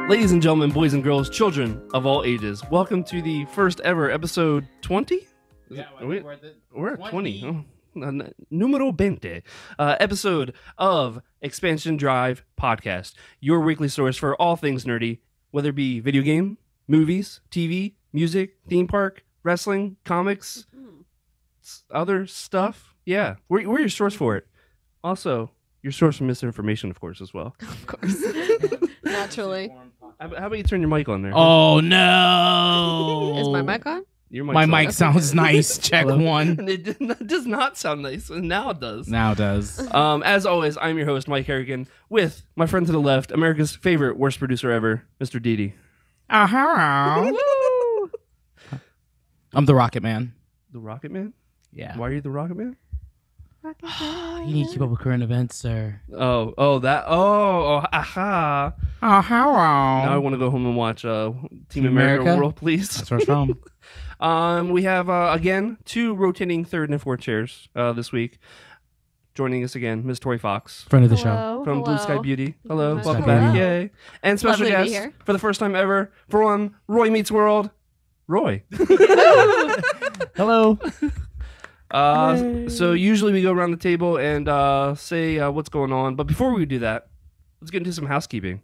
Ladies and gentlemen, boys and girls, children of all ages, welcome to the first ever episode 20? Yeah, we're at 20. Oh, numero 20. Episode of Expansion Drive Podcast, your weekly source for all things nerdy, whether it be video game, movies, TV, music, theme park, wrestling, comics, other stuff. Yeah, we're your source for it. Also, your source for misinformation, of course, as well. Of course. Naturally. How about you turn your mic on there? Oh, no. Is my mic on? Your My mic's mic on. sounds nice. Check one. And it does not sound nice, and now it does. Now it does. As always, I'm your host, Mike Harrigan, with my friend to the left, America's favorite worst producer ever, Mr. Didi. Uh-huh. I'm the Rocket Man. The Rocket Man? Yeah. Why are you the Rocket Man? You need to keep up with current events, sir. Aha. Uh-huh. Now I want to go home and watch Team America World Police. That's where it's from. We have, again, two rotating third and fourth chairs this week. Joining us again, Ms. Tori Fox. Friend of the show. From Blue Sky Beauty. Hello, Blue welcome Sky back. Beauty. Yay. And special Lovely to be guest here. for the first time ever from Roy Meets World, Roy. Hello. So usually we go around the table and say what's going on. But before we do that, let's get into some housekeeping.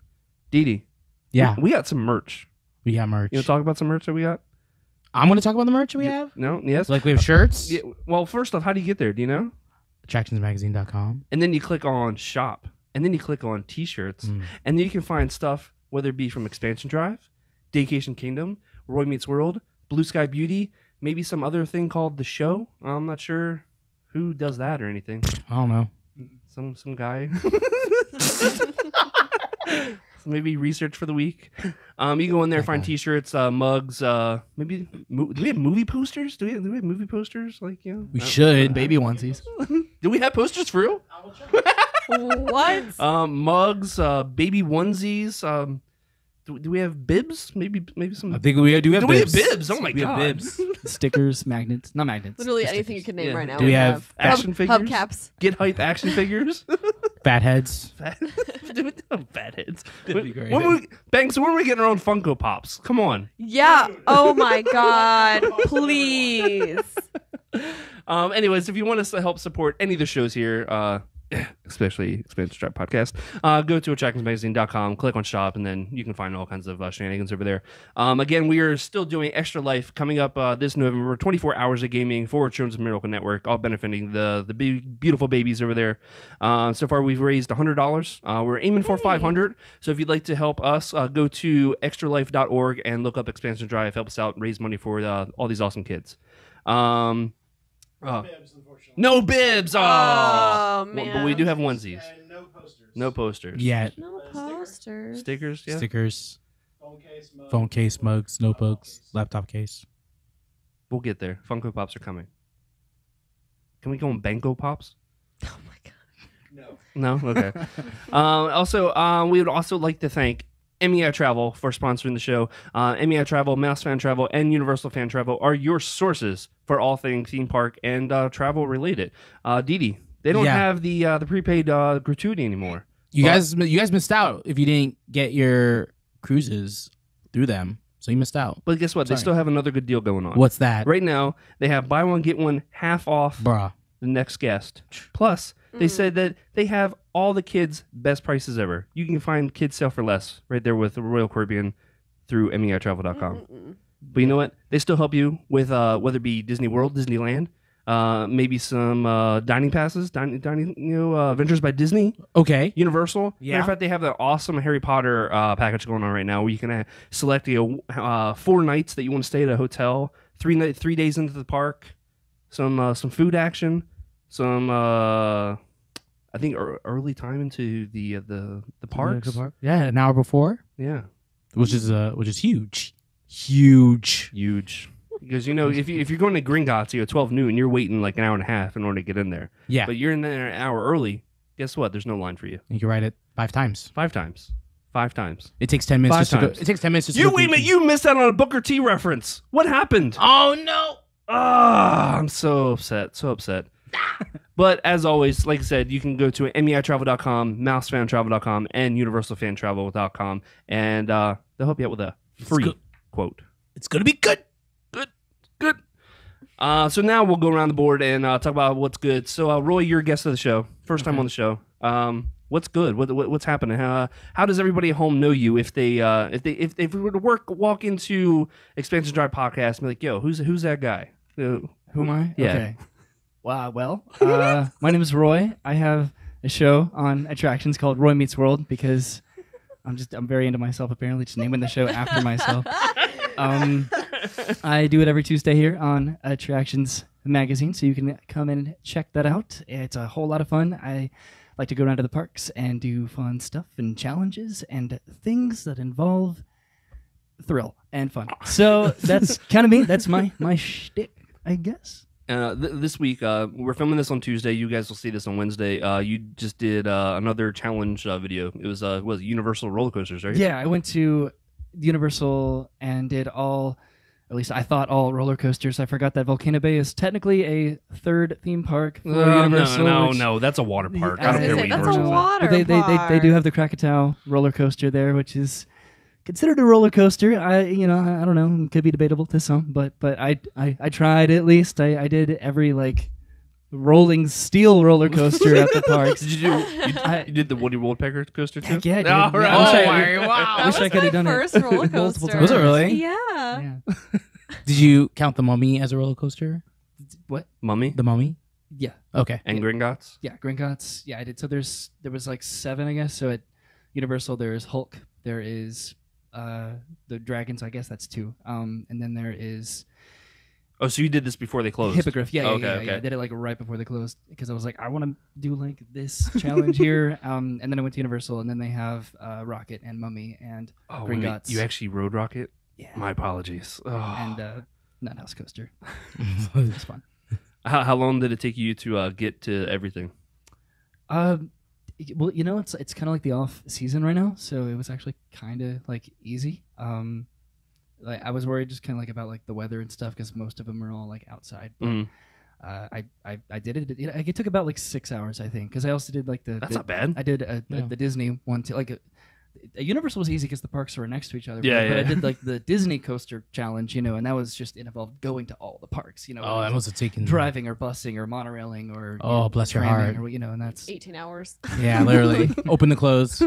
Didi. Yeah. We got some merch. We got merch. You want to talk about some merch that we got? I'm going to talk about the merch we have. No? Yes? Like we have shirts. Yeah, well, first off, how do you get there? Do you know? Attractionsmagazine.com. And then you click on shop. And then you click on t-shirts. And then you can find stuff, whether it be from Expansion Drive, Daycation Kingdom, Roy Meets World, Blue Sky Beauty, maybe some other thing called The Show. I'm not sure who does that or anything. I don't know. Some guy. So maybe research for the week. You go in there, find t-shirts, mugs, maybe do we have movie posters? Do we have movie posters? Like, you know, We should. Baby onesies. do we have posters for real? What? Mugs, baby onesies. Do we have bibs? Maybe some. I think we do have Do we have bibs. bibs? Oh my We have god! bibs. Stickers, magnets. Not magnets. Literally just anything you stickers. can name right now. Do we have action figures? Hubcaps. Get hype action figures. Fat heads. Fat heads. That'd be great. Banks, when are we getting our own Funko Pops? Come on. Yeah. Oh my God. Please. Anyways, if you want us to help support any of the shows here, especially Expansion Drive Podcast, go to attractionsmagazine.com, click on shop, and then you can find all kinds of shenanigans over there. Again, we are still doing Extra Life coming up this November, 24 hours of gaming for Children's Miracle Network, all benefiting the beautiful babies over there. So far, we've raised $100. We're aiming for $500. So if you'd like to help us, go to extralife.org and look up Expansion Drive, help us out, raise money for all these awesome kids. No bibs. Oh, man. But we do have onesies. And no posters. No posters. Yeah. No posters. Stickers. Yeah. Stickers. Phone case, Mugs, notebooks, laptop case. We'll get there. Funko Pops are coming. Can we go on Banco Pops? Oh my God. No. No. Okay. Also, we would also like to thank MEI Travel for sponsoring the show. MEI Travel, Mouse Fan Travel, and Universal Fan Travel are your sources for all things theme park and travel related. Didi, they don't have the prepaid gratuity anymore. You guys missed out if you didn't get your cruises through them. So you missed out. But guess what? They Sorry. still have another good deal going on. What's that? Right now, they have buy one, get one half off Bruh. the next guest. Plus, they said that they have all the kids' best prices ever. You can find kids sell for less right there with the Royal Caribbean through MEItravel.com. But you know what? They still help you with whether it be Disney World, Disneyland, maybe some dining passes, dining Adventures by Disney, Okay. Universal. Yeah. Matter of fact, they have the awesome Harry Potter package going on right now where you can select 4 nights that you want to stay at a hotel, 3 days into the park, some food action, some I think early time into the parks. Yeah, an hour before, Yeah, which is huge. Because if you're going to Gringotts at 12 noon, you're waiting like an hour and a half in order to get in there. Yeah. But you're in there an hour early. Guess what? There's no line for you. You can ride it 5 times. 5 times. 5 times. It takes 10 minutes. 5 Just to go, times. it takes 10 minutes. Just You to go wait a through minute. You missed out on a Booker T reference. What happened? Oh no! I'm so upset. So upset. But as always, like I said, you can go to meitravel.com, mousefantravel.com, and universalfantravel.com, and they'll help you out with a free quote. It's gonna be good. Good. So now we'll go around the board and talk about what's good. So Roy, you're a guest of the show, first time on the show. What's good? What's happening? How does everybody at home know you if we were to walk into Expansion Drive podcast and be like, yo, who's that guy? Who am I? Yeah. Okay. Wow. Well, my name is Roy. I have a show on attractions called Roy Meets World because I'm very into myself. Apparently, just naming the show after myself. I do it every Tuesday here on Attractions Magazine, so you can come and check that out. It's a whole lot of fun. I like to go around to the parks and do fun stuff and challenges and things that involve thrill and fun. So that's kind of me. That's my shtick, I guess. This week, we're filming this on Tuesday. You guys will see this on Wednesday. You just did another challenge video. It was Universal roller coasters, right? Yeah, I went to Universal and did all, at least I thought all roller coasters. I forgot that Volcano Bay is technically a third theme park for Universal. No, that's a water park. I I don't was care gonna what say, that's a Universal water But they do have the Krakatoa roller coaster there, which is considered a roller coaster. I don't know, it could be debatable to some, but I tried at least. I did every rolling steel roller coaster at the parks. Did you did the Woody Woodpecker coaster too? Heck yeah, I did. Oh, right. That wish was I could have done my it first roller multiple coaster. times. Was it really? Yeah. Yeah. Did you count the Mummy as a roller coaster? What? Mummy The Mummy? Yeah. Okay. and Gringotts. Yeah, Gringotts. Yeah, I did. So there was 7, I guess. So at Universal there is Hulk, there is the dragons, I guess that's 2. And then there is Oh, so you did this before they closed? Hippogriff. Yeah, Okay. I did it right before they closed because I was like, I want to do this challenge here. And then I went to Universal, and then they have Rocket and Mummy and Oh, Gringotts. you actually rode Rocket? Yeah. My apologies. Oh. And Nut House Coaster. It's fun. How long did it take you to get to everything? Well, it's kind of like the off season right now, so it was actually kind of easy. I was worried just kind of about the weather and stuff because most of them are all outside. But, Mhm. I did it. It took about 6 hours, I think, because I also did That's not bad. I did Yeah. the Disney one too. Universal was easy because the parks were next to each other. Yeah, but I yeah. did the Disney coaster challenge, and that was just it involved going to all the parks. Oh, that must have taken driving or busing or monorailing or Oh, bless your tramming heart. or and that's 18 hours. Yeah, literally. Open to close. Oh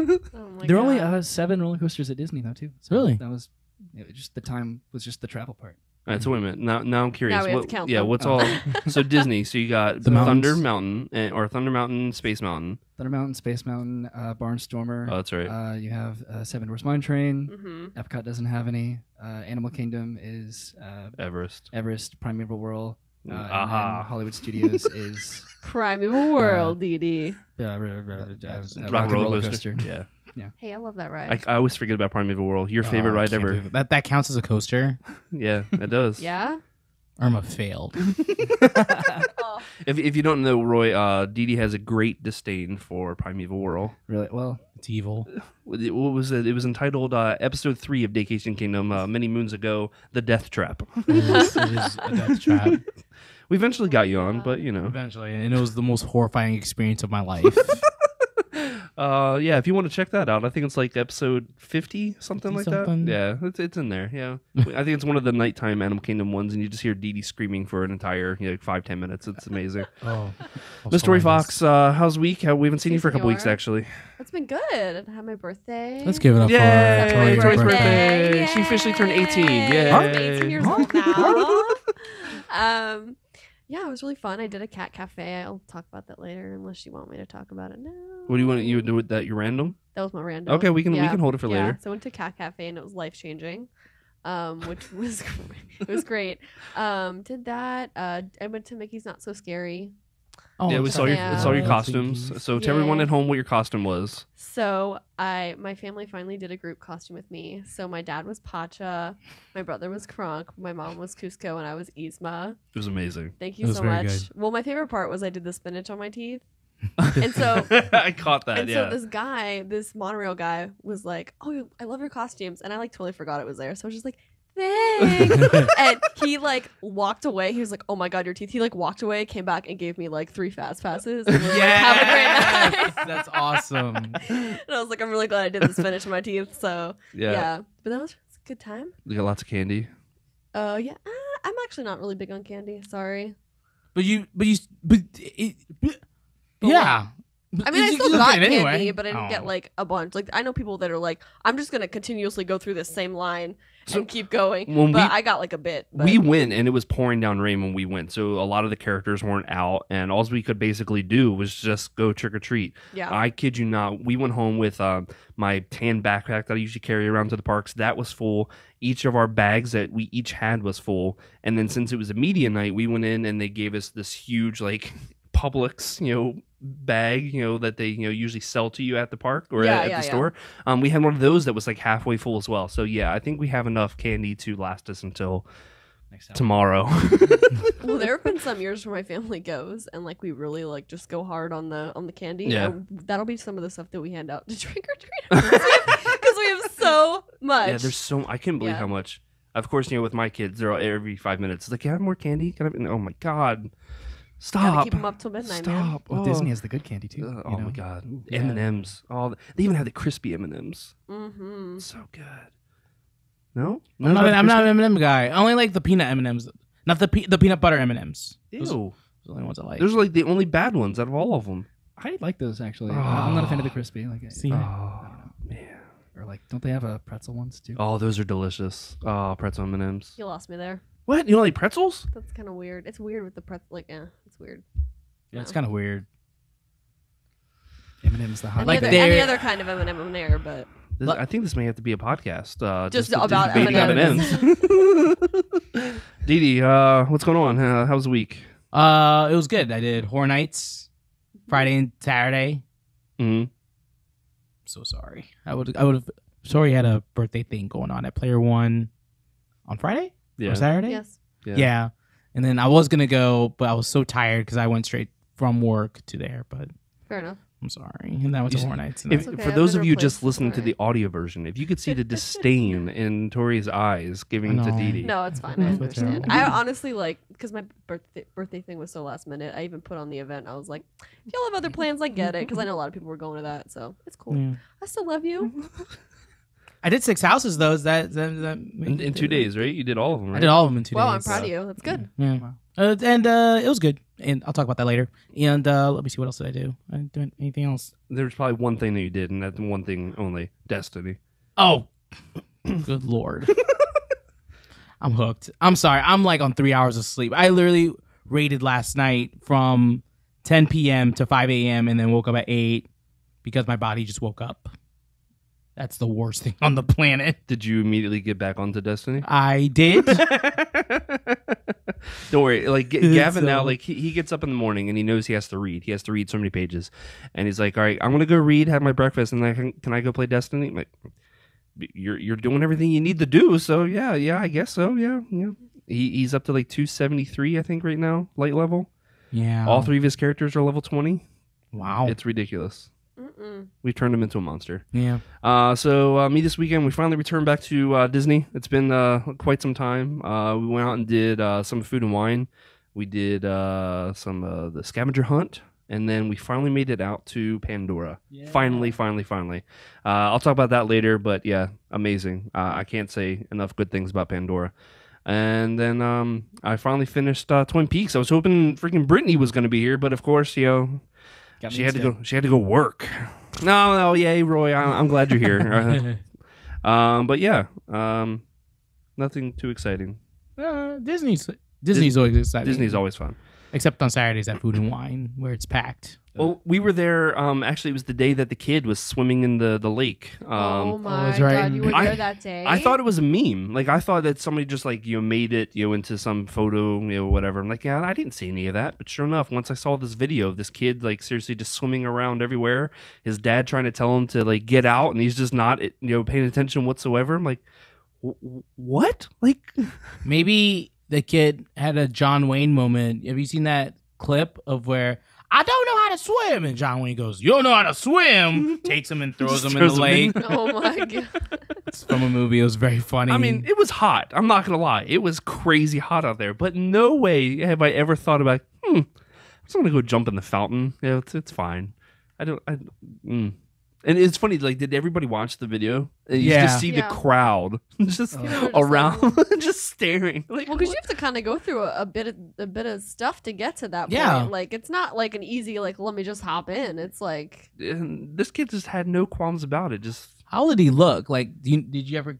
my there are only God. 7 roller coasters at Disney though too. So Really? that was just the time was just the travel part. All right, so wait a minute. Now I'm curious. Now we have to count them. What's Oh. all? So Disney. So you got The Thunder mountains. Mountain or Thunder Mountain, Space Mountain. Thunder Mountain, Space Mountain, Barnstormer. Oh, that's right. You have Seven Dwarfs Mine Train. Mm-hmm. Epcot doesn't have any. Animal Kingdom is Everest. Everest, Primeval World. And then Aha. Hollywood Studios is Primeval World, Didi. Rock Rock and Roller Coaster. Yeah. Hey, I love that ride. I always forget about Primeval World. Your favorite Oh, I ride can't ever? believe it. That counts as a coaster. Yeah, it does. Yeah? Irma failed. Oh. If you don't know, Roy, Didi has a great disdain for Primeval World. Really? Well, It's evil. What was it? It was entitled Episode 3 of Vacation Kingdom many moons ago, The Death Trap. It is a death trap. We eventually got you on, but you know. Eventually, and it was the most horrifying experience of my life. Yeah, if you want to check that out, I think it's episode 50, something 50 like something? that. Yeah, it's in there. Yeah, I think it's one of the nighttime Animal Kingdom ones, and you just hear Didi screaming for an entire 5-10 minutes. It's amazing. Oh, Miss Tori Fox, how's the week? We haven't seen you for a couple weeks Senor. actually. It's been good. I had my birthday. Let's give it up Yay! for Tori's Tori's birthday. birthday. She officially turned 18. Yay! I'm 18 years old now. Yeah, it was really fun. I did a cat cafe. I'll talk about that later, unless you want me to talk about it now. What do you want? You do with that? You're random. That was my random. Okay, we can hold it for later. So I went to cat cafe and it was life changing, which was it was great. Did that. I went to Mickey's Not So Scary. Oh, Yeah, we saw your Yeah. saw your Oh, costumes. thank So tell everyone Yeah. at home what your costume was. So my family finally did a group costume with me. So my dad was Pacha, my brother was Kronk, my mom was Cusco, and I was Yzma. It was amazing. Thank It you was so very much. Well, my favorite part was I did the spinach on my teeth. And so I caught that. and Yeah. so this guy, this monorail guy, was like, "Oh, I love your costumes," and I totally forgot it was there. So I was just like, Thanks. And he like walked away. He was like, oh my God, your teeth. He like walked away, came back and gave me like 3 fast passes. And was like, have a great night. That's awesome. And I was like, I'm really glad I did this finish my teeth. So yeah. But that was just a good time. You got lots of candy. Yeah. I'm actually not really big on candy. Sorry. Yeah. I mean, I You still can got get it candy, anyway. but I didn't Oh. get like a bunch. Like I know people that are like, I'm just gonna continuously go through this same line and keep going. when But we- I got like a bit. But We went and it was pouring down rain when we went, so a lot of the characters weren't out, and all we could basically do was just go trick or treat. yeah. I kid you not. We went home with my tan backpack that I usually carry around to the parks. That was full. Each of our bags that we each had was full. And then since it was a media night, we went in and they gave us this huge like Publix, bag, that they usually sell to you at the park or at the store. We had one of those that was like halfway full as well. So yeah, I think we have enough candy to last us until Next time. tomorrow. Well, there have been some years where my family goes and like we really like just go hard on the candy. Yeah. And that'll be some of the stuff that we hand out to trick or treaters because we have so much. Yeah, there's so I can't believe Yeah. how much. Of course, with my kids, they're all, every 5 minutes. It's like, can I have more candy? Can I have, oh my God. Stop. Gotta keep them up till midnight, man. Stop. Well, Oh. Disney has the good candy too. Oh you know? my God. Yeah. M&Ms. They even have the crispy M&Ms. Mm-hmm. So good. No? I'm not an M&M guy. I only like the peanut M&Ms, not the peanut butter M&Ms. Ew. Those are the only ones I like. Those are like the only bad ones out of all of them. I like those actually. I'm not a fan of the crispy. Like, See? Oh, man. or like, don't they have pretzel ones too? Oh, those are delicious. Oh, pretzel M&Ms. You lost me there. What? You don't like pretzels? That's kind of weird. It's weird with the pretzel. Like, it's weird. Yeah, it's kind of weird. M&M's the hot. Like any they're- other kind of M&M in there, but I think this may have to be a podcast. Just to about debating M&Ms. M&Ms. Didi, what's going on? How was the week? It was good. I did Horror Nights Friday and Saturday. Mm-hmm. So sorry. I would have. Sorry, had a birthday thing going on at Player One on Friday Yeah. or Saturday. yes. Yeah. And then I was gonna go, but I was so tired because I went straight from work to there. But Fair enough. I'm sorry. And that was You Horror Nights. And If, That's okay, for I've those been of you just replaced. listening to the Alright. audio version, if you could see the disdain in Tori's eyes giving I to know. Didi. No, it's fine. I That's understand. terrible. I honestly because my birthday thing was so last minute. I even put on the event. I was like, if y'all have other plans, I get it because I know a lot of people were going to that, so it's cool. Yeah. I still love you. I did 6 houses though. That In 2 days, right? You did all of them, right? I did all of them in 2 Wow, days. I'm proud of you. That's good. Yeah. Wow. And it was good. And I'll talk about that later. And let me see, what else did I do? I didn't do anything else. There's probably one thing that you did, and that's one thing only. Destiny. Oh, good Lord. I'm hooked. I'm sorry. I'm like on 3 hours of sleep. I literally raided last night from 10 p.m. to 5 a.m. and then woke up at 8 because my body just woke up. That's the worst thing on the planet. Did you immediately get back onto Destiny? I did. Don't worry. Like Gavin now, So- like he gets up in the morning and he knows he has to read. He has to read so many pages, and he's like, "All right, I'm gonna go read, have my breakfast, and then can I go play Destiny?" I'm like, you're doing everything you need to do, so yeah, I guess so. Yeah. He's up to like 273, I think, right now, light level. Yeah. All 3 of his characters are level 20. Wow. It's ridiculous. Mm-mm. We turned him into a monster. Yeah. So me this weekend, we finally returned back to Disney. It's been quite some time. We went out and did some food and wine. We did some the scavenger hunt, and then we finally made it out to Pandora. Finally. I'll talk about that later, but yeah, amazing. I can't say enough good things about Pandora. And then I finally finished Twin Peaks. I was hoping freaking Brittany was going to be here, but of course, Got she me had to instead. go. She had to go work. No, yay, Roy. I'm glad you're here. But yeah, nothing too exciting. Disney's always exciting. Disney's always fun. Except on Saturdays at Food and Wine, where it's packed. Well, we were there. Actually, it was the day that the kid was swimming in the lake. Oh my that's right. God, you were I- there that day. I thought it was a meme. Like I thought that somebody just like made it into some photo whatever. I'm like, yeah, I didn't see any of that. But sure enough, once I saw this video of this kid like seriously just swimming around everywhere, his dad trying to tell him to like get out, and he's just not paying attention whatsoever. I'm like, what? Like, Maybe the kid had a John Wayne moment. Have you seen that clip of where I don't know how to swim. And John Wayne goes, you don't know how to swim. Takes him and throws him in the lake. Oh my god. It's from a movie. It was very funny. I mean, it was hot. I'm not gonna lie, it was crazy hot out there. But no way have I ever thought about, I'm just gonna go jump in the fountain. Yeah, it's fine. And it's funny. Like, did everybody watch the video? And you just see the crowd just around, just staring. Like, Well, because you have to kind of go through a bit of stuff to get to that Yeah. point. Like, it's not like an easy like let me just hop in. It's like and this kid just had no qualms about it. Just how old did he look? Like, did you ever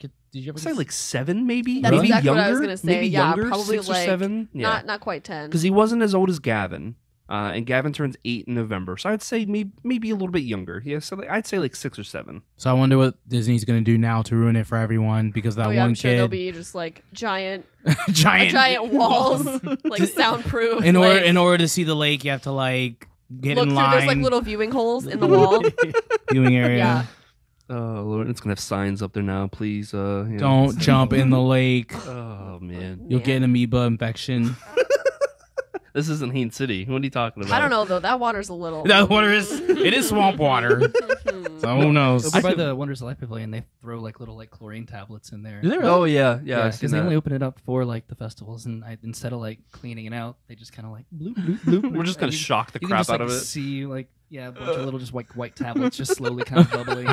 say like 7, maybe, That's maybe exactly younger. what I was gonna say. Maybe Yeah, younger, probably 6 or like 7. Yeah, not quite 10. because he wasn't as old as Gavin. And Gavin turns 8 in November, so I'd say maybe a little bit younger. Yeah, so I'd say like 6 or 7. So I wonder what Disney's going to do now to ruin it for everyone because that Oh, one yeah, I'm sure there'll kid, be just like giant giant walls, like soundproof. In like, order to see the lake, you have to like get look in through. line. There's like little viewing holes in the wall. viewing area. Yeah. Oh Lord, it's gonna have signs up there now. Please, Don't jump in the lake. Oh man, You'll get an amoeba infection. this isn't Heenan City. What are you talking about? I don't know though. That water's a little. That water is swamp water. So who knows? Over by the Wonders of Life Pavilion, they throw like little like chlorine tablets in there. Do they really? Oh yeah. Because they only open it up for like the festivals, and instead of like cleaning it out, they just kind of like bloop bloop bloop. We're just gonna shock the you crap can just, out like, of it. See like a bunch of little just white tablets just slowly kind of bubbling.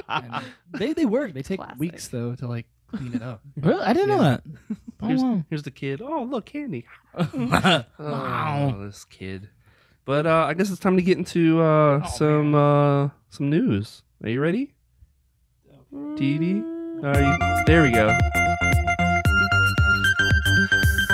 And they work. They take Classic. weeks though to like clean it up. Really? I didn't know that. Oh, wow. Here's the kid. Oh look, candy. Wow. Oh, this kid. But I guess it's time to get into some news. Are you ready? Didi? There we go.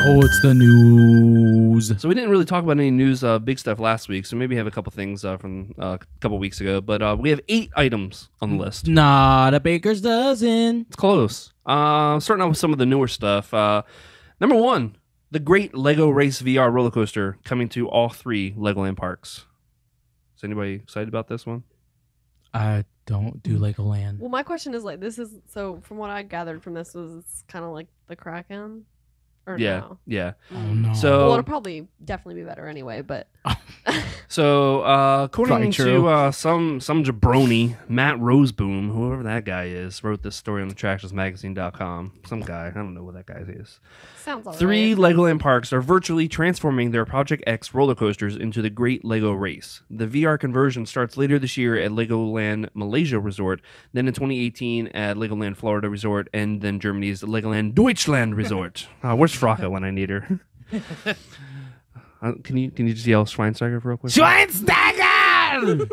Oh, it's the news. So we didn't really talk about any news, big stuff last week. So maybe have a couple things from a couple weeks ago. But we have 8 items on the list. Not a baker's dozen. It's close. Starting out with some of the newer stuff. Number 1, the Great Lego Race VR roller coaster coming to all 3 Legoland parks. Is anybody excited about this one? I don't do Legoland. Well, my question is like, this is so. From what I gathered from this, was it's kind of like the Kraken, or Yeah, no? yeah. Oh no. So Well, it'll probably definitely be better anyway. But So, according Probably true. to some jabroni, Matt Roseboom, whoever that guy is, wrote this story on attractionsmagazine.com. Some guy, I don't know what that guy is. sounds alright. 3 Legoland parks are virtually transforming their Project X roller coasters into the Great Lego Race. The VR conversion starts later this year at Legoland Malaysia Resort, then in 2018 at Legoland Florida Resort, and then Germany's Legoland Deutschland Resort. Where's Fraka when I need her? Can you just yell Schweinsteiger real quick? Schweinsteiger!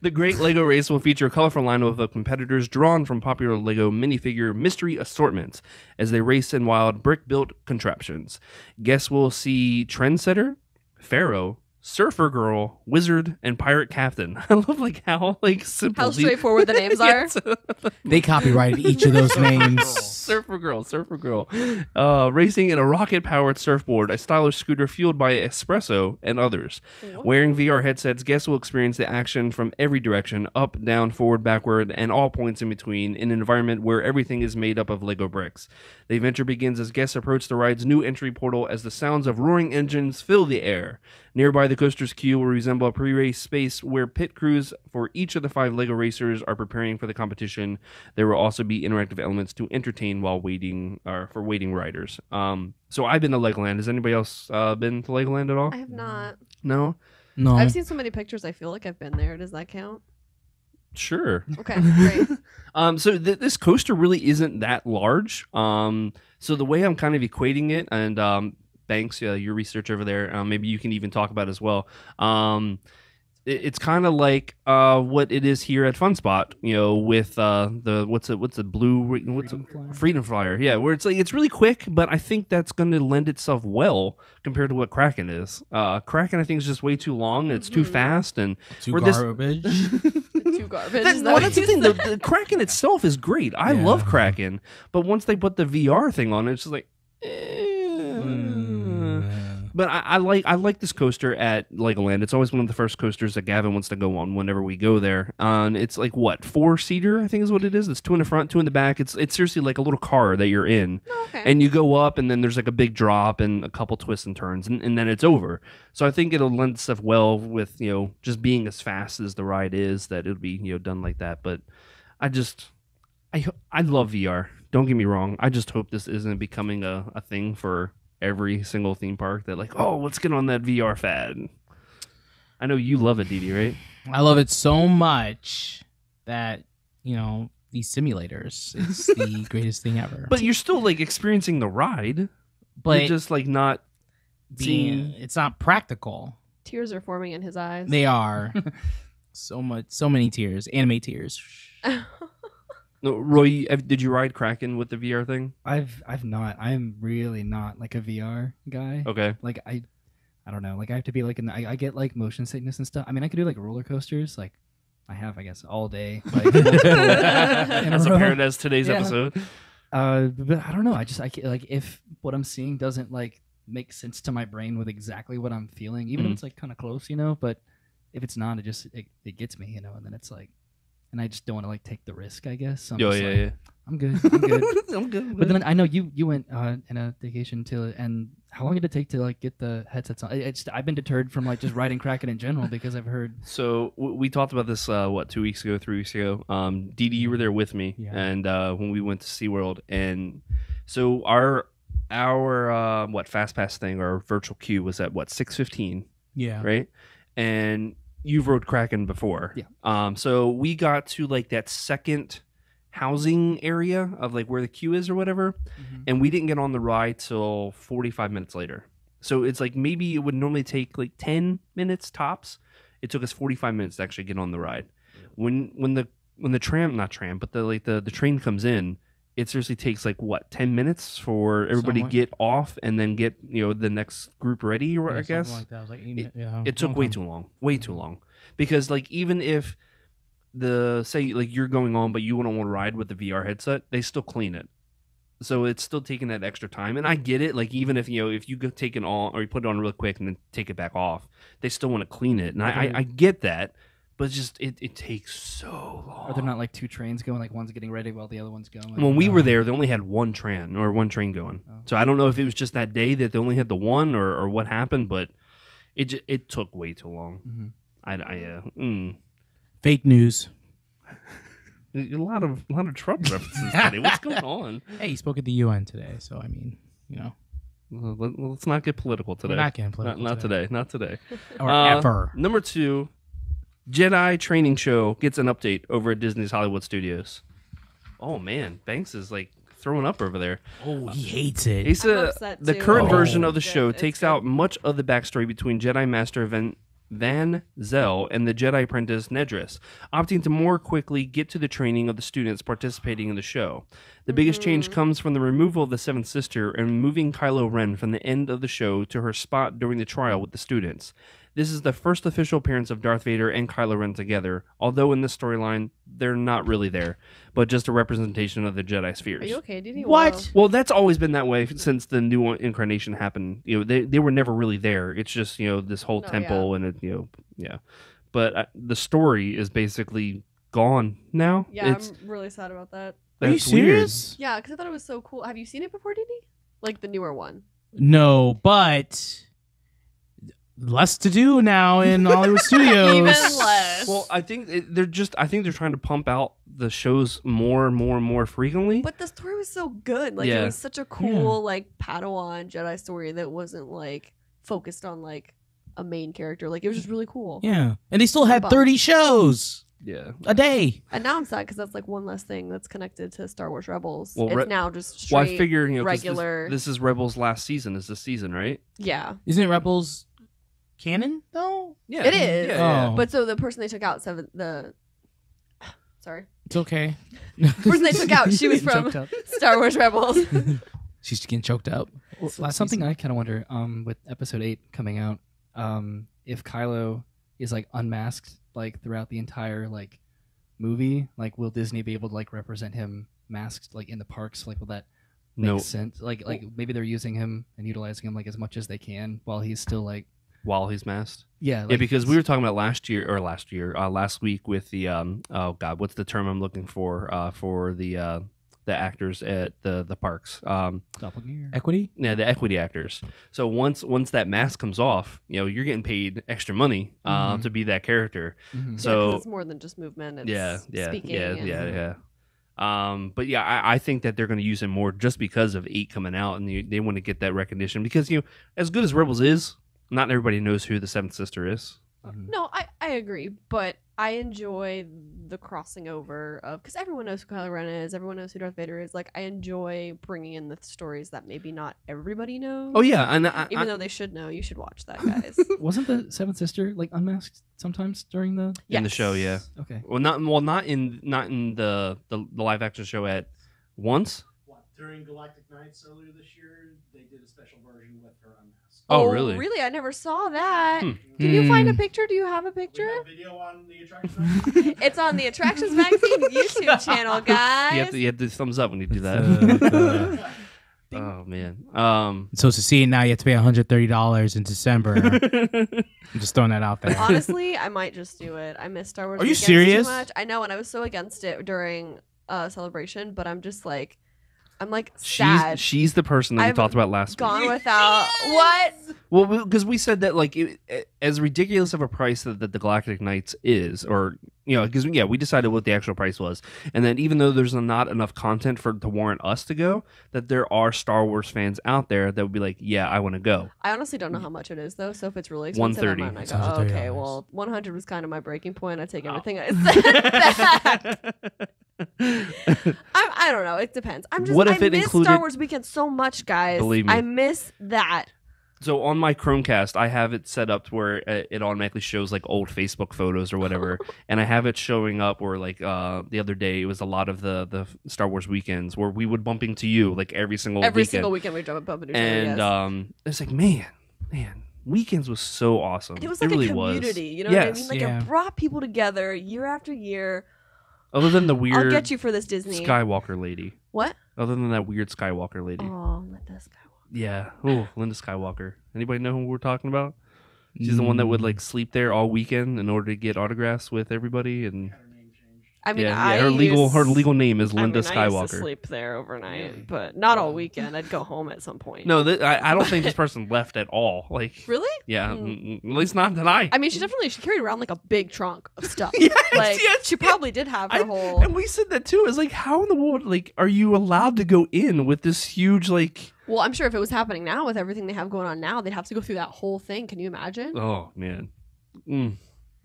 The Great Lego Race will feature a colorful lineup of competitors drawn from popular Lego minifigure mystery assortments as they race in wild brick-built contraptions. Guests will see Trendsetter, Pharaoh, Surfer Girl, Wizard, and Pirate Captain. I love like how like simple. How straightforward the names are. They copyrighted each of those names. Surfer Girl. Racing in a rocket-powered surfboard, a stylish scooter fueled by espresso, and others. Wearing VR headsets, guests will experience the action from every direction, up, down, forward, backward, and all points in between, in an environment where everything is made up of Lego bricks. The adventure begins as guests approach the ride's new entry portal as the sounds of roaring engines fill the air. Nearby, the coaster's queue will resemble a pre-race space where pit crews for each of the 5 Lego racers are preparing for the competition. There will also be interactive elements to entertain while waiting, or for waiting riders. So I've been to Legoland. Has anybody else been to Legoland at all? I have not. No? No. I've seen so many pictures. I feel like I've been there. Does that count? Sure. Okay, great. So this coaster really isn't that large. So the way I'm kind of equating it, and thanks, your research over there, maybe you can even talk about it as well. It's kind of like what it is here at Fun Spot, with Freedom Flyer, yeah, where it's like it's really quick, but I think that's going to lend itself well compared to what Kraken is. Kraken, I think, is just way too long. And it's too fast, and Too where this- garbage. Too garbage. Is that Well, what that's the you thing. said? The Kraken itself is great. I Yeah. love Kraken, but once they put the VR thing on, it's just like. But I like this coaster at Legoland. It's always one of the first coasters that Gavin wants to go on whenever we go there. It's like what, 4-seater, I think is what it is. It's 2 in the front, 2 in the back. It's seriously like a little car that you're in. Oh, okay. And you go up, and then there's like a big drop and a couple twists and turns, and then it's over. So I think it'll lend itself well with just being as fast as the ride is, that it'll be done like that. But I love VR. Don't get me wrong. I just hope this isn't becoming a thing for every single theme park, that like, oh, let's get on that VR fad. I know you love it, Didi, right? I love it so much that, these simulators, it's the greatest thing ever. But you're still like experiencing the ride. But you're just like not seeing. it's not practical. Tears are forming in his eyes. They are. So many tears. Anime tears. No, Roy, did you ride Kraken with the VR thing? I've not. I'm really not like a VR guy. Okay. Like I don't know. Like I have to be like I get like motion sickness and stuff. I mean, I could do like roller coasters. Like I have, I guess, all day. Like, As apparent as today's Yeah. episode. But I don't know. I can't, like, if what I'm seeing doesn't like make sense to my brain with exactly what I'm feeling, even if it's like kind of close, But if it's not, it gets me, And then it's like, and I just don't want to like take the risk, I guess. So I'm just like, I'm good. I'm good. I'm good. But then I know you went on a vacation to, and how long did it take to like get the headsets on? I've been deterred from like just riding Kraken in general because I've heard. So we talked about this 2 weeks ago, 3 weeks ago. Didi, you were there with me, Yeah. and when we went to SeaWorld, and so our fast pass thing, our virtual queue was at 6:15, Yeah. right? And you've rode Kraken before, Yeah. So we got to like that second housing area of like where the queue is or whatever, and we didn't get on the ride till 45 minutes later. So it's like maybe it would normally take like 10 minutes tops. It took us 45 minutes to actually get on the ride. When the train comes in, it seriously takes like 10 minutes for everybody to Somewhat. get off and then get the next group ready, or I guess. Like that. I was like, It took way too long because like even if say like you're going on but you wouldn't want to ride with the VR headset, they still clean it, so it's still taking that extra time. And I get it, like even if if you go take it on or you put it on real quick and then take it back off, they still want to clean it, and I get that, but it's just it takes so long. Are there not like two trains going? Like one's getting ready while the other one's going. When we were there, they only had one train going. Oh. So I don't know if it was just that day that they only had the one or what happened, but it took way too long. Fake news. A lot of Trump references today. What's going on? Hey, he spoke at the UN today, so I mean, Let's not get political today. we're not getting political. Not today. Not today. Or ever. Number 2, Jedi training show gets an update over at Disney's Hollywood Studios. Oh man, Banks is like throwing up over there. Oh, he hates it. He said upset, the too. current Oh. version of the It's show good. takes It's out good. much of the backstory between Jedi Master Van Zell and the Jedi apprentice Nedris, opting to more quickly get to the training of the students participating in the show. The biggest change comes from the removal of the Seventh Sister and moving Kylo Ren from the end of the show to her spot during the trial with the students. This is the first official appearance of Darth Vader and Kylo Ren together, although in this storyline, they're not really there, but just a representation of the Jedi spheres. Are you okay, Didi? What? Whoa. Well, that's always been that way since the new incarnation happened. They were never really there. It's just this whole Oh, temple and it yeah. But the story is basically gone now. Yeah, it's, I'm really sad about that. Are you that's weird. serious? Yeah, because I thought it was so cool. Have you seen it before, Didi? Like the newer one? No, but less to do now in Hollywood Studios. Even less. Well, I think they're trying to pump out the shows more and more and more frequently. But the story was so good. Like Yeah. it was such a cool like Padawan Jedi story that wasn't like focused on like a main character. Like it was just really cool. Yeah, and they still had Bum. 30 shows yeah. a day. And now I'm sad because that's like one less thing that's connected to Star Wars Rebels. Well, It's now just straight. Well, I figure 'cause regular. This is Rebels' last season. Is this season, right? Yeah, Isn't it Rebels canon though? Yeah, It is. Oh. but so the person they took out sorry, It's okay. the person they took out, she was from Choked up. Star Wars Rebels. She's getting choked up. Last Something season. I kind of wonder, with episode 8 coming out, if Kylo is like unmasked like throughout the entire like movie, like will Disney be able to like represent him masked like in the parks? Like will that no Makes sense. Like maybe they're using him and utilizing him like as much as they can while he's still like while he's masked. yeah. Yeah, because we were talking about last week with the oh god, what's the term I'm looking for the actors at the parks. doppelganger. Equity. Yeah, the equity actors. So once that mask comes off, you're getting paid extra money to be that character. Mhm. So 'cause it's more than just movement. It's speaking. yeah. But yeah, I think that they're going to use him more just because of 8 coming out, and they want to get that recognition because as good as Rebels is, not everybody knows who the Seventh Sister is. No, I agree, but I enjoy the crossing over of because everyone knows who Kylo Ren is, everyone knows who Darth Vader is. Like I enjoy bringing in the stories that maybe not everybody knows. Oh yeah, and even though they should know, you should watch that, guys. Wasn't the Seventh Sister like unmasked sometimes during the? in the show, yeah. Okay. Not in the live action show at once. During Galactic Nights earlier this year, they did a special version with her unmasked. Oh, really? Really? I never saw that. Hmm. Can you find a picture? Do you have a We picture? got a video on the attraction. It's on the Attractions Magazine YouTube channel, guys. You have to thumbs up when you do that. Oh man. So to see it now, you have to pay $130 in December. I'm just throwing that out there. Honestly, I might just do it. I miss Star Wars. Are you Weekends serious? Too much. I know, and I was so against it during Celebration, but I'm just like, sad. She's the person that we I've talked about last week. Gone without what? Well, because we said that like as ridiculous of a price that the Galactic Knights is, or because we decided what the actual price was, and then even though there's not enough content to warrant us to go, that there are Star Wars fans out there that would be like, yeah, I want to go. I honestly don't know how much it is though. So if it's really expensive, I $130. might not It's go. Oh, okay, $130. well, 100 was kind of my breaking point. I take everything I said back. I don't know. It depends. I miss Star Wars Weekend so much, guys. Believe me. I miss that. So on my Chromecast, I have it set up to where it automatically shows like old Facebook photos or whatever, and I have it showing up where like the other day it was a lot of the Star Wars weekends where we would bump into you like every single weekend. We drove up into And it's like man, weekends was so awesome. it was it like really a community. was. You know what I Yes. mean? Like Yeah. it brought people together year after year. Other than the weird I'll get you for this Disney. Skywalker lady. What? Other than that weird Skywalker lady. Oh, let this go. Yeah. Oh, Linda Skywalker. Anybody know who we're talking about? She's the one that would like sleep there all weekend in order to get autographs with everybody, and I mean, her legal name is Linda I used to Skywalker. sleep there overnight, but not all weekend. I'd go home at some point. No, I don't think this person left at all. Like, Really? yeah, at least not tonight. I mean, she carried around like a big trunk of stuff. Yes, like yes, she probably did have her whole. And we said that too. It's like, how in the world, like, are you allowed to go in with this huge, like? Well, I'm sure if it was happening now with everything they have going on now, they'd have to go through that whole thing. Can you imagine? Oh man.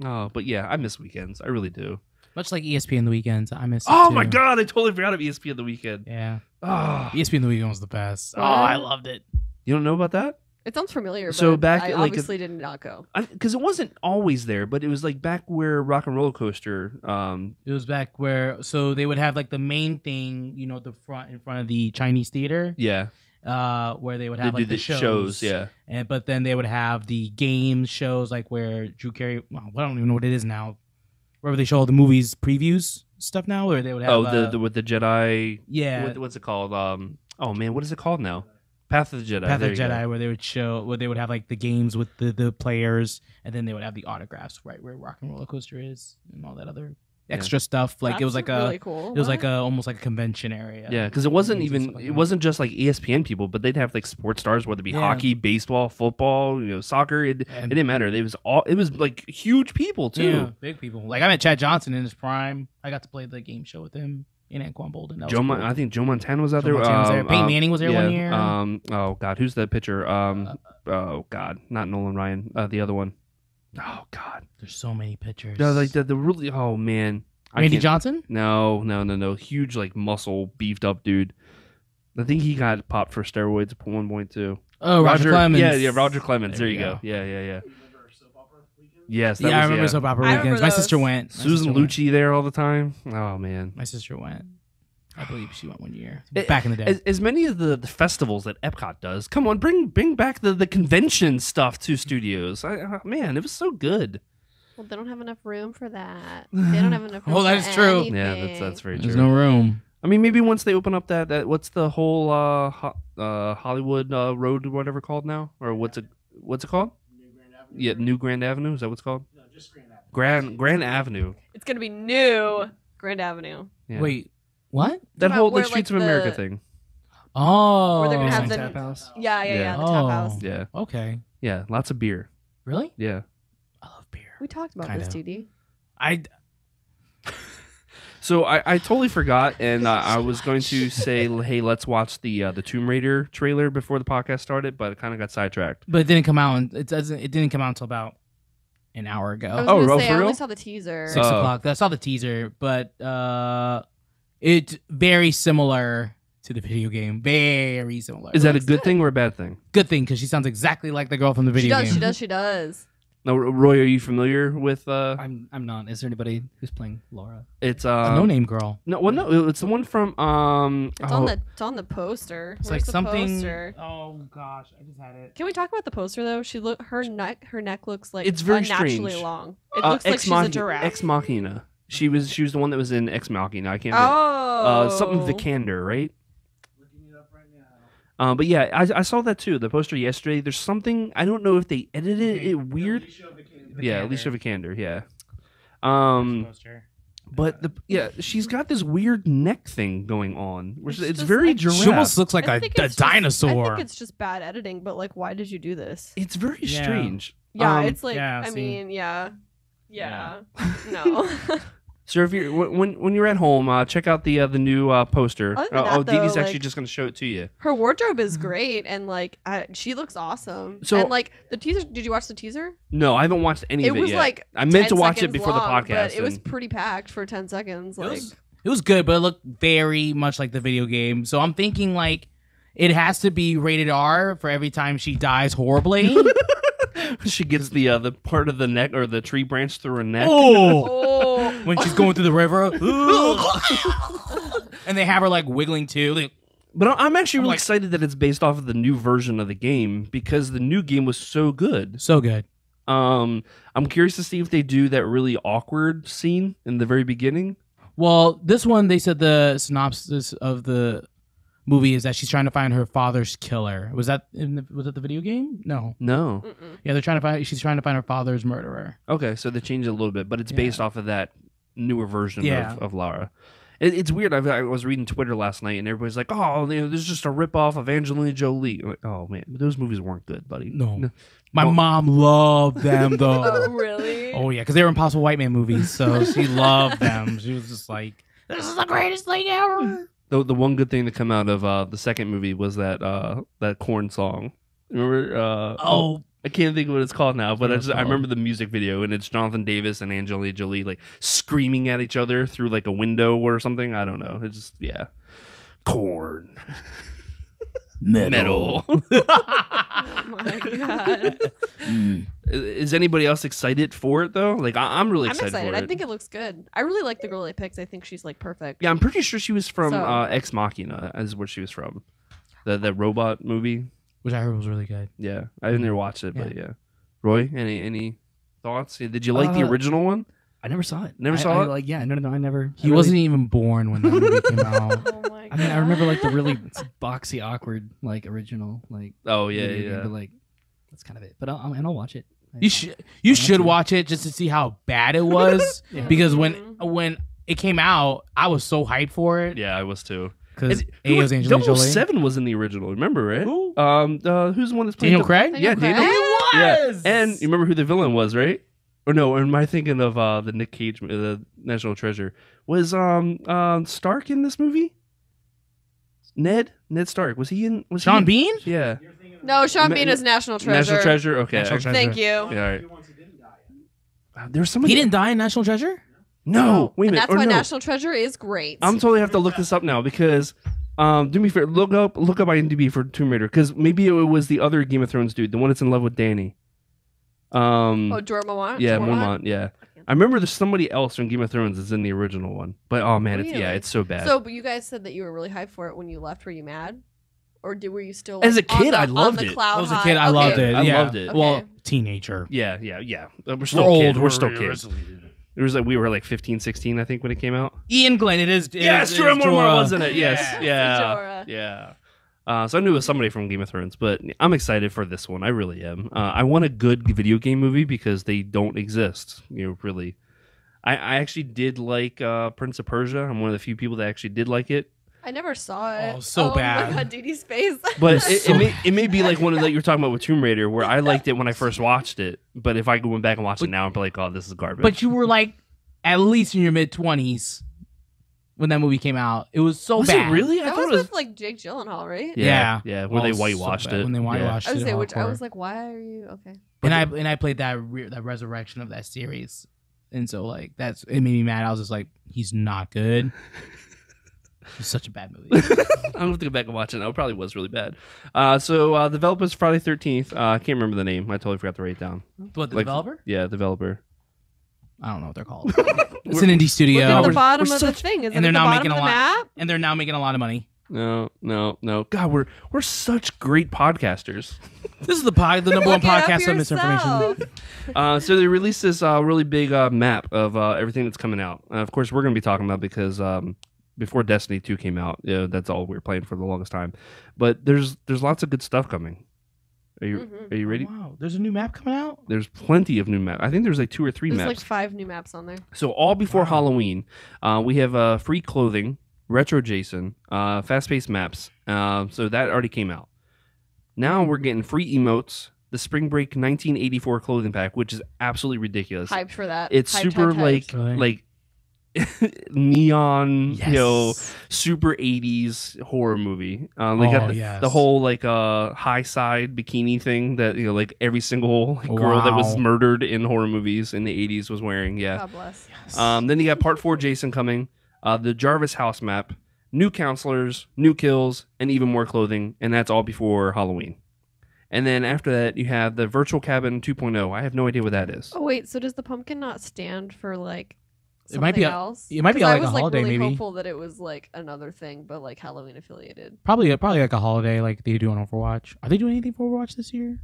Oh, but yeah, I miss weekends. I really do. Much like ESPN the weekends, I miss it Oh too. my god, I totally forgot of ESPN the weekend. Yeah. Oh, ESPN the weekend was the best. Oh, Really? I loved it. you don't know about that? It sounds familiar. So but back, I like, obviously did not go. Because it wasn't always there, but it was like back where Rock and Roller Coaster. It was back where they would have like the main thing, in front of the Chinese theater, Yeah, where they would they have do like the shows. Yeah, But then they would have the game shows, like where Drew Carey. Well, I don't even know what it is now. Where they show all the movies previews stuff now, or they would have. the with the Jedi. Yeah. What's it called? Oh man, what is it called now? Path of the Jedi. Path There of you go. Jedi, where they would have like the games with the players, and then they would have the autographs, right where Rock and Roller Coaster is, and all that other extra stuff. Like it was like really cool. it was like almost like a convention area. Yeah, because it wasn't Games and even stuff like it that. wasn't just like ESPN people, but they'd have like sports stars, whether it be Yeah. hockey, baseball, football, soccer. It And- didn't matter. It was like huge people too. Yeah, big people. Like I met Chad Johnson in his prime. I got to play the game show with him in Anquan Bolden. That was cool. I think Joe Montana was out Joe there. Montana was there. Peyton Manning was there yeah, one year. Oh God, who's that pitcher? Oh God, not Nolan Ryan. The other one. Oh God. There's so many pictures. No, like the really. Oh man. I Randy can't- Johnson. No. Huge like muscle beefed up dude. I think he got popped for steroids at one point too. Oh, Roger Clemens. Yeah, Roger Clemens. There you go. Yeah. Remember soap opera weekend? Yes, that Yeah, I was, remember soap opera I remember weekends. My those. sister went. Susan Lucci there all the time. Oh man. My sister went. I believe she went one year It- back in the day. As many of the festivals that Epcot does, come on, bring back the convention stuff to studios. Man, it was so good. Well, they don't have enough room for that. They don't have enough room. Oh, that for is true. anything. Yeah, that's very true. There's no room. I mean, maybe once they open up that what's the whole Hollywood road or whatever called now, or what's it called? New Grand Avenue. Yeah, New Grand Avenue. Is that what's called? No, just Grand Avenue. Grand Avenue. It's gonna be new Grand Avenue. Yeah. Wait, what? that about whole where, like Streets like, of America the- thing. Oh, Where they're gonna have Nice the tap house. yeah, the Oh. tap house. Yeah, Okay, yeah, lots of beer. really? Yeah. I love beer. We talked about Kind this, of. Didi. So I totally forgot, and I was going to say, hey, let's watch the Tomb Raider trailer before the podcast started, but it kind of got sidetracked. But it didn't come out. It didn't come out until about an hour ago. I was Oh, gonna say for I real? only saw the teaser. 6 o'clock. I saw the teaser, but it's very similar to the video game. Very similar. Is that a looks good good. thing or a bad thing? good thing? Because she sounds exactly like the girl from the She video does, game. she does, she does. Now, Roy, are you familiar with? I'm not. Is there anybody who's playing Laura? It's A no-name girl. No, well, no, it's the one from It's on the poster. It's Where's like the something. poster? Oh gosh, I just had it. Can we talk about the poster though? Her neck looks like It's very unnaturally strange. long. It looks like she's a giraffe. Ex Machina. She was the one that was in Ex Machina. I can't. Oh, Something Vikander, right? Looking it up right now. But yeah, I saw that too. The poster yesterday. There's something I don't know if they edited it weird. Alicia Vikander. Yeah, Alicia Vikander. Yeah. But she's got this weird neck thing going on. It's It's just very like- giraffe. She almost looks like I a think it's just- dinosaur. I think it's just bad editing, but like, why did you do this? It's very Yeah. strange. Yeah, Um, it's like, yeah, I see. mean, yeah. No. So if you're when you're at home, check out the new poster. Other than that, Didi's though, actually like- just going to show it to you. Her wardrobe is great, and like, she looks awesome. So- and like the teaser, did you watch the teaser? No, I haven't watched any It of it was yet. like I meant to 10 watch it seconds before the long, podcast. but it was and- pretty packed for 10 seconds. Like, It was good, but it looked very much like the video game. So I'm thinking like it has to be rated R for every time she dies horribly. she gets the part of the neck or the tree branch through her neck. oh, When she's going through the river. And they have her like wiggling too. Like, But I'm actually really like- excited that it's based off of the new version of the game because the new game was so good. so good. I'm curious to see if they do that really awkward scene in the very beginning. Well, this one they said the synopsis of the movie is that she's trying to find her father's killer. Was that the video game? No. No. Yeah, she's trying to find her father's murderer. Okay, so they changed it a little bit, but it's Yeah. based off of that newer version Yeah. of Lara. It's weird. I was reading Twitter last night, and everybody's like, "Oh, this is just a ripoff of Angelina Jolie." I'm like, oh man, those movies weren't good, buddy. No. My mom loved them though. oh, really? Oh yeah, because they were Impossible White Man movies, so she loved them. She was just like, "This is the greatest thing ever." The one good thing to come out of the second movie was that Korn song. Remember? I can't think of what it's called now, but I remember the music video, and it's Jonathan Davis and Angelina Jolie like screaming at each other through like a window or something. I don't know. It's just Korn. Metal. Oh my god. Is anybody else excited for it though? Like I'm really I'm excited, excited. for it. I think it looks good. I really like the girl they picked. I think she's like perfect. Yeah, I'm pretty sure she was from So- Ex Machina, is where she was from. The robot movie. Which I heard was really good. Yeah, I didn't never watched it, but yeah. Roy, any thoughts? Did you like the original one? I never saw it. Never saw it? Like, yeah, no, I never. He wasn't even born when that movie came out. Oh my god. I mean, I remember like the really boxy, awkward, like original, like. Oh yeah, video game, yeah. But like, that's kind of it. But I'll watch it. You should watch it just to see how bad it was. Yeah. Because when it came out, I was so hyped for it. Yeah, I was too. Because And A was Angelina Jolie. 007 was in the original. Remember, right? Who? Who's the one that's playing Daniel Craig? Yeah, Daniel Daniel. Craig? Yeah, was! and you remember who the villain was, right? Or no? Am I thinking of the Nick Cage, the National Treasure? Was Stark in this movie? Ned Stark, was he in? Was Sean he in? Bean? Yeah, You're thinking of No, Sean Ma- Bean is National Treasure. National Treasure. Okay, National Treasure. Thank you. Yeah, all right. the ones who didn't die. There's somebody. He didn't die in National Treasure? No, wait a And minute. that's or why no. National Treasure is great. I'm totally have to look this up now because do me a favor, look up IMDb for Tomb Raider because maybe it was the other Game of Thrones dude, the one that's in love with Dany. Jorah Mormont? Yeah, Jorah Mormont. Yeah, I remember there's somebody else from Game of Thrones that's in the original one, but oh man, Really? it's so bad. So, but you guys said that you were really hyped for it when you left. Were you mad? Or were you still As a on kid, the- I on loved the it. cloud As a high? kid, I Okay. loved it. I Yeah. loved it. Well, Okay. teenager. yeah. We're still kids. We're still kids. It was like we were like 15, 16, I think, when it came out. Ian Glenn. It is. Yes, it is Jorah Mormont, Jorah. wasn't it? Yes, yeah, Jorah. yeah. So I knew it was somebody from Game of Thrones, but I'm excited for this one. I really am. I want a good video game movie because they don't exist. Really. I actually did like Prince of Persia. I'm one of the few people that actually did like it. I never saw it. Oh, so bad. Oh my god, Didi's face. But it may be like one of that you were talking about with Tomb Raider, where I liked it when I first watched it. But if I went back and watched it now, I'd be like, oh, this is garbage. But you were like at least in your mid-20s when that movie came out. It was so was bad. it really? I That thought was it was. with like Jake Gyllenhaal, right? Yeah, Yeah. where they Oh, so whitewashed bad. it. When they whitewashed I was it. saying, which I hardcore. was like, why are you okay? And I played that resurrection of that series, and so like it made me mad. I was just like, he's not good. It's such a bad movie. I'm gonna have to go back and watch it now. It probably was really bad. So developers Friday 13th. I can't remember the name. I totally forgot to write it down. What, the Like, developer? Yeah, developer. I don't know what they're called. It's an indie studio, Look at the we're bottom of the such- thing. Is and it they're at the now bottom making of a the lot. map? And they're now making a lot of money. No. God, we're such great podcasters. This is the number one Look it up podcast on misinformation. yourself. So they released this really big map of everything that's coming out. Of course, we're going to be talking about because before Destiny 2 came out, that's all we were playing for the longest time. But there's lots of good stuff coming. Are you ready? Wow, there's a new map coming out. There's plenty of new maps. I think there's like 2 or 3 There's maps. like 5 new maps on there. So all before Halloween, we have free clothing, retro Jason, fast-paced maps. So that already came out. Now we're getting free emotes, the Spring Break 1984 clothing pack, which is absolutely ridiculous. Hyped for that. It's Hyped, super hyped, hyped. Really? like neon, Yes. super 80s horror movie. They got yes. the whole like high side bikini thing that like every single girl that was Wow. murdered in horror movies in the 80s was wearing. Yeah. God bless. Then you got part 4 Jason coming, the Jarvis house map, new counselors, new kills, and even more clothing, and that's all before Halloween. And then after that, you have the Virtual Cabin 2.0. I have no idea what that is. Oh wait, so does the pumpkin not stand for like It might be something a- else? it might be 'Cause like I was a holiday, really maybe. hopeful that it was like another thing, but like Halloween affiliated. Probably like a holiday, like they do on Overwatch. Are they doing anything for Overwatch this year?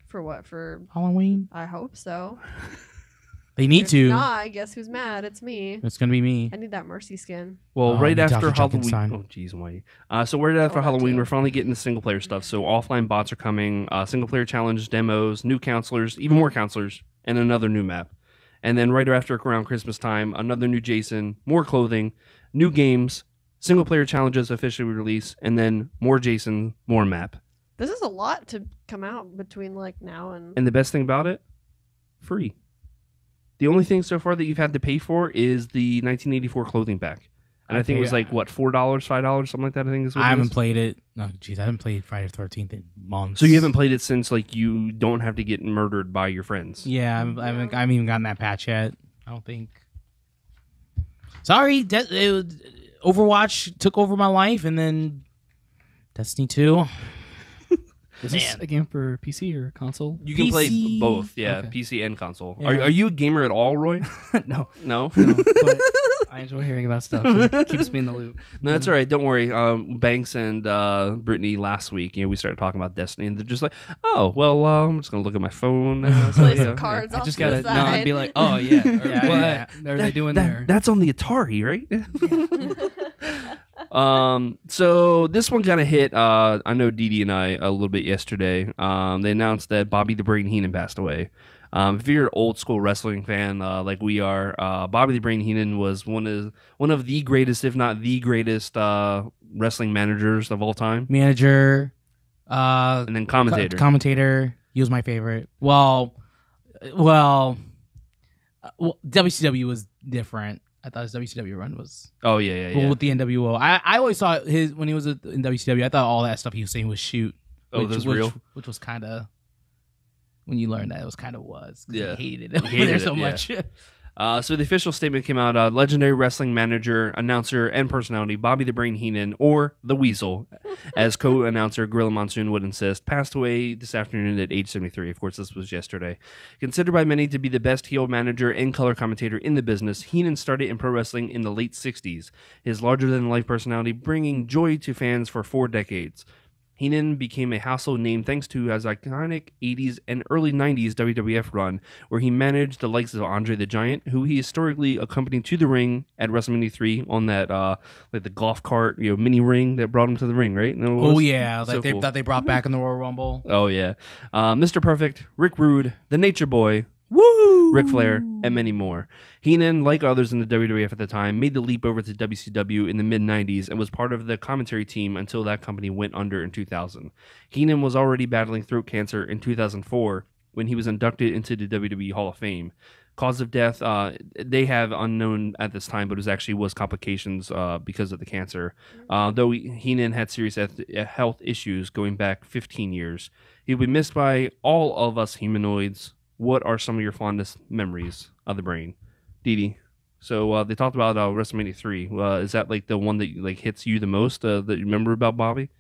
For what? For Halloween? I hope so. They need If to. not, I guess who's mad? It's me. It's gonna be me. I need that mercy skin. Well, Oh, right Dr. after Halloween. Junkenstein. Oh, jeez, Whitey. So right after that Halloween, too. we're finally getting the single player stuff. So offline bots are coming, single player challenge demos, new counselors, even more counselors, and another new map. And then right after around Christmas time, another new Jason, more clothing, new games, single player challenges officially released, and then more Jason, more map. This is a lot to come out between like now and. And the best thing about it, free. The only thing so far that you've had to pay for is the 1984 clothing pack. And I think it was like, what, $4, $5, something like that, I think is what I it haven't is. played it. No, jeez, I haven't played Friday the 13th in months. So you haven't played it since like you don't have to get murdered by your friends. Yeah, I haven't even gotten that patch yet. I don't think. Sorry, Overwatch took over my life, and then Destiny 2. Is this a game for PC or console? You can play PC. both, yeah, Okay. PC and console. Yeah. Are you a gamer at all, Roy? No, No? but I enjoy hearing about stuff. It keeps me in the loop. No, that's all right. Don't worry. Banks and Brittany last week, we started talking about Destiny, and they're just like, "Oh, well, I'm just gonna look at my phone." So, Play yeah. some cards I off just to gotta the nod and side. be like, "Oh yeah, or Yeah, what are they doing there?" That's on the Atari, right? So this one kind of hit. I know Didi and I a little bit yesterday. They announced that Bobby the Brain Heenan passed away. If you're an old school wrestling fan like we are, Bobby the Brain Heenan was one of the greatest, if not the greatest, wrestling managers of all time, Manager, and then commentator. commentator. He was my favorite. Well, WCW was different. I thought his WCW run was Oh yeah. well, with the NWO. I always thought when he was in WCW, I thought all that stuff he was saying was shoot. Oh, that was real? Which was kind of when you learned that it was kind of 'cause Yeah. he hated it. He hated there so it, yeah. much. So the official statement came out, legendary wrestling manager, announcer, and personality Bobby the Brain Heenan, or the Weasel, as co-announcer Gorilla Monsoon would insist, passed away this afternoon at age 73. Of course, this was yesterday. Considered by many to be the best heel manager and color commentator in the business, Heenan started in pro wrestling in the late 60s, his larger-than-life personality bringing joy to fans for 4 decades. Heenan became a household name thanks to his iconic 80s and early 90s WWF run, where he managed the likes of Andre the Giant, who he historically accompanied to the ring at WrestleMania 3 on that like the golf cart, mini ring that brought him to the ring, right? Oh yeah, so cool. that they brought back in the Royal Rumble. Oh yeah, Mr. Perfect, Rick Rude, the Nature Boy, Woo! Ric Flair, and many more. Heenan, like others in the WWF at the time, made the leap over to WCW in the mid-90s and was part of the commentary team until that company went under in 2000. Heenan was already battling throat cancer in 2004 when he was inducted into the WWE Hall of Fame. Cause of death, they have unknown at this time, but it was complications because of the cancer. Though Heenan had serious health issues going back 15 years. He'll be missed by all of us humanoids. What are some of your fondest memories of the Brain? Didi. So they talked about WrestleMania 3. Is that like the one that like hits you the most that you remember about Bobby?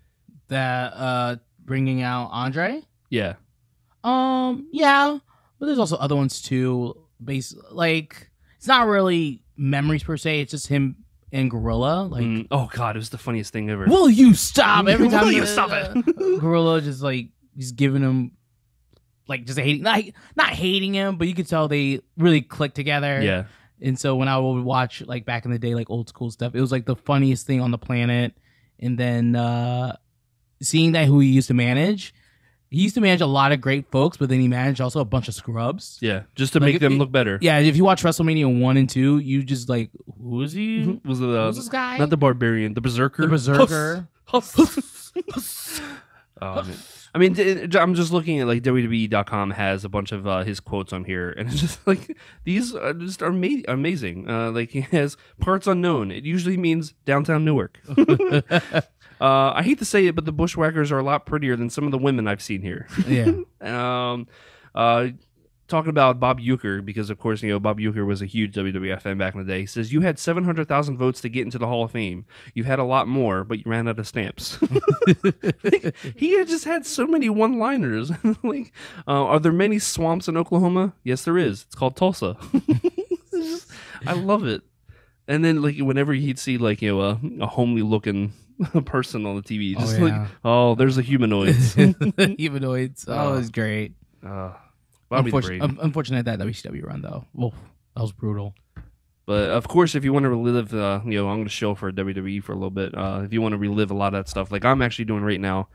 That bringing out Andre? Yeah. Yeah, but there's also other ones too. Like it's not really memories per se. It's just him and Gorilla. Like, oh god, it was the funniest thing ever. Will you stop? Every time Will you stop it? Gorilla just giving him. Like just hating, not hating him, but you could tell they really clicked together. Yeah. And so when I would watch like back in the day, like old school stuff, it was like the funniest thing on the planet. And then seeing that who he used to manage a lot of great folks, but then he managed also a bunch of scrubs. Yeah, just to make them look better. Yeah, if you watch WrestleMania 1 and 2, you just like, who is he? Who's this guy? Not the Barbarian, the Berserker. The Berserker. Oh, man. I mean, I'm just looking at like WWE.com has a bunch of his quotes on here, and it's just like these are just amazing. Like he has parts unknown. It usually means downtown Newark. I hate to say it, but the Bushwhackers are a lot prettier than some of the women I've seen here. Yeah. Talking about Bob Uecker, because of course, Bob Uecker was a huge WWF fan back in the day. He says, you had 700,000 votes to get into the Hall of Fame. You've had a lot more, but you ran out of stamps. He just had so many one-liners. Like, are there many swamps in Oklahoma? Yes, there is. It's called Tulsa. I love it. And then, like, whenever he'd see, like, a homely-looking person on the TV, just there's the humanoids. Humanoids. Oh, it was great. Unfortunate that WCW run though. Well, that was brutal. But of course, if you want to relive, I'm going to show for WWE for a little bit. If you want to relive a lot of that stuff, like I'm actually doing right now,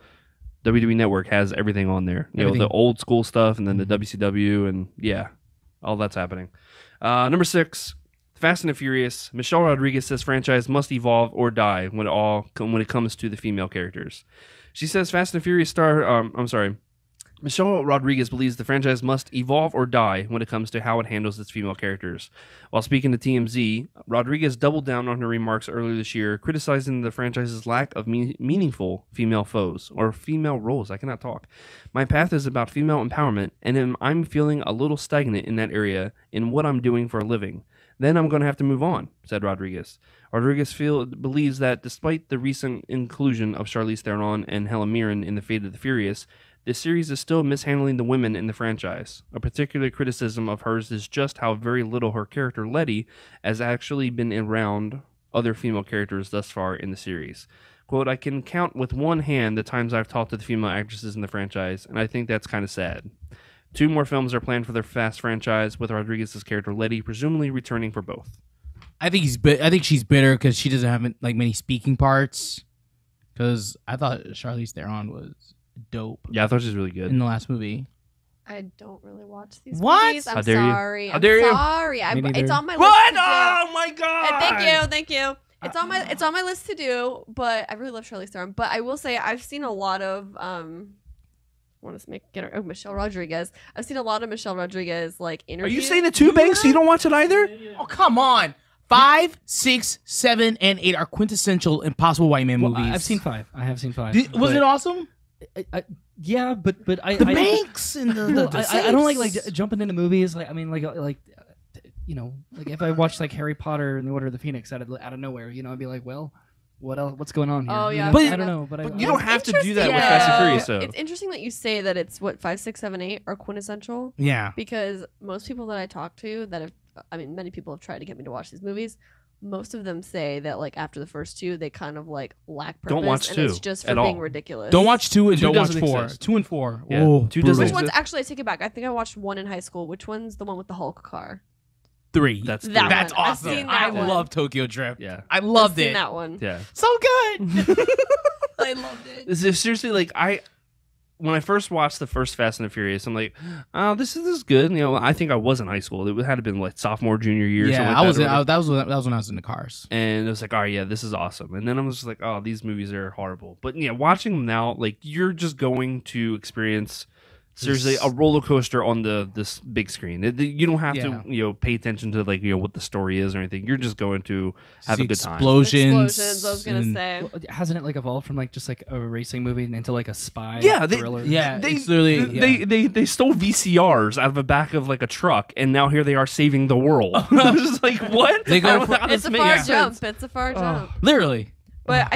WWE Network has everything on there. The old school stuff, and then the WCW, and all that's happening. Number 6, Fast and the Furious. Michelle Rodriguez says franchise must evolve or die when it comes to the female characters. She says Fast and the Furious Michelle Rodriguez believes the franchise must evolve or die when it comes to how it handles its female characters. While speaking to TMZ, Rodriguez doubled down on her remarks earlier this year, criticizing the franchise's lack of meaningful female foes or female roles. I cannot talk. My path is about female empowerment, and I'm feeling a little stagnant in that area in what I'm doing for a living. Then I'm going to have to move on, said Rodriguez. Rodriguez believes that despite the recent inclusion of Charlize Theron and Helen Mirren in The Fate of the Furious, this series is still mishandling the women in the franchise. A particular criticism of hers is just how very little her character Letty has actually been around other female characters thus far in the series. Quote, I can count with one hand the times I've talked to the female actresses in the franchise, and I think that's kind of sad. 2 more films are planned for their Fast franchise, with Rodriguez's character Letty presumably returning for both. I think she's bitter because she doesn't have like many speaking parts. Because I thought Charlize Theron was dope. Yeah, I thought she was really good in the last movie. I don't really watch these What? movies. I'm How dare you? sorry. How dare you? I'm sorry. It's on my list. What? To do. Oh my god! Thank you. It's on my list to do, but I really love Charlize Theron. But I will say I've seen a lot of Michelle Rodriguez. I've seen a lot of Michelle Rodriguez like interviews. Are you saying the 2 banks? So you don't watch it either? Oh come on! 5, 6, 7, and 8 are quintessential Impossible White Man movies. I've seen 5. I have seen 5. Was it awesome? Yeah, but I the banks and the I don't like jumping into movies. Like I mean, like if I watched like Harry Potter and the Order of the Phoenix out of nowhere, I'd be like, well, what else? What's going on here? Oh yeah, But I don't know. But you don't have to do that with Fast and Furious, though. It's interesting that you say that it's 5, 6, 7, 8 are quintessential. Yeah, because most people that I talk to many people have tried to get me to watch these movies. most of them say that like after the first two, they kind of like lack purpose. Don't watch and two it's just at for being all. ridiculous. Don't watch 2 and Two don't watch doesn't 4. exist. 2 and 4. Yeah. Oh, 2 doesn't Which exist. one's actually? I take it back. I think I watched 1 in high school. Which one's the one with the Hulk car? 3. That's That That's one. I've awesome. seen that I one. love Tokyo Drift. Yeah. I loved I've seen it. that one. Yeah. So good. I loved it. This is seriously like when I first watched the first Fast and the Furious, I'm like, oh, this is good. You know, I think I was in high school. It had to been like sophomore, junior year. Yeah, something I like was. that, or That was when I was in the cars. and it was like, oh yeah, this is awesome. And then I was just like, oh, these movies are horrible. But yeah, watching them now, like you're just going to experience seriously a roller coaster on this big screen. You don't have to pay attention to like what the story is or anything. You're just going to have a good time. Explosions. I was gonna say. Well, hasn't it like evolved from like just like a racing movie into like a spy Yeah, thriller? Yeah, They it's literally. they stole VCRs out of the back of like a truck, and now here they are saving the world. I was just like, what? They go I don't for- know how It's this a makes far sense. jump. It's a far jump. Literally. But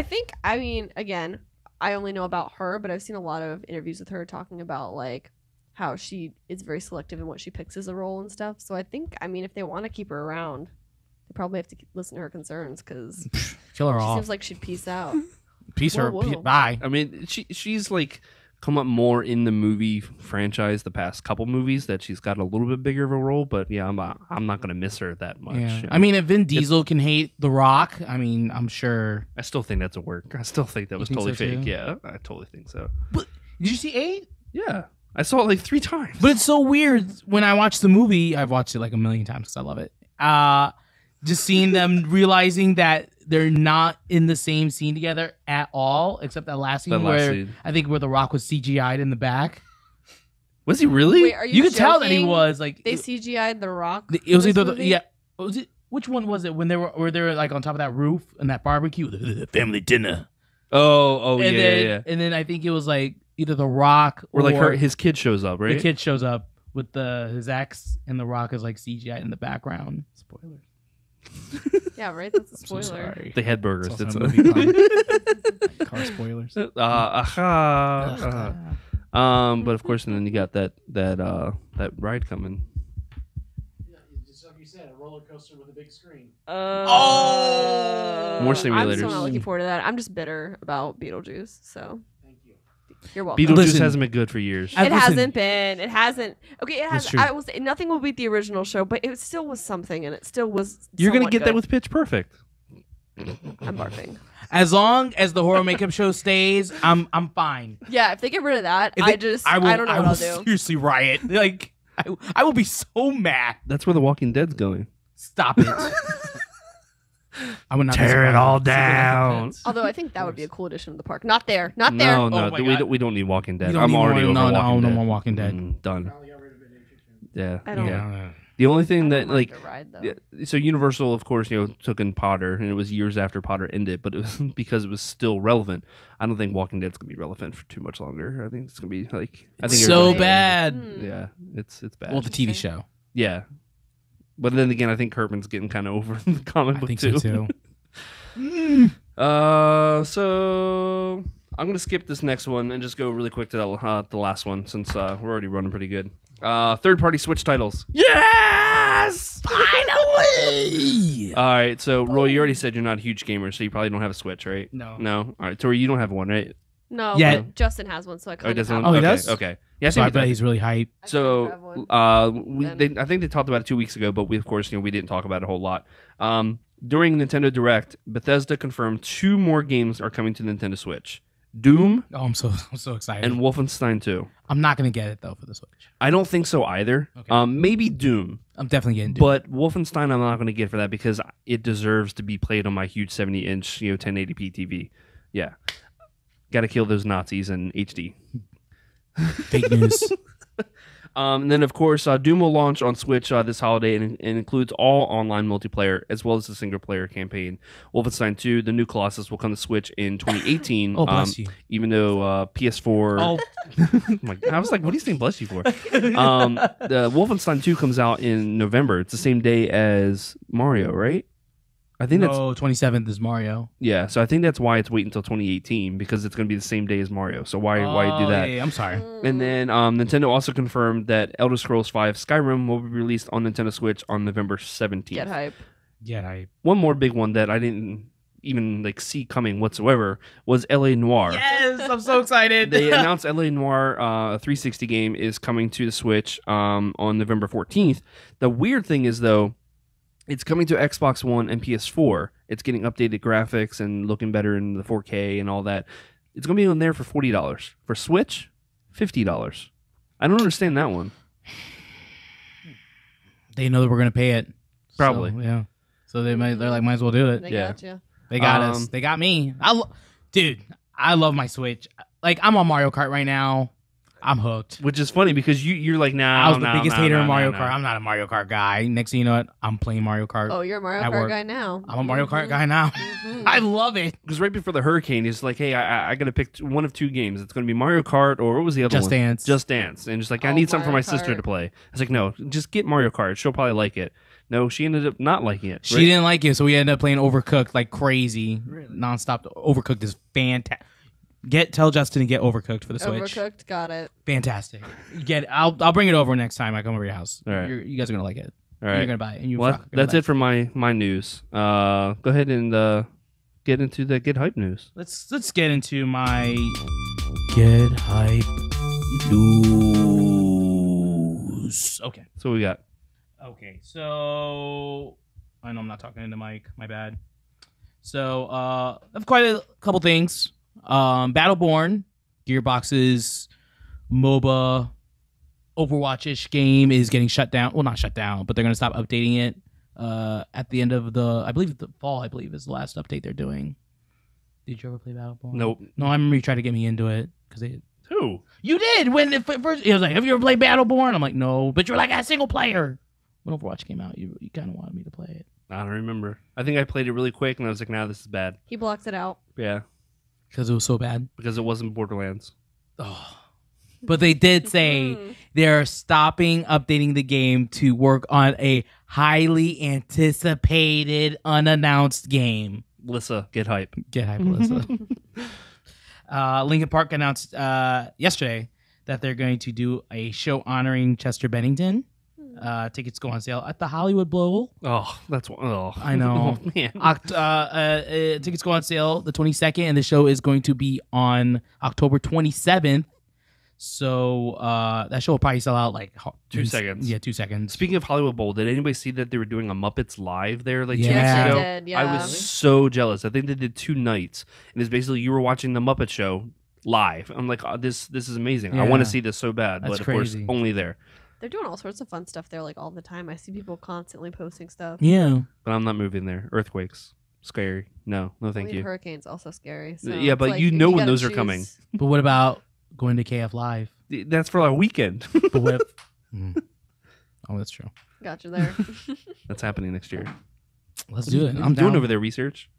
I mean, again, I only know about her, but I've seen a lot of interviews with her talking about like how she is very selective in what she picks as a role and stuff. So I think, I mean, if they want to keep her around, they probably have to listen to her concerns because Kill her she off. seems like she'd peace out. Peace her. Whoa. Bye. I mean, she's like come up more in the movie franchise the past couple movies that she's got a little bit bigger of a role. But yeah, I'm not gonna miss her that much. Yeah. You I know? mean, if Vin Diesel can hate The Rock, I mean, I'm sure. I still think that's a work. I still think that was think totally so, fake. too? Yeah, I totally think so. Did you see 8? Yeah, I saw it like 3 times. But it's so weird when I watch the movie. I've watched it like a million times because I love it. Just seeing them realizing that they're not in the same scene together at all, except that last scene where I think where The Rock was CGI'd in the back. Was he really? Wait, are You you could tell that he joking? was like. They CGI'd The Rock. It was in this either movie? was it? Which one was it when they were like on top of that roof and that barbecue, the family dinner? Oh, and yeah, then, yeah. And then I think it was like either The Rock Or like his kid shows up, right? The kid shows up with his ex, and The Rock is like CGI in the background. Spoilers. Yeah, right. That's a I'm so spoiler. sorry. They had burgers. It's It's also a movie pun. Car spoilers. But of course, and then you got that ride coming. Yeah, just like you said, a roller coaster with a big screen. Oh! More I'm simulators. still not looking forward to that. I'm just bitter about Beetlejuice. So Thank you. you're welcome. Beetlejuice Listen. hasn't been good for years. I- It listen. hasn't been. It hasn't. Okay, it has. That's true. I will say nothing will beat the original show, but it still was something, and it still was. You're gonna somewhat get that good. with Pitch Perfect. I'm barfing. As long as the horror makeup show stays, I'm fine. Yeah, if they get rid of that, If I they- don't know I what will I'll do. seriously riot. Like I will be so mad. That's where The Walking Dead's going. Stop it. I would not Tear be it all surprised. down. Although I think that would be a cool addition to the park. Not there. Not there. No, no, Oh my we God. don't need Walking Dead. You don't I'm need already more- over no, Walking no Dead. more Walking Dead. Done. Finally got rid of it in HHN. Yeah. I don't- Yeah. The only thing I that don't like mind the ride, though. yeah, so Universal, of course, took in Potter, and it was years after Potter ended, but it was because it was still relevant. I don't think Walking Dead's gonna be relevant for too much longer. I think it's gonna be like I think So everybody- bad. Hmm. Yeah, it's bad. Well, the TV show. Yeah, but then again, I think Kirkman's getting kind of over the comic I book think too. so too. So I'm gonna skip this next one and just go really quick to the last one since we're already running pretty good. Third-party Switch titles. Yes, finally. All right, so Roy, you already said you're not a huge gamer, so you probably don't have a Switch, right? No. No. All right, Tori, you don't have one, right? No, Yeah. but Justin has one, so I Oh, kind he of doesn't. have Oh, he one. okay, does? Okay. Yeah, So I same bet with he's really hyped. I So, kind of have one. I think they talked about it 2 weeks ago, but we, of course, we didn't talk about it a whole lot. During Nintendo Direct, Bethesda confirmed 2 more games are coming to Nintendo Switch: Doom Oh, I'm so excited. and Wolfenstein 2. I'm not gonna get it though for the Switch. I don't think so either. Okay. Maybe Doom, I'm definitely getting. but Wolfenstein I'm not going to get for that because it deserves to be played on my huge 70-inch 1080p TV. Yeah, got to kill those Nazis in HD. fake news. And then, of course, Doom will launch on Switch this holiday and includes all online multiplayer as well as the single-player campaign. Wolfenstein 2, the new Colossus, will come to Switch in 2018. Oh, bless you. Even though PS4... Oh, I was like, what are you saying bless you for? The Wolfenstein 2 comes out in November. It's the same day as Mario, right? I think that's... no, 27th is Mario. Yeah, so I think that's why it's waiting until 2018 because it's going to be the same day as Mario. So why do that? Yeah, I'm sorry. And then Nintendo also confirmed that Elder Scrolls V Skyrim will be released on Nintendo Switch on November 17th. Get hype. Yeah, I. One more big one that I didn't even like see coming whatsoever was LA Noir. Yes, I'm so excited. They announced LA Noir, a 360 game, is coming to the Switch on November 14th. The weird thing is, though, it's coming to Xbox One and PS4. It's getting updated graphics and looking better in the 4K and all that. It's going to be on there for $40. For Switch, $50. I don't understand that one. They know that we're gonna pay it. Probably. So, yeah. So they're like, might as well do it. They Yeah. got you. They got us. They got me. Dude, I love my Switch. Like, I'm on Mario Kart right now. I'm hooked. Which is funny because you're like, nah. I was the biggest hater of Mario Kart. I'm not a Mario Kart guy. Next thing you know, I'm playing Mario Kart. Oh, you're a Mario at Kart work. guy now. I'm a Mario Kart guy now. I love it. Because right before the hurricane, he's like, hey, I got to pick one of two games. It's going to be Mario Kart or what was the other Just one? Dance. Just Dance. And just like, I Oh, need something for my Mario sister Kart. to play. I was like, no, just get Mario Kart. She'll probably like it. No, she ended up not liking it. She didn't like it, so we ended up playing Overcooked like crazy. Nonstop. Overcooked is fantastic. Tell Justin to get Overcooked for the Switch. Overcooked, got it. Fantastic. Get it. I'll bring it over next time I come over to your house. All right. You guys are gonna like it. All right. You're gonna buy it. And you Well, that's it for my news. Go ahead and get into the Get Hype news. Let's get into my Get Hype news. Okay. So we got. Okay. So I know I'm not talking into mic. My bad. So I have quite a couple things. Battleborn, Gearbox's MOBA Overwatch-ish game is getting shut down. Well, not shut down, but they're going to stop updating it at the end of the fall, I believe, is the last update they're doing. Did you ever play Battleborn? Nope. No, I remember you tried to get me into it. Who? You did! When it first, it was like, have you ever played Battleborn? I'm like, no. But you're like, single player. When Overwatch came out, you kind of wanted me to play it. I don't remember. I think I played it really quick and I was like, nah, this is bad. He blocked it out. Yeah. Because it was so bad. Because it wasn't Borderlands. Oh. But they did say they're stopping updating the game to work on a highly anticipated, unannounced game. Lissa, get hype. Get hype, Alyssa. Linkin Park announced yesterday that they're going to do a show honoring Chester Bennington. Tickets go on sale at the Hollywood Bowl. Oh, that's I know. Oh, man. Tickets go on sale the 22nd, and the show is going to be on October 27th. So that show will probably sell out like 2 seconds. Yeah, 2 seconds. Speaking of Hollywood Bowl, did anybody see that they were doing a Muppets live there like 2 Yeah. weeks ago? Yes, I did, yeah. I was so jealous. I think they did 2 nights, and it's basically you were watching the Muppet Show live. I'm like, oh, this is amazing. I Yeah. want to see this so bad, That's but of course, crazy. only there. They're doing all sorts of fun stuff there, like all the time. I see people constantly posting stuff. Yeah. But I'm not moving there. Earthquakes, scary. No, thank you. Hurricanes also scary. So Yeah, it's but like, you know when gotta those are choose. coming. But what about going to KF Live? That's for a weekend. But what if... Oh, that's true. Got you there. That's happening next year. Let's do it. What are I'm you doing down. over there. Research.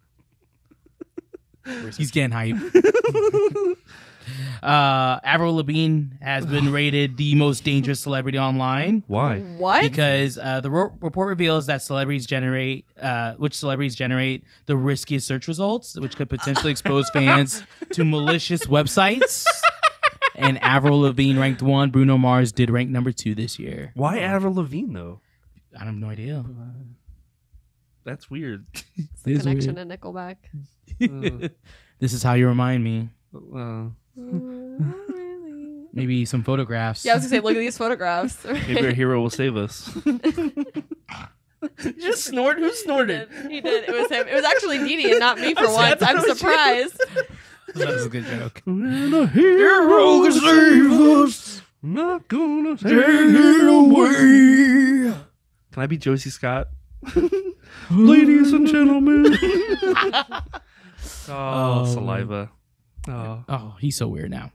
He's getting hype. Avril Lavigne has been rated the most dangerous celebrity online. Why? What? Because the report reveals that which celebrities generate the riskiest search results, which could potentially expose fans to malicious websites. And Avril Lavigne ranked 1. Bruno Mars did rank number 2 this year. Why Avril Lavigne though? I have no idea. That's weird. The connection to Nickelback. This is how you remind me. Really? Maybe some photographs. Yeah, I was gonna say, look at these photographs. Maybe our hero will save us. Just snort. Who snorted? He did. It was him. It was actually Didi and not me for I once. thought I'm it was you. surprised. That was a good joke. And a hero can save us. Not gonna take it away. Can I be Josie Scott? Ladies and gentlemen. Saliva. Oh. Oh, he's so weird now.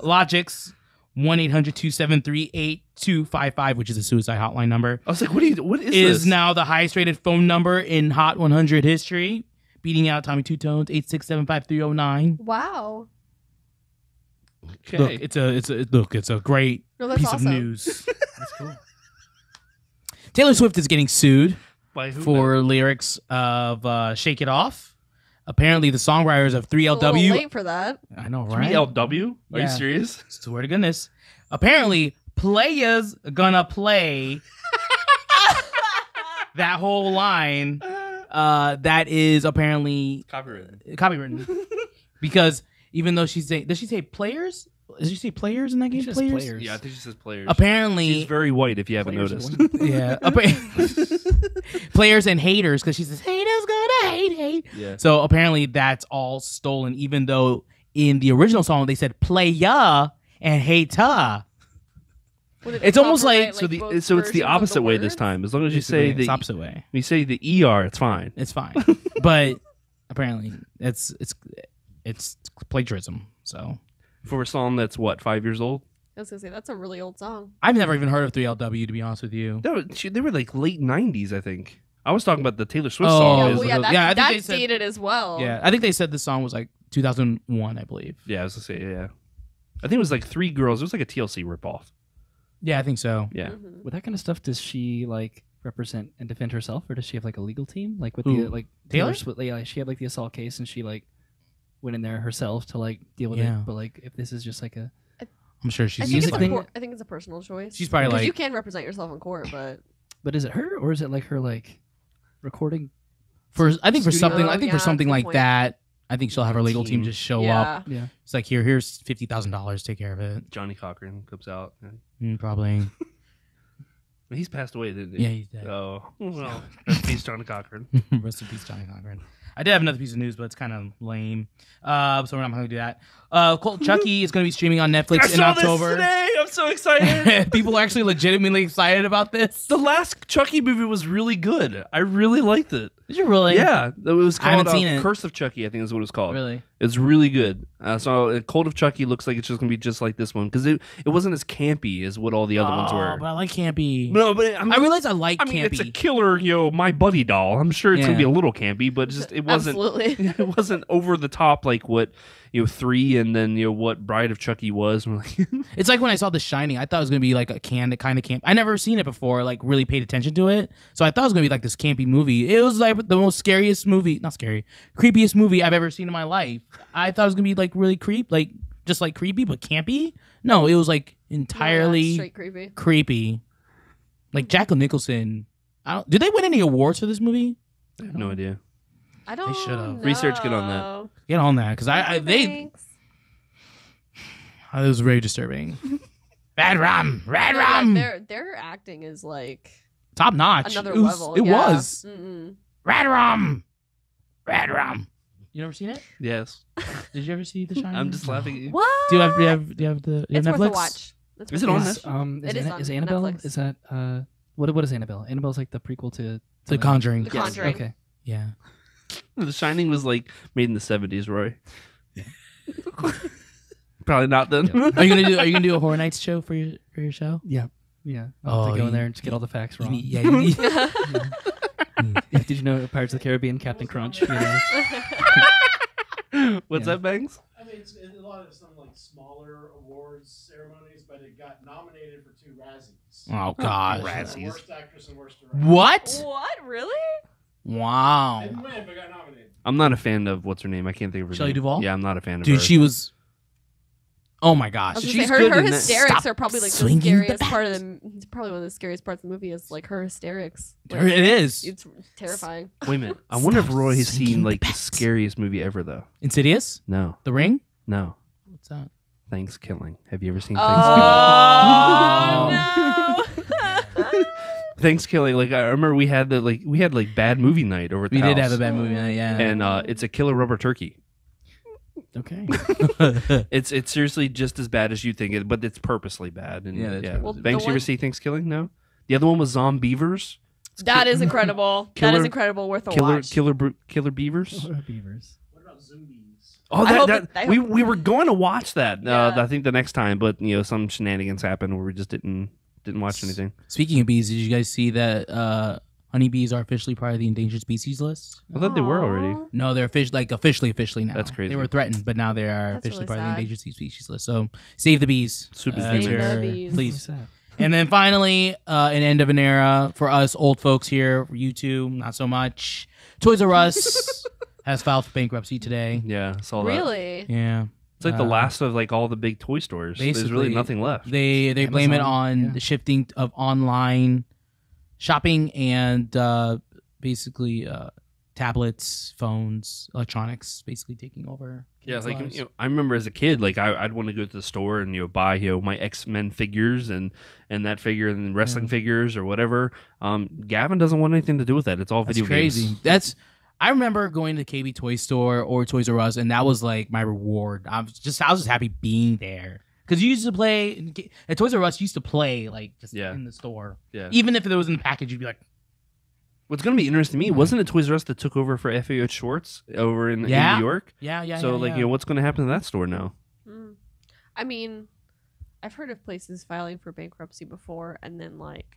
Logic's 1-800-273-8255, which is a suicide hotline number, I was like, what is is this? now the highest rated phone number in Hot 100 history, beating out Tommy Two Tones 8675309. Wow. Okay. Look, it's a great No, that's piece awesome. of news. That's cool. Taylor Swift is getting sued By who for lyrics of "Shake It Off." Apparently, the songwriters of A little 3LW. late for that. I know, now? right? 3LW? Are you Yeah. serious? Swear to goodness. Apparently, players gonna play that whole line, that is apparently copywritten. Because even though does she say players? Does she say players in that game? She says players. Yeah, I think she says players. Apparently, she's very white. If you haven't Players noticed. yeah. Players and haters, because she says haters gonna hate. Yeah. So apparently that's all stolen. Even though in the original song they said playa and hater. It's almost like So it's the opposite way this time. As long as you say it's the opposite way. when you say the ER, it's fine. It's fine. But apparently it's plagiarism. So For a song that's what, 5 years old? I was gonna say that's a really old song. I've never even heard of 3LW, to be honest with you. They were like late 90s, I think. I was talking about the Taylor Swift Oh, song. Yeah, Is- well, yeah, I think they that's said- dated as well. Yeah, I think they said this song was like 2001, I believe. Yeah, I was gonna say, yeah. I think it was like three girls. It was like a TLC ripoff. Yeah, I think so. Yeah. Mhm. With that kind of stuff, does she like represent and defend herself, or does she have like a legal team? Like with Who? the like Taylor? Swift, yeah, she had like the assault case, and she like went in there herself to like deal with Yeah. it. But like, if this is just like a I'm sure I she's think, music it's thing- I think it's a personal choice. She's probably 'Cause like- you can represent yourself in court, but is it her or is it like her like recording? I think for Studio- something Oh, yeah, for something that's a like good point. that, I think she'll have her legal team just show up. yeah. Yeah, It's like here's $50,000, take care of it. Johnny Cochran comes out. Probably. He's passed away, didn't he? Yeah, he's dead. Oh, well. Rest in peace, Johnny Cochran. Rest in peace, Johnny Cochran. I did have another piece of news, but it's kind of lame. So we're not going to do that. Colt Chucky is going to be streaming on Netflix in October. This today. I'm so excited. People are actually legitimately excited about this. The last Chucky movie was really good. I really liked it. Did you really? Yeah, it was I haven't called seen it. Curse of Chucky, I think is what it was called. Really? It's really good. So Cult of Chucky looks like it's just gonna be just like this one because it wasn't as campy as what all the other ones were. But I like campy. No, but I realize I like I mean, campy. it's a killer, My Buddy doll. I'm sure it's gonna Yeah. be a little campy, but it wasn't. Absolutely. It wasn't over the top like what 3 and then what Bride of Chucky was. We're like, It's like when I saw The Shining, I thought it was gonna be like a kind of camp. I never seen it before, like really paid attention to it. So I thought it was gonna be like this campy movie. It was like the most creepiest movie I've ever seen in my life. I thought it was gonna be like really just like creepy but campy. No, it was like entirely Yeah, straight creepy. creepy. Like Jack Nicholson. Did they win any awards for this movie? I have no idea. I don't. should've. know. Research, get on that. Get on that, because Thanks. it was very disturbing. Red rum. Their acting is like Top notch. another It was, level. It yeah. was. Mm-mm. Red rum. You never seen it? Yes, Did you ever see The Shining? I'm just laughing at you. What? Do you have the It's Netflix? worth a watch. It's Is worth it a on watch. this? It is on Is Annabelle? Netflix. Is that what is Annabelle? Annabelle's like the prequel to The Conjuring. The Yes, Conjuring. Okay. Yeah. The Shining was like made in the 70s, Roy. Probably not then. Are you gonna do a Horror Nights show for your show? Yeah. I'll have to go in there and just get all the facts wrong. You need- Did you know Pirates of the Caribbean, Captain Crunch? What's that, Banks? I mean, it's a lot of some like smaller awards ceremonies, but it got nominated for 2 Razzies. Oh gosh. Razzies. Worst actress and worst director. What? What? Really? Wow. Didn't win, but got nominated. I'm not a fan of what's her name. I can't think of her Shelley name. Duvall? Yeah, I'm not a fan of Dude, her. she was. Oh my gosh. I was gonna She's say, good her in that. hysterics Stop are probably like the swinging the scariest part of bat. the. Probably one of the scariest parts of the movie is like her hysterics. Like, It is. It's terrifying. Wait a minute. I wonder if Stop Roy has singing seen the like the bats. scariest movie ever, though. Insidious? No, The Ring? no. What's that? Thanksgiving. Have you ever seen Oh no! Thanksgiving? Like I remember we had bad movie night over at the We house. did have a bad movie night, yeah. And it's a killer rubber turkey. Okay. It's seriously just as bad as you think it, but it's purposely bad. And Yeah, that's yeah. right. Well, Banks, the you ever one- see Thanksgiving? No. The other one was Zombievers. That is incredible. That Killer- is incredible. Worth a Killer watch. killer beavers. Beavers. What about Zombies? Oh, I hope that I we hope- were going to watch that. Yeah. I think the next time, but some shenanigans happened where we just didn't watch anything. Speaking of bees, did you guys see that honeybees are officially part of the endangered species list? I thought they were already. Aw. No, they're officially now. That's crazy. They were threatened, but now they are That's officially really part of the sad. endangered species list. So save the bees. Super That's Save the your- bees. Please. And then finally, an end of an era for us old folks here. For you two, not so much. Toys R Us has filed for bankruptcy today. Yeah, I saw that. Really? Yeah. It's like the last of like all the big toy stores. There's really basically, nothing left. They blame it Amazon, on yeah. the shifting of online shopping and basically tablets, phones, electronics, basically taking over. Yeah, kids' like lives. I remember as a kid, like I'd want to go to the store and buy my X-Men figures and that figure and wrestling figures or whatever. Gavin doesn't want anything to do with that. It's all That's video crazy. games. I remember going to KB Toy Store or Toys R Us, and that was like my reward. I was just happy being there because you used to play at Toys R Us. You used to play like just in the store. Yeah. Even if it was in the package, you'd be like, What's going to be interesting to me, wasn't it Toys R Us that took over for FAO Schwartz over in New York? yeah. So what's going to happen to that store now? I mean, I've heard of places filing for bankruptcy before, and then like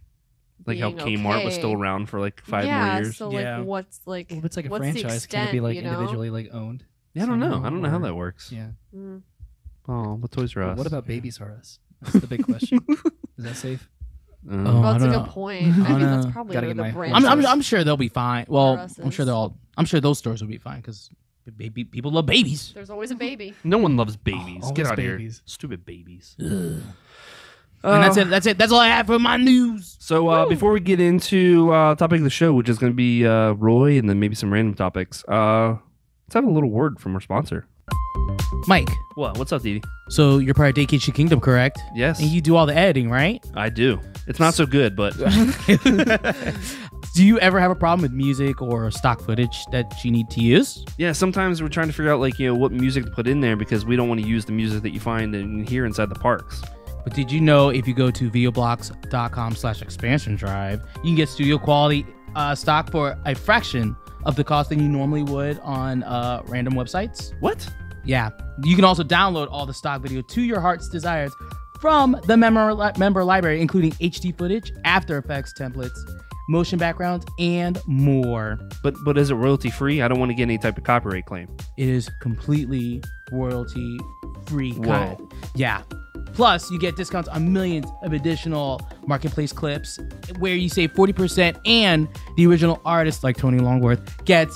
How Kmart was still around for like 5 more years. So Yeah. like, what's like? Well, if it's like a what's the franchise, can it be extent, like you know? individually like owned? Yeah, I don't know. somehow, I don't know how or- that works. Yeah. Mm. Oh, but Toys R Us. What about Babies R Us? That's the big question. Is that safe? Oh, Well, I that's a don't good know. point. I I don't think that's know. probably Gotta where get the my brand. horses. I'm sure they'll be fine. Well, I'm sure Russ's. I'm sure those stores will be fine because people love babies. There's always a baby. No one loves babies. Oh, Get always out of here. babies. Stupid babies. And that's it. That's all I have for my news. So before we get into topic of the show, which is going to be Roy and then maybe some random topics, let's have a little word from our sponsor. Mike, What? What's up, Didi? so you're part of Vacation Kingdom, correct? Yes, And you do all the editing, right? I do. It's not so good, but Do you ever have a problem with music or stock footage that you need to use? yeah, sometimes we're trying to figure out what music to put in there because we don't want to use the music that you find and hear inside the parks. But did you know if you go to videoblocks.com/expansion drive, you can get studio quality stock for a fraction of the cost than you normally would on random websites? What? Yeah. You can also download all the stock video to your heart's desires from the member library, including HD footage, After Effects templates, motion backgrounds, and more. But is it royalty free? I don't want to get any type of copyright claim. It is completely royalty free. Whoa. Yeah. Plus, you get discounts on millions of additional marketplace clips where you save 40%, and the original artist, like Tony Longworth, gets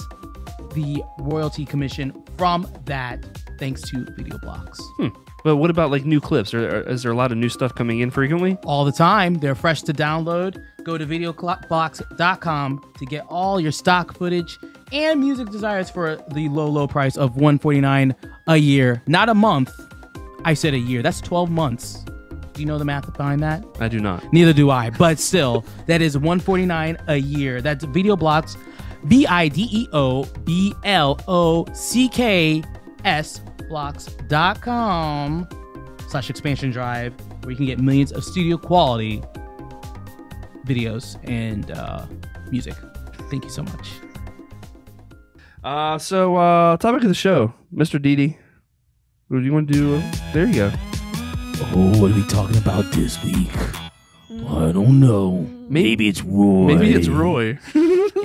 the royalty commission from that thanks to Video Blocks. But what about new clips? Is there a lot of new stuff coming in frequently? All the time. They're fresh to download. Go to videoblocks.com to get all your stock footage and music desires for the low price of $149 a year. Not a month. I said a year. That's 12 months. Do you know the math behind that? I do not. Neither do I. But still, that is $149 a year. That's Video Blocks, VIDEOBLOCKS blocks.com/expansion drive, where you can get millions of studio quality videos and music. Thank you so much. So topic of the show, Mr. Didi. What do you want to do? There you go. Oh, what are we talking about this week? I don't know. Maybe it's Roy. Maybe it's Roy.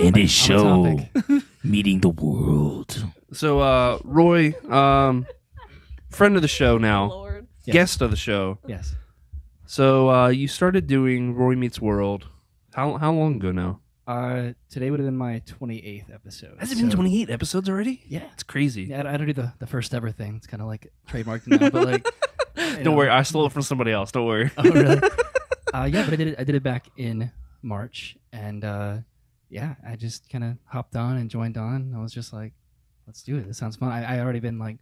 And his show, topic. Meeting the World. So Roy, friend of the show now, Lord. Yes. guest of the show. Yes. So you started doing Roy Meets World. How long ago now? Today would have been my 28th episode. Has it been 28 episodes already? Yeah. It's crazy. Yeah, I don't do the first ever thing. It's kind of like trademarked now, but like. Don't worry, I stole it from somebody else. Don't worry. Oh really? Yeah, but I did it back in March, and yeah, I just kind of hopped on and joined on. I was just like, let's do it. This sounds fun. I already been like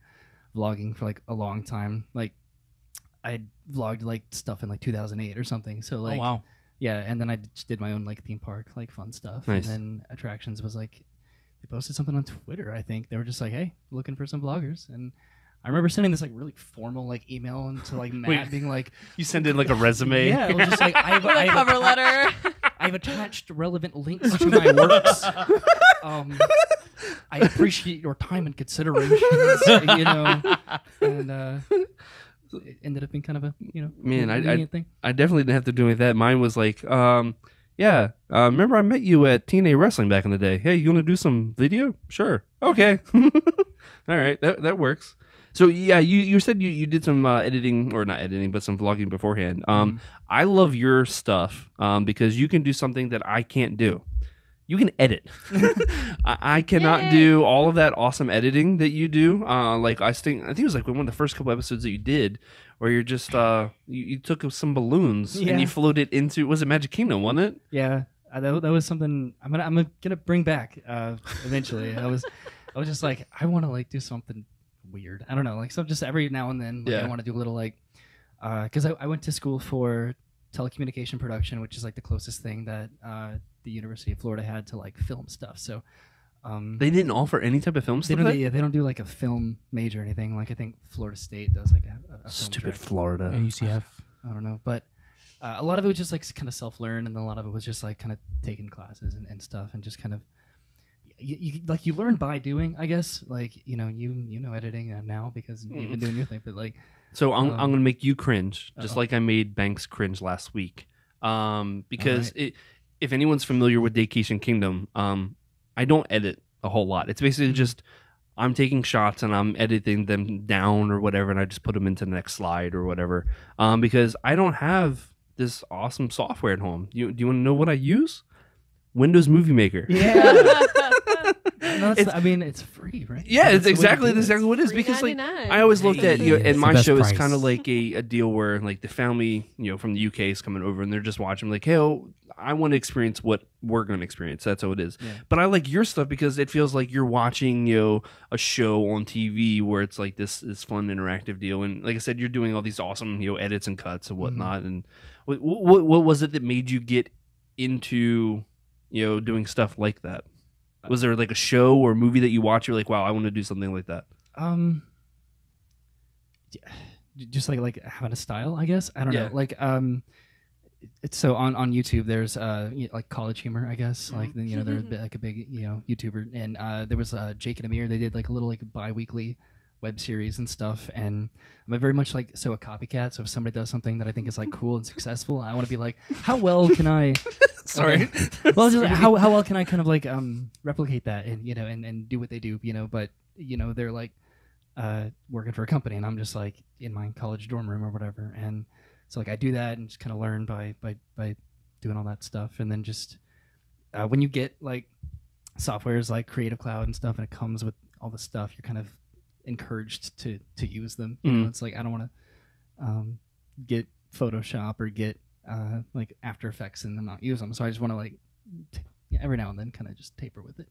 vlogging for like a long time. Like I vlogged like stuff in like 2008 or something. So like, Oh, wow. yeah, and then I just did my own like theme park like fun stuff. Nice. And then attractions was like they posted something on Twitter. I think they were just like, hey, looking for some vloggers. And I remember sending this like really formal like email into like Matt, Wait. being like, You send in like a resume. yeah, it was just like With a cover letter. I've attached relevant links to my works. I appreciate your time and consideration. You know, and it ended up being kind of a Man, lenient thing. I definitely didn't have to do any of that. Mine was like, remember I met you at TNA Wrestling back in the day. Hey, you want to do some video? Sure. Okay. All right, that works. So yeah, you said you did some editing, or not editing, but some vlogging beforehand. I love your stuff because you can do something that I can't do. You can edit. I cannot do all of that awesome editing that you do. I think it was like one of the first couple episodes that you did, where you're just you took some balloons and Yeah. you floated into, was it Magic Kingdom, wasn't it? Yeah, that was something I'm gonna bring back eventually. I was just like, I want to like do something weird. I don't know, like so just every now and then like, I want to do a little like because I went to school for telecommunication production, which is like the closest thing that the University of Florida had to like film stuff. So they didn't offer any type of film they stuff. don't they don't do like a film major or anything. Like I think Florida State does like a film Stupid track. Florida. And UCF. I don't know, but a lot of it was just like kind of self-learn, and a lot of it was just like kind of taking classes and stuff, and just kind of you learn by doing, I guess. Like you know editing now because you've been doing your thing, but like So I'm gonna make you cringe, just like I made Banks cringe last week. Because if anyone's familiar with Vacation Kingdom, I don't edit a whole lot. It's basically just I'm taking shots and I'm editing them down or whatever, and I just put them into the next slide or whatever. Because I don't have this awesome software at home. Do you want to know what I use? Windows Movie Maker. yeah. I mean, it's free, right? Yeah, it's That's the way to exactly do it. what it is. Because like $3.99. I always looked at Hey, and it's my the best show is price. kind of like a deal where like the family from the UK is coming over and they're just watching like, hey, I want to experience what we're going to experience. That's how it is. Yeah. But I like your stuff because it feels like you're watching a show on TV where it's like this fun interactive deal. And like I said, you're doing all these awesome edits and cuts and whatnot. And what was it that made you get into doing stuff like that? Was there like a show or movie that you watch? You're like, wow, I want to do something like that. Just like having a style, I guess. I don't Yeah. know. Like it's so on YouTube. There's like College Humor, I guess. Like then they're like a big YouTuber, and there was Jake and Amir. They did like a little like bi-weekly web series and stuff, and I'm very much like a copycat. So if somebody does something that I think is like cool and successful, I want to be like, how well can I? Sorry. Well, just, how well can I kind of like replicate that and and do what they do, but they're like working for a company, and I'm just like in my college dorm room or whatever, and so like I do that and just kind of learn by doing all that stuff, and then just when you get like softwares like Creative Cloud and stuff, and it comes with all the stuff, you're kind of encouraged to use them. It's like I don't want to get Photoshop or get like After Effects and then not use them, so I just want to like every now and then kind of just taper with it.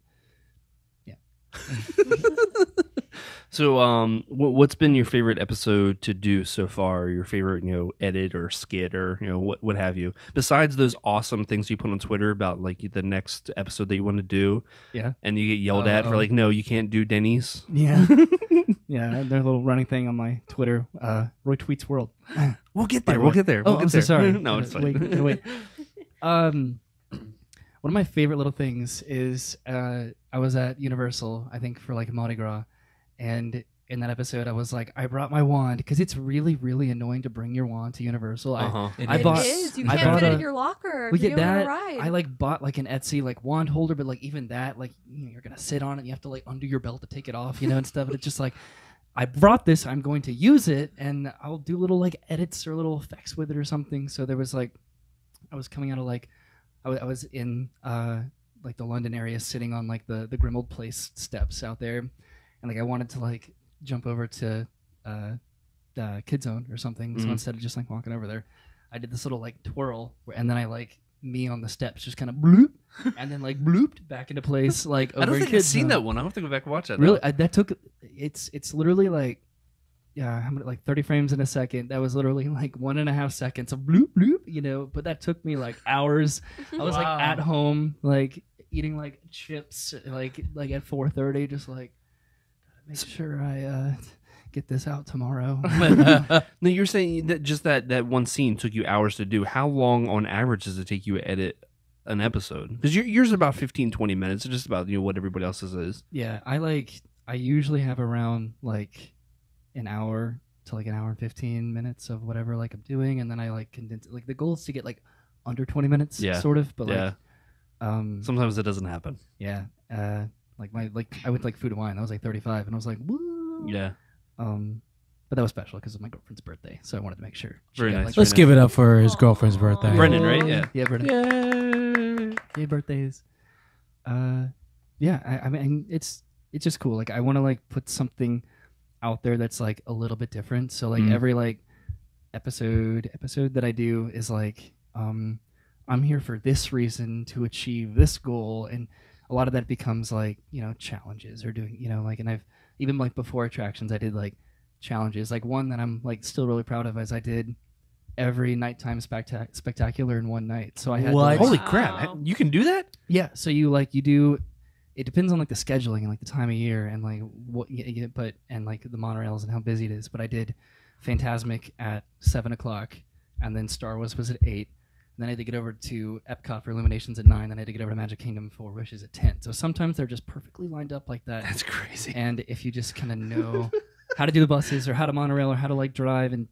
So, what's been your favorite episode to do so far? Your favorite, edit or skit or what have you? Besides those awesome things you put on Twitter about like the next episode that you want to do, Yeah, and you get yelled at for like, no, you can't do Denny's. yeah, yeah. Their little running thing on my Twitter, Roy Tweets World. We'll get By there. Roy. We'll get there. Oh, We'll I'm get so there. sorry. No, it's fine. Wait. One of my favorite little things is I was at Universal, I think for like Mardi Gras, and in that episode I was like, I brought my wand because it's really, really annoying to bring your wand to Universal. I It bought is. You I can't bought fit it a- in your locker. we if you're get going on a that. ride. I like bought like an Etsy like wand holder, but like even that, like you're gonna sit on it, and you have to like undo your belt to take it off, and stuff. And it's just like, I brought this, I'm going to use it, and I'll do little like edits or little effects with it or something. So there was like, I was coming out of like, I was in like the London area, sitting on like the Grimald Place steps out there, and like I wanted to like jump over to Kid Zone or something. So instead of just like walking over there, I did this little like twirl, and then I like me on the steps just kind of bloop, and then like blooped back into place like over I don't in think I've Kid seen Zone. that one. I have to go back and watch that. Really, that took it's literally like how many, like 30 frames in a second. That was literally like 1.5 seconds of bloop bloop, but that took me like hours. I was like Wow. at home like eating like chips like at 4:30, just like make sure I get this out tomorrow. No, you're saying that just that one scene took you hours to do. How long on average does it take you to edit an episode? Because yours is about 15-20 minutes. It's just about what everybody else's is. Yeah, I usually have around like an hour to like an hour and 15 minutes of whatever like I'm doing, and then I like condense it. Like the goal is to get like under 20 minutes, Yeah. sort of. But Yeah. like, Sometimes it doesn't happen. yeah, like I went like Food and Wine. I was like 35, and I was like, woo. Yeah. But that was special because it was my girlfriend's birthday, so I wanted to make sure. she Very got, nice. like, Let's give it up for his girlfriend's birthday. Brendan, right? Yeah. Yeah, birthday. Yay, birthdays. Yeah, I mean, it's just cool. Like, I want to like put something out there that's like a little bit different. So like every like episode that I do is like, I'm I'm here for this reason to achieve this goal, and a lot of that becomes like, challenges or doing, like, and I've even like before attractions, I did like challenges. Like one that I'm like still really proud of is I did every nighttime spectacular in one night. So I had What? To, like, Holy Wow. crap! You can do that? yeah. So you do. It depends on like the scheduling and like the time of year and like what, and like the monorails and how busy it is. But I did Fantasmic at 7:00, and then Star Wars was at 8. And then I had to get over to Epcot for Illuminations at 9. Then I had to get over to Magic Kingdom for Wishes at 10. So sometimes they're just perfectly lined up like that. That's crazy. And if you just kind of know how to do the buses or how to monorail or how to like drive and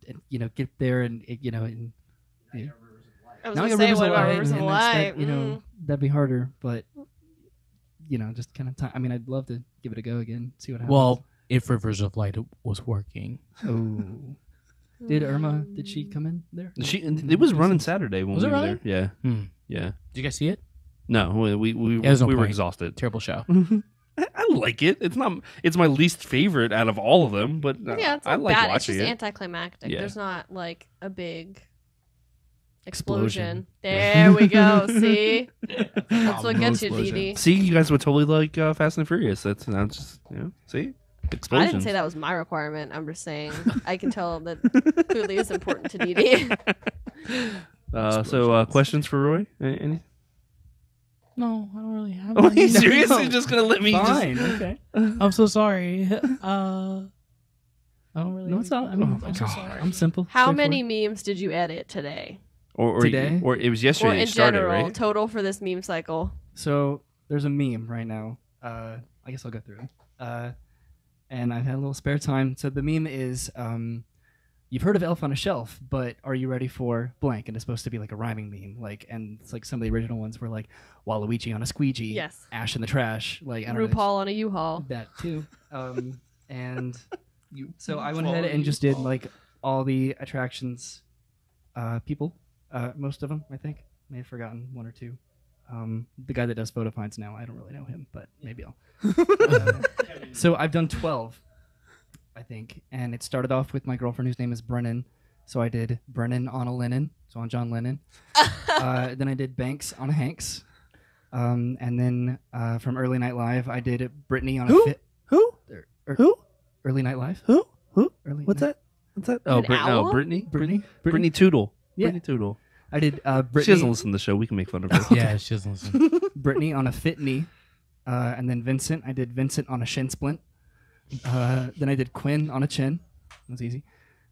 get there and and I was now gonna you got say, Rivers what of about Light, Rivers of and that's Light? that, that'd be harder, but just kind of time. I mean, I'd love to give it a go again, see what happens. Well, if Rivers of Light was working. Oh. Did Irma? Did she come in there? It was running Saturday when Was we it were really? there. Yeah, Hmm. yeah. Did you guys see it? No, we There's no were point. exhausted. Terrible show. I like it. It's not. It's my least favorite out of all of them, but Yeah, it's I not like bad. It's watching just it. anticlimactic. Yeah. There's not like a big Explosion. explosion. There we go. See, that's what gets you, Didi. See, you guys would totally like Fast and Furious. That's just see I explosions. didn't say that was my requirement. I'm just saying I can tell that clearly it's important to Didi. So questions for Roy? Any? No, I don't really have Oh, any. he's seriously just gonna let me Fine. just? Okay. I'm so sorry. I don't really. No, it's all. I mean, I'm so sorry. I'm simple. How straightforward. many memes did you edit today? Or Today? Or it was Or yesterday. in It started, general, right? total for this meme cycle? So there's a meme right now. I guess I'll go through it. And I've had a little spare time. So the meme is, you've heard of Elf on a Shelf, but are you ready for blank? And it's supposed to be like a rhyming meme. Like, and it's like some of the original ones were like Waluigi on a squeegee, Yes. Ash in the trash, like I don't know, RuPaul on a U-Haul. that too. And so I went ahead and just did like all the attractions, people, most of them I think. May have forgotten one or two. The guy that does photo finds now, I don't really know him, but maybe I'll. So I've done 12, I think, and it started off with my girlfriend whose name is Brennan. So I did Brennan on a Lennon, so on John Lennon. Then I did Banks on a Hanks. And then from Early Night Live, I did Brittany on a Fit. Who? Who? Early Night Live. Who? Early What's Night- that? What's that? Oh, An owl? Brittany. Brittany. Tootle. Yeah. Brittany Tootle. I did She doesn't Brittany, listen to the show. We can make fun of her. Yeah, she doesn't listen. Brittany on a Fit Knee. And then Vincent. I did Vincent on a Shin Splint. Then I did Quinn on a Chin. That was easy.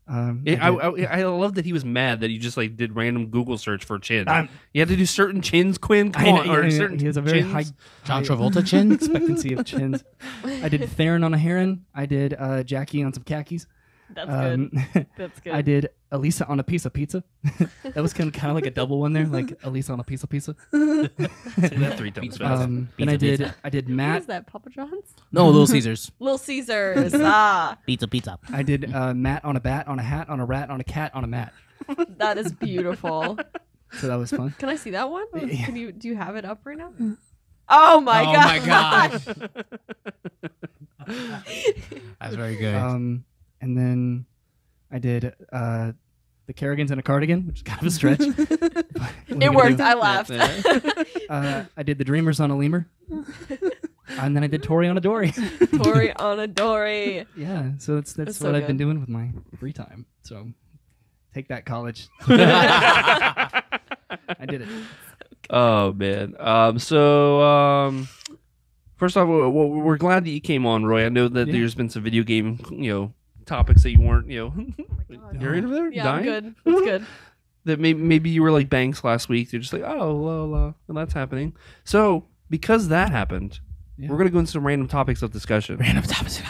I love that he was mad that you just like did random Google search for chin. I'm- You had to do certain chins, Quinn. Come I know, on, or yeah, certain he has a very chins? high John high Travolta chin. expectancy of chins. I did Theron on a heron. I did Jackie on some khakis. That's good. That's good. I did Elisa on a piece of pizza. That was kind of like a double one there, like Elisa on a piece of pizza. Say that 3 times fast. Then I Pizza. did What Matt. is that, Papa John's? No, Little Caesars. Little Caesars. Ah, Pizza. I did Matt on a bat, on a hat, on a rat, on a cat, on a mat. that is beautiful. So that was fun. Can I see that one? Yeah. Do you have it up right now? Oh my Oh god! my gosh. That's very good. And then I did the Kerrigans in a cardigan, which is kind of a stretch. It worked. I laughed. I did the Dreamers on a lemur. And then I did Tori on a dory. Tori on a Dory. Yeah, so that's That's what so I've been good. doing with my free time. So take that, college. I did it. Oh man. First off, we're glad that you came on, Roy. I know that Yeah. there's been some video game, topics that you weren't, You're over there Yeah, dying. I'm good. That's good. That maybe you were like Banks last week. You're just like, oh, well, that's happening. So because that happened, Yeah. we're gonna go into some random topics of discussion. Random topics.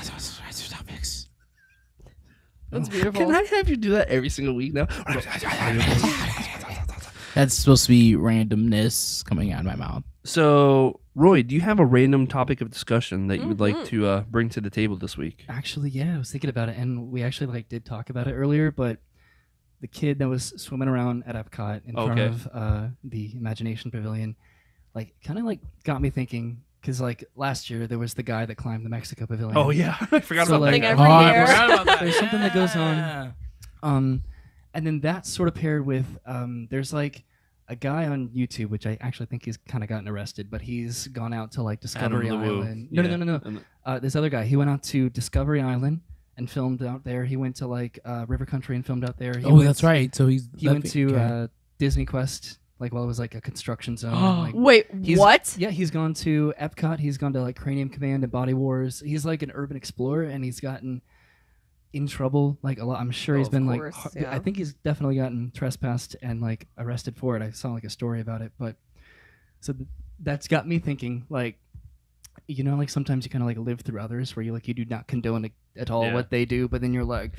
That's beautiful. Can I have you do that every single week now? That's supposed to be randomness coming out of my mouth. So, Roy, do you have a random topic of discussion that you would like to bring to the table this week? Actually, yeah, I was thinking about it, and we actually did talk about it earlier. But the kid that was swimming around at Epcot in front of the Imagination Pavilion, kind of got me thinking. Because last year there was the guy that climbed the Mexico Pavilion. Oh yeah, I forgot So, about Thing that. every I year. forgot about that. There's something that goes on. Yeah. And then that's sort of paired with there's a guy on YouTube, which I actually think he's kind of gotten arrested, but he's gone out to like Discovery Island. No. This other guy, he went out to Discovery Island and filmed out there. He went to like River Country and filmed out there. That's right. So he went to Disney Quest, like while it was like a construction zone. Like, Wait, what? Yeah, he's gone to Epcot. He's gone to like Cranium Command and Body Wars. He's like an urban explorer, and he's gotten in trouble like a lot. I'm sure he's been course, like I think he's definitely gotten trespassed and like arrested for it. I saw like a story about it, but so that's got me thinking like, you know, like sometimes you kind of like live through others where you do not condone at all what they do, but then you're like,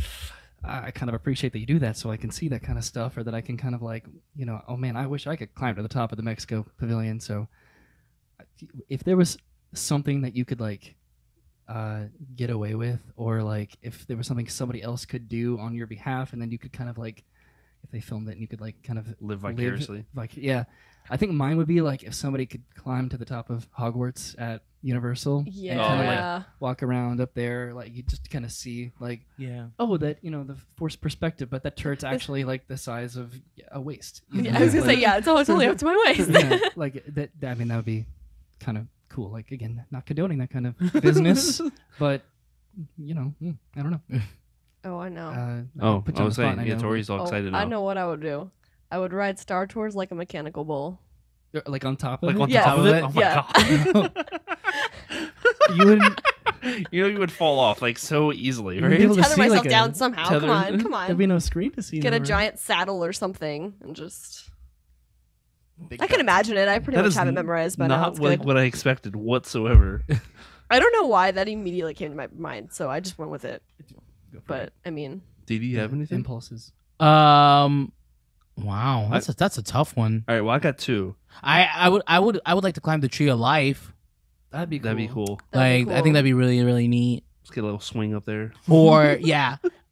I kind of appreciate that you do that so I can see that kind of stuff, or that I can kind of like, you know, oh man, I wish I could climb to the top of the Mexico Pavilion. So if there was something that you could like get away with, or like if there was something somebody else could do on your behalf, and then you could kind of like, if they filmed it and you could like kind of live vicariously. Yeah, I think mine would be like if somebody could climb to the top of Hogwarts at Universal and kind of like walk around up there, like you just kind of see like, that, you know, the forced perspective, but that turret's actually like the size of a waist. I was gonna say, it's only up to my waist. Like that. I mean, that would be kind of cool. Like again, not condoning that kind of business, but you know, I don't know. Oh, I know. I was saying, Tori's all excited now. I know what I would do. I would ride Star Tours like a mechanical bull. Like on top of like it? on top of it? Oh my god. You wouldn't. You know, you would fall off like so easily, You'd be right? able to Tether see, myself like, down somehow. tether. Come on. There'd be no screen to see. Get a nowhere. giant saddle or something and just. Big I can guy. imagine it. I pretty That much is have it memorized by now. Not It's like good. what I expected whatsoever. I don't know why that immediately came to my mind, so I just went with it. Go for But it. I mean, Did you have anything? Impulses. Wow, that's a tough one. All right, well, I got two. I would like to climb the Tree of Life. That'd be cool. That'd be cool. that'd be I think that'd be really, really neat. Let's get a little swing up there. Or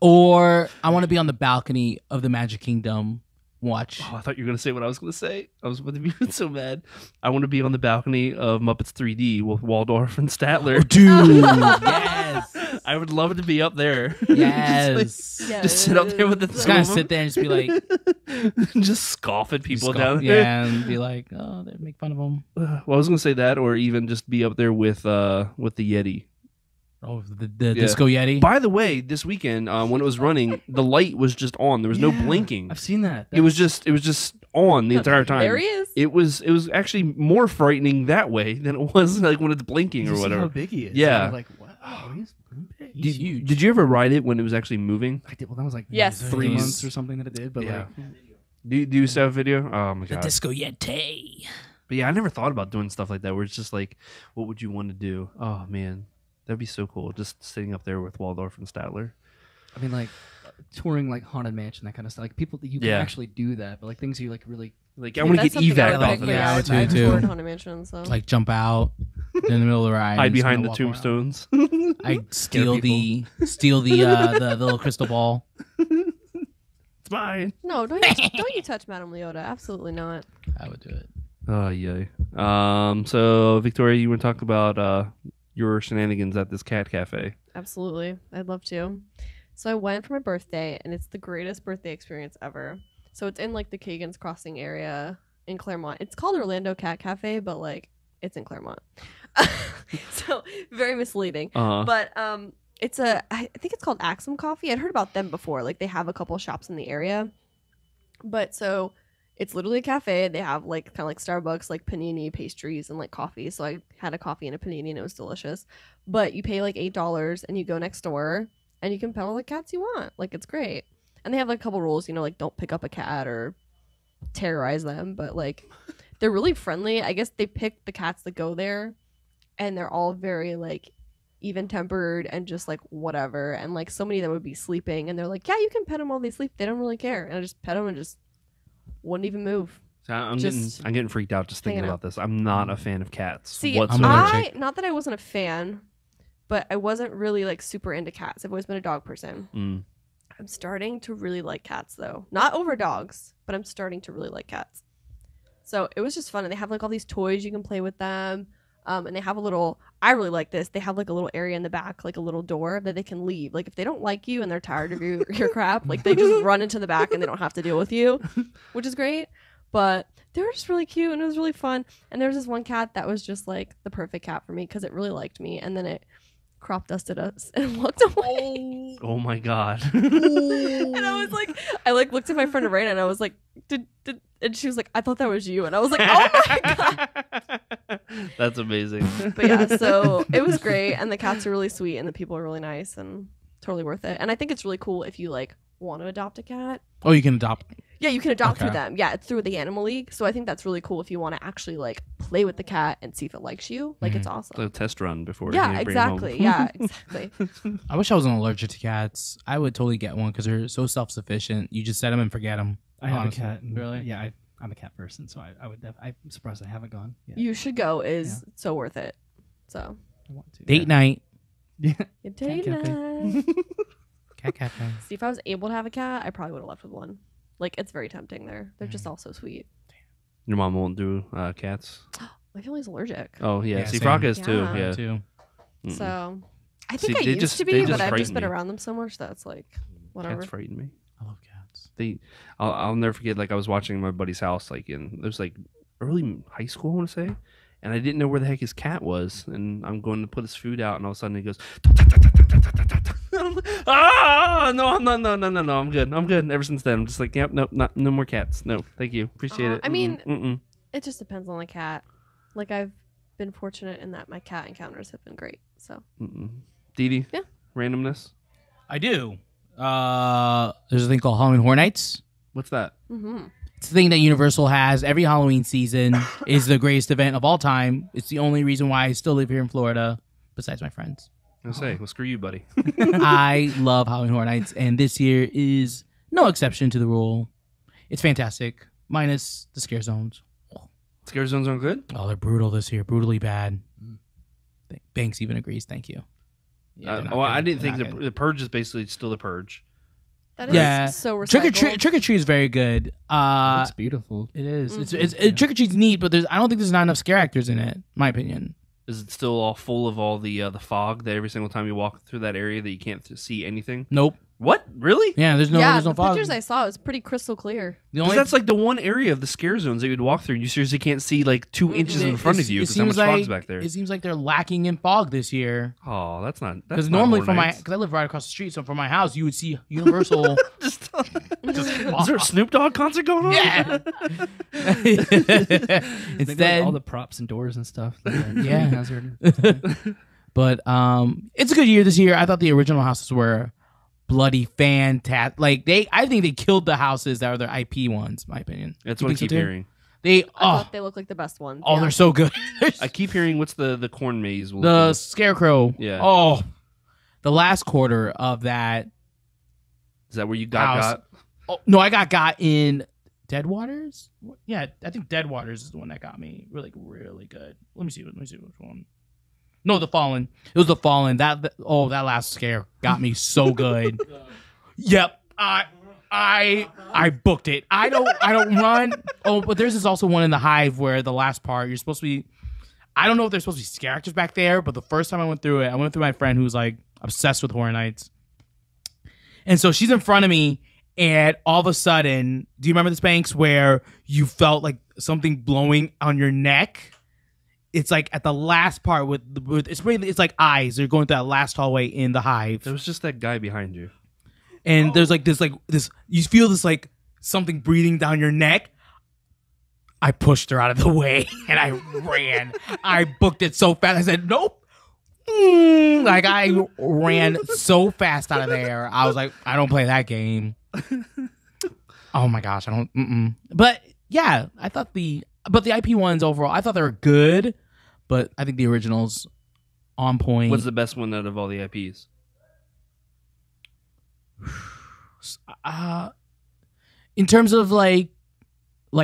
or I want to be on the balcony of the Magic Kingdom. Watch. Oh, I thought you were going to say what I was going to say. I was going to be so mad. I want to be on the balcony of Muppets 3D with Waldorf and Statler. Dude, yes. I would love to be up there. Yes. Just sit up there with the Just two kind of of sit there and just be like, just scoff at people down there. yeah, and be like, oh, they make fun of them. Well, I was going to say that, or even just be up there with the Yeti. Oh, the Disco Yeti. By the way, this weekend when it was running, the light was just on. There was no blinking. I've seen that. It was just on the entire time. There he is. It was actually more frightening that way than it was like when it's blinking Did or you see whatever. how big he is? Yeah. I was like, wow, he's big. He's huge. Did you ever ride it when it was actually moving? I did. Well, that was like Yes. 3 Please. months or something that it did. But Yeah. like, Do you still have video? Oh my The god! Disco Yeti. But yeah, I never thought about doing stuff like that. Where it's just like, what would you want to do? Oh man, that'd be so cool. Just sitting up there with Waldorf and Statler. I mean, like touring like Haunted Mansion, that kind of stuff. Like people that you can Yeah. actually do that, but like things you like really. Like I want to That's get something I evac would off pick, of but Yeah, I this. would I've too. toured Haunted Mansion, so. Like jump out in the middle of the ride. Hide and just behind the walk around. tombstones. I steal the little crystal ball. It's mine. No, don't you touch Madame Leota. Absolutely not. I would do it. Oh yay. So Victoria, you want to talk about your shenanigans at this cat cafe? Absolutely. I'd love to. So I went for my birthday, and it's the greatest birthday experience ever. So it's in like the Kagan's Crossing area in Claremont. It's called Orlando Cat Cafe, but like it's in Claremont. So very misleading. But it's I think it's called Axum Coffee. I'd heard about them before. Like they have a couple shops in the area. But so it's literally a cafe. They have like kind of like Starbucks, like panini pastries and like coffee. So I had a coffee and a panini and it was delicious. But you pay like $8 and you go next door and you can pet all the cats you want. Like it's great. And they have like a couple rules, you know, like don't pick up a cat or terrorize them. But like they're really friendly. I guess they pick the cats that go there and they're all very like even tempered and just like whatever. And like so many of them would be sleeping and they're like, yeah, you can pet them while they sleep. They don't really care. And I just pet them and just wouldn't even move. So I'm Just getting freaked out just thinking hanging about this. I'm not a fan of cats See, whatsoever. allergic. not that I wasn't a fan, but I wasn't really like super into cats. I've always been a dog person. Mm. I'm starting to really like cats though. Not over dogs, but I'm starting to really like cats. So it was just fun. And they have like all these toys you can play with them. And they have a little, I really like this. They have like a little area in the back, like a little door that they can leave. Like if they don't like you and they're tired of your crap, like they just run into the back and they don't have to deal with you, which is great. But they were just really cute and it was really fun. And there was this one cat that was just like the perfect cat for me because it really liked me. And then it crop dusted us and walked away. Oh my god. And I was like, I like looked at my friend Raina and I was like, did and she was like, I thought that was you. And I was like, oh my god. That's amazing. But yeah, so it was great and the cats are really sweet and the people are really nice and totally worth it. And I think it's really cool if you like want to adopt a cat. Oh, you can adopt. Yeah, you can adopt Okay. through them. Yeah, it's through the Animal League. So I think that's really cool if you want to actually like play with the cat and see if it likes you. Like it's awesome. A test run before. Yeah, you bring 'em home. exactly. Yeah, exactly. I wish I wasn't allergic to cats. I would totally get one because they're so self-sufficient. You just set them and forget them. I have honestly. a cat. And Really? Yeah, I'm a cat person, so I would. I'm surprised I haven't gone. Yeah, You should go. Is so worth it. So I want to. Date night. Yeah. your date cafe. night. Cat cafe. See, if I was able to have a cat, I probably would have left with one. Like it's very tempting. They're just all so sweet. Your mom won't do cats. My family's allergic. Oh yeah, Yeah, see, same. Frock is too. Yeah. Yeah. Too. Mm-mm. So I See, think I they used just- to they be, just but I've just frighten been me. around them so much that's like whatever. Cats frighten me. I love cats. I'll never forget. Like I was watching my buddy's house, like it was like early high school, I want to say, and I didn't know where the heck his cat was. And I'm going to put his food out, and all of a sudden he goes, ah, no, I'm good. Ever since then, I'm just like, yep, nope, no more cats. No, thank you, appreciate it. I mean, Mm-mm. it just depends on the cat. Like I've been fortunate in that my cat encounters have been great. So Didi, Yeah. randomness. I do. There's a thing called Halloween Horror Nights. What's that? It's the thing that Universal has every Halloween season. Is the greatest event of all time. It's the only reason why I still live here in Florida, besides my friends. I say, well, screw you, buddy. I love Halloween Horror Nights, and this year is no exception to the rule. It's fantastic, minus the scare zones. Scare zones aren't good. Oh, they're brutal this year, brutally bad. Banks even agrees. Thank you. Yeah, they're not I good. didn't They're think not good. the purge is basically still the purge. that is Yeah. so Trick or recycled. treat is very good. Looks beautiful. It is. Mm-hmm. It's Trick or treat's neat, but I don't think there's not enough scare actors in it. In my opinion. Is it still all full of all the fog that every single time you walk through that area that you can't see anything? Nope. What? Really? Yeah, there's no the fog. pictures I saw was pretty crystal clear. The Because that's like the one area of the scare zones that you'd walk through and you seriously can't see like 2 inches in front of you because how much fog's back there. It seems like they're lacking in fog this year. Oh, that's not. Because normally because I live right across the street, so from my house you would see Universal. Is there a Snoop Dogg concert going on? Yeah. They've got, Instead, all the props and doors and stuff. Yeah. Hazard. but it's a good year this year. I thought the original houses were bloody fantastic. Like I think they killed the houses that are their IP ones. In my opinion. That's You what I think so keep too? hearing. They I thought they looked like the best ones. they're so good. I keep hearing what's the corn maze? will The do. Scarecrow. Yeah. Oh, the last quarter of that. Is that where you got? House. Oh, no, I got in Dead Waters. Yeah, I think Dead Waters is the one that got me really good. Let me see which one. No, The Fallen. It was The Fallen. That last scare got me so good. Yep. I booked it. I don't run. Oh, but there's also one in the Hive where the last part you're supposed to be. I don't know if there's supposed to be scare actors back there, but the first time I went through it, I went through my friend who's like obsessed with Horror Nights, and so she's in front of me, and all of a sudden, do you remember this, Banks, where you felt like something blowing on your neck? It's like at the last part with it's like eyes. They're going through that last hallway in the Hive. There was just that guy behind you. And there's this you feel this like something breathing down your neck. I pushed her out of the way and I ran. I booked it so fast. I said, nope. Like I ran so fast out of there. I was like, I don't play that game. Oh my gosh, I don't. But yeah, I thought the IP ones overall, I thought they were good, but I think the originals on point. What's the best one out of all the IPs? In terms of like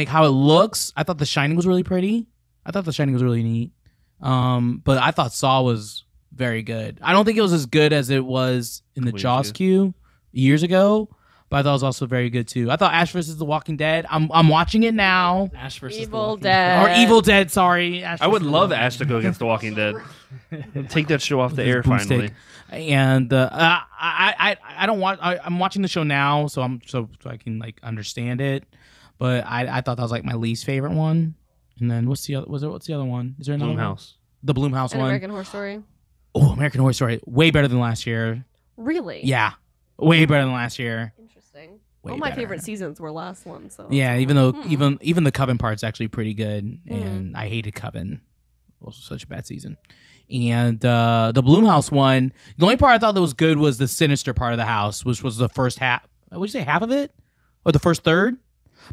how it looks, I thought The Shining was really pretty. I thought The Shining was really neat. But I thought Saw was very good. I don't think it was as good as it was in the Years Jaws ago. queue years ago, but I thought it was also very good too. I thought Ash vs. The Walking Dead. I'm watching it now. Ash versus Evil the Walking Dead. Or Evil Dead, sorry. Ash I would vs. The love Walking Ash to go against The Walking Dead. Take that show off the air Boomstick. finally. And I don't watch. I'm watching the show now, so I can like understand it. but I thought that was like my least favorite one. And then what's the other one? Is there another one? Bloomhouse. The Bloomhouse An one. American Horror Story. Oh, American Horror Story, way better than last year. Really? Yeah, way better than last year. Interesting. Way All my better. favorite seasons were last one. So Yeah, even though even the Coven part's actually pretty good, and I hated Coven. It was such a bad season. And the Bloomhouse one, the only part I thought that was good was the sinister part of the house, which was the first half. Would you say half of it, or the first third?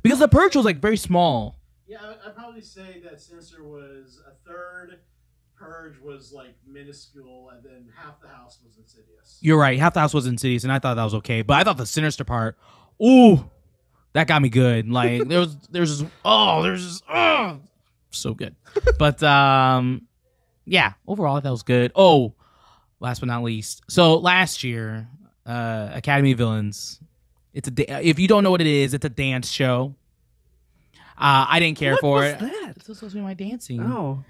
Because the Purge was like very small. Yeah, I'd probably say that Sinister was a third, Purge was like minuscule, and then half the house was Insidious. You're right. Half the house was Insidious, and I thought that was okay. But I thought the sinister part, ooh, that got me good. Like there's so good. But yeah, overall I thought it was good. Oh, last but not least, so last year, Academy of Villains. If you don't know what it is, it's a dance show. I didn't care for it. It's supposed to be my dancing. Oh.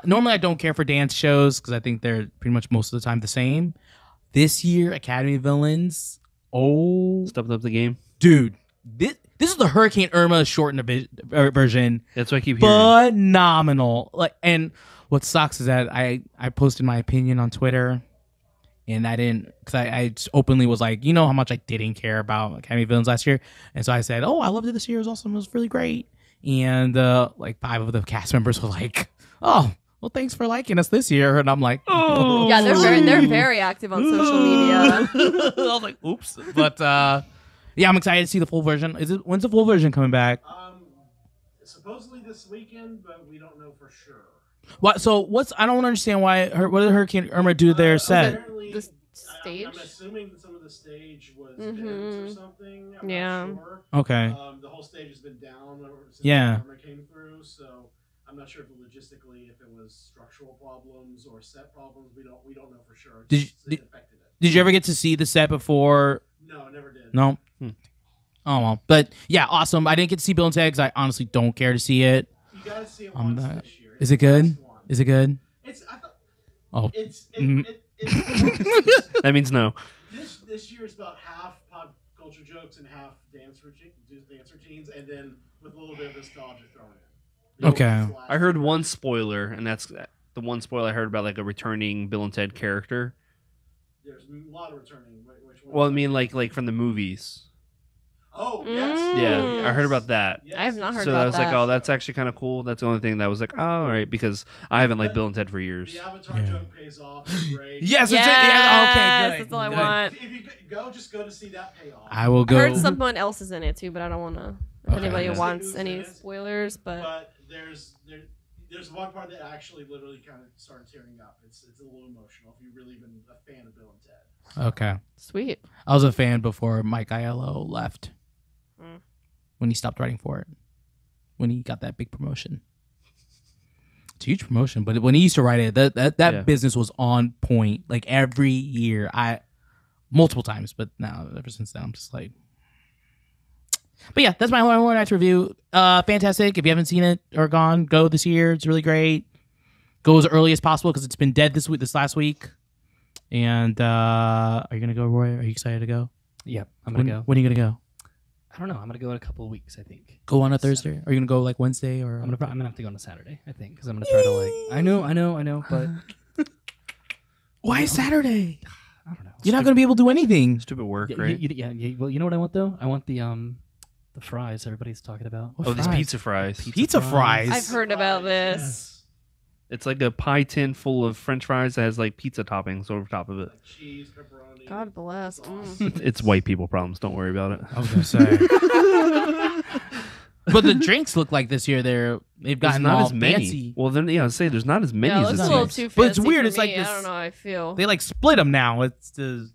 Normally, I don't care for dance shows because I think they're pretty much most of the time the same. This year, Academy of Villains. Oh, Stepped up the game. dude, this is the Hurricane Irma shortened version. That's what I keep hearing. Phenomenal. Like, and what sucks is that I posted my opinion on Twitter, and I didn't because I just openly was like, you know how much I didn't care about Academy of Villains last year, and so I said, oh, I loved it this year. It was awesome. It was really great. And like 5 of the cast members were like, oh, well, thanks for liking us this year. And I'm like, oh. Yeah, they're very active on social media. I was like, oops. But yeah, I'm excited to see the full version. When's the full version coming back? Supposedly this weekend, but we don't know for sure. What? So I don't understand what did Hurricane Irma do to their set? Apparently, The stage? I'm assuming that some of the stage was bent or something. I'm Yeah. not sure. Okay. The whole stage has been down since Yeah. the camera came through, so I'm not sure if logistically if it was structural problems or set problems. We don't know for sure. Did It affected it. Did you ever get to see the set before? No, never did. No. Oh well, but yeah, awesome. I didn't get to see Bill and Ted because I honestly don't care to see it. You gotta see it once this year. Is it It's the good? best one. Is it good? I thought Oh, it's That means no. this year is about half pop culture jokes and half dance routines, and then with a little bit of nostalgia thrown in. Okay. I heard one spoiler, and that's the one spoiler I heard about like a returning Bill and Ted character. There's a lot of returning. Which one? Well, I mean, like from the movies. Oh, yes. Yeah, I heard about that. Yes. I have not heard So about I was that. like, oh, that's actually kind of cool. That's the only thing that was like, oh, all right, because I haven't liked Bill and Ted for years. The Avatar joke pays off. It's great. yes. Yes, Okay. Good. that's all I Good. want. If you go, just go to see that payoff. I will I go. heard someone else is in it too, but I don't want to. If Okay, anybody yeah. wants Who's any in it? spoilers, but there's one part that actually literally kind of started tearing up. It's a little emotional if you've really been a fan of Bill and Ted. Okay. sweet. I was a fan before Mike Aiello left. Mm. When he stopped writing for it. When he got that big promotion. It's a huge promotion, but when he used to write it, that Yeah. business was on point. Like every year. Multiple times, but now ever since then I'm just like. But yeah, that's my Horror Nights review. Fantastic. If you haven't seen it or gone, go this year. It's really great. Go as early as possible because it's been dead this last week. And are you gonna go, Roy? Are you excited to go? Yep, I'm gonna go. When are you gonna go? I don't know. I'm gonna go in a couple of weeks. I think. Go on a Thursday? Are you gonna go like Wednesday or? I'm gonna have to go on a Saturday. I think because I'm gonna try to like. I know, but Why Saturday? I don't know. You're not gonna be able to do anything. Stupid work, Yeah, right? yeah. Well, you know what I want though? I want the fries everybody's talking about. What Oh, these fries? pizza fries. Pizza fries. I've heard about this. It's like a pie tin full of French fries that has like pizza toppings over top of it. Cheese, pepperoni. God bless. Mm. It's white people problems. Don't worry about it. I was gonna say. But the drinks look like this year they've There's gotten not all as many. fancy. Well, then yeah, I'd say there's not as many Yeah, it as looks this a little year. too fancy. But it's weird, for it's like me. this- I don't know how I feel. They like split them now. It's the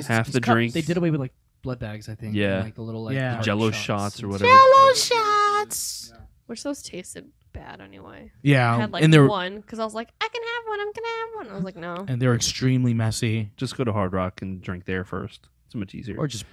Half the cups, drink. They did away with like blood bags. I think. Yeah. and, like the little like Yeah. party Jello shots or and whatever. Jello shots. Which those tasted bad anyway. Yeah, I had like and they're one because I was like, I can have one. I'm gonna have one. I was like, no. and they're extremely messy. Just go to Hard Rock and drink there first. It's much easier. Or just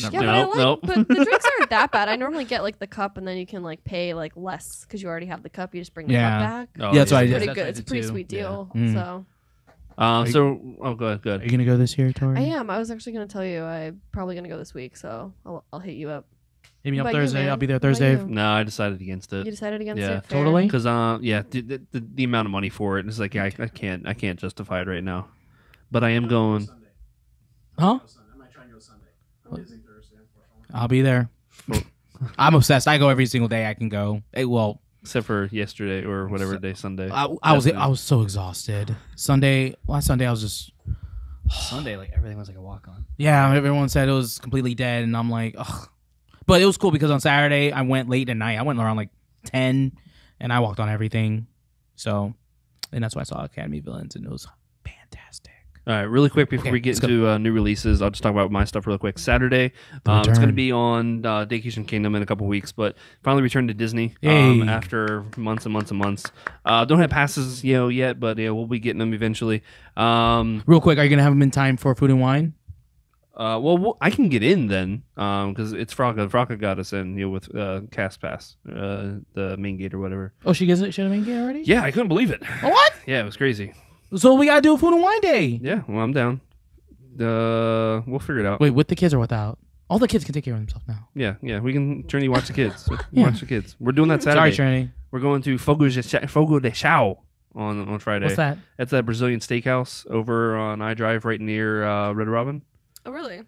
Yeah, but I like, but the drinks aren't that bad. I normally get like the cup, and then you can like pay like less because you already have the cup. You just bring the Yeah. cup back. Oh, yeah, that's what I did. Pretty That's good. what I It's a did pretty too. sweet deal. Yeah. Mm. So Go ahead. Are you gonna go this year, Tori? I am. I was actually gonna tell you. I'm probably gonna go this week, so I'll hit you up. Hit me up What about you, Thursday. man? I'll be there What about Thursday. you? No, I decided against it. You decided against Yeah. it? Fair. Totally. Because the amount of money for it, it's like I can't justify it right now. But I am going. Sunday. Huh? I might try and go Sunday. I'm busy Thursday, unfortunately. I'll be there. I'm obsessed. I go every single day I can go. Well, Except for yesterday or whatever day, Sunday. I was so exhausted. Last Sunday I was just Sunday, like everything was like a walk on. yeah. Everyone said it was completely dead, and I'm like, ugh. But it was cool because on Saturday I went late at night. I went around like 10, and I walked on everything. So, and that's why I saw Academy Villains, and it was fantastic. All right, really quick before Okay, we get let's into new releases, I'll just talk about my stuff real quick. Saturday, The it's going to return. be on Vacation Kingdom in a couple weeks, but finally returned to Disney Yay. after months and months and months. Don't have passes, yet, but we'll be getting them eventually. Real quick, are you gonna have them in time for Food and Wine? I can get in then because it's Fraka. Fraka got us in, with Cast Pass, the main gate or whatever. Oh, she gets it. Should have been get already. Yeah, I couldn't believe it. What? Yeah, it was crazy. So we gotta do a Food and Wine day. Yeah, well, I'm down. We'll figure it out. Wait, with the kids or without? All the kids can take care of themselves now. Yeah, we can Trinity watch the kids. Yeah. Watch the kids. We're doing that Saturday. Sorry, Trinity. We're going to Fogo de Chão on Friday. What's that? That's that Brazilian steakhouse over on iDrive right near Red Robin. Oh, really?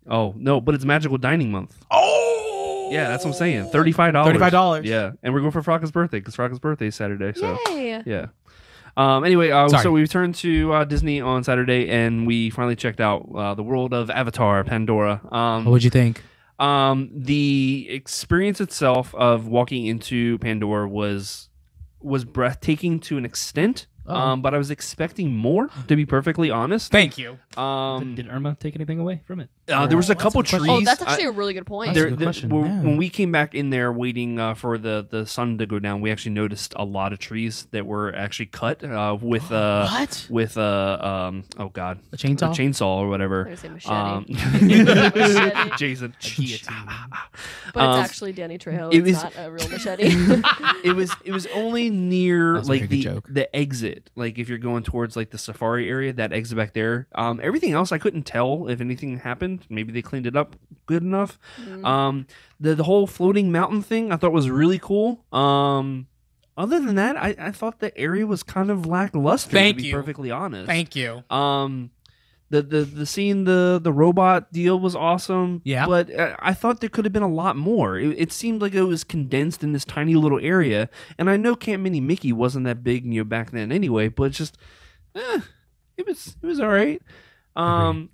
Oh, no, but it's Magical Dining Month. Oh, Yeah, that's what I'm saying. $35. $35. Yeah, and we're going for Fraka's birthday because Fraka's birthday is Saturday. So, Yay! yeah. Anyway, Sorry. so we returned to Disney on Saturday, and we finally checked out the world of Avatar, Pandora. What'd you think? The experience itself of walking into Pandora was breathtaking to an extent. Oh. But I was expecting more, to be perfectly honest. Thank you. Did Irma take anything away from it? There was a That's couple a good question. trees. Oh, that's actually a really good point. That's a good question, yeah. When we came back in there waiting for the sun to go down, we actually noticed a lot of trees that were actually cut with What? with oh god, A chainsaw? a chainsaw or whatever. I was gonna say machete. Machete. Jason. But it's actually Danny Trejo. it It's was- not a real machete. It was only near That was like a like good joke. the exit. Like if you're going towards like the safari area, that exit back there. Everything else I couldn't tell if anything happened. Maybe they cleaned it up good enough. The whole floating mountain thing I thought was really cool. Other than that, I thought the area was kind of lackluster. Thank to be you. perfectly honest. Thank you. The seeing the robot deal was awesome. Yeah. But I thought there could have been a lot more. It seemed like it was condensed in this tiny little area. And I know Camp Mini Mickey wasn't that big, back then anyway. But it's just, it was all right.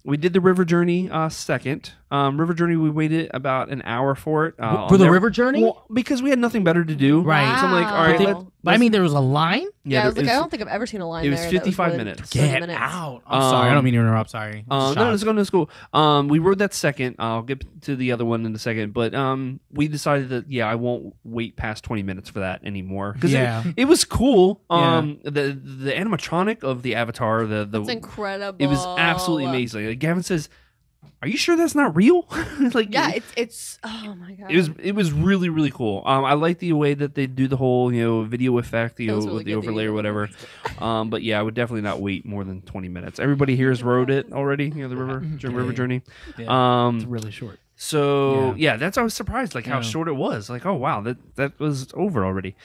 We did the River Journey second. River Journey, we waited about an hour for it. For on the there. river journey? Well, because we had nothing better to do. Right. So I'm like, all right. Wow. But I mean, there was a line? Yeah, I was like, it I don't think I've ever seen a line it was there. 55 that minutes. 30 Get minutes. out. I'm sorry. I don't mean to interrupt. Sorry. No, let's go to school. We rode that second. I'll get to the other one in a second. But we decided that I won't wait past 20 minutes for that anymore because Yeah. it was cool. Yeah. The animatronic of the Avatar, the It's incredible. it was absolutely amazing. Like, Gavin says, "Are you sure that's not real?" Like, Yeah, it's oh my god. it was really really cool. I like the way that they do the whole video effect, That was really with the good, overlay the- or whatever. But I would definitely not wait more than 20 minutes. Everybody here has rode it already. The river journey. It's really short. So that's I was surprised how Yeah. short it was. Like, oh wow, that was over already.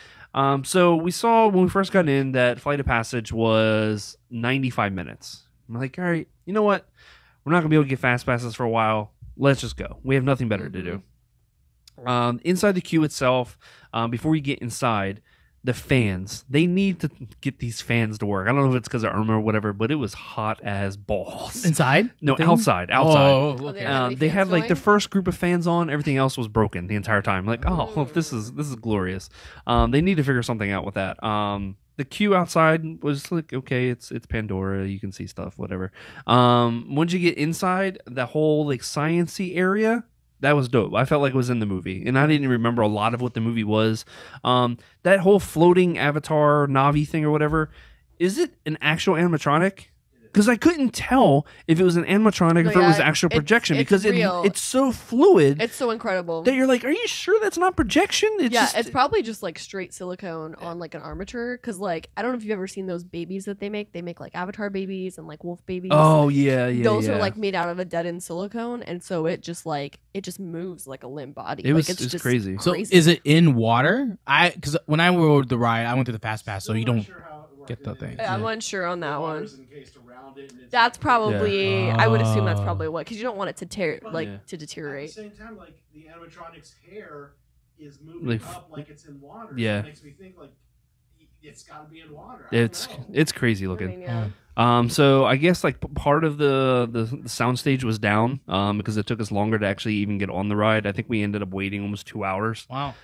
So we saw when we first got in that Flight of Passage was 95 minutes. I'm like, all right, you know what? We're not gonna be able to get fast passes for a while. Let's just go. We have nothing better to do. Inside the queue itself, before you get inside, the fans, they need to get these fans to work. I don't know if it's because of Irma or whatever, but it was hot as balls. Inside? No, Thing? outside. Oh, Oh, okay. there- Have any They had fans like the going? first group of fans on. Everything else was broken the entire time. Like, oh, this is glorious. They need to figure something out with that. The queue outside was like, okay, it's Pandora. You can see stuff, whatever. Once you get inside, the whole like sciencey area, that was dope. I felt like it was in the movie, and I didn't remember a lot of what the movie was. That whole floating Avatar Navi thing or whatever, is it an actual animatronic? It because I couldn't tell if it was an animatronic or if it was actual projection because it's so fluid. It's so incredible that you're like, are you sure that's not projection? It's probably just like straight silicone on like an armature. Because like I don't know if you've ever seen those babies that they make. They make like avatar babies and like wolf babies. Oh yeah. Those are like made out of a dead-end silicone, and so it just moves like a limp body. It's just crazy. So is it in water? Because when I rode the ride, I went through the fast pass, so you don't get the thing. I'm unsure on that one. That's probably. I would assume that's probably what, because you don't want it to to deteriorate. At the same time, like the animatronic's hair is moving up like it's in water. Yeah, so it makes me think like it's got to be in water. It's crazy looking. I mean, so I guess like part of the sound stage was down because it took us longer to actually even get on the ride. I think we ended up waiting almost 2 hours. Wow.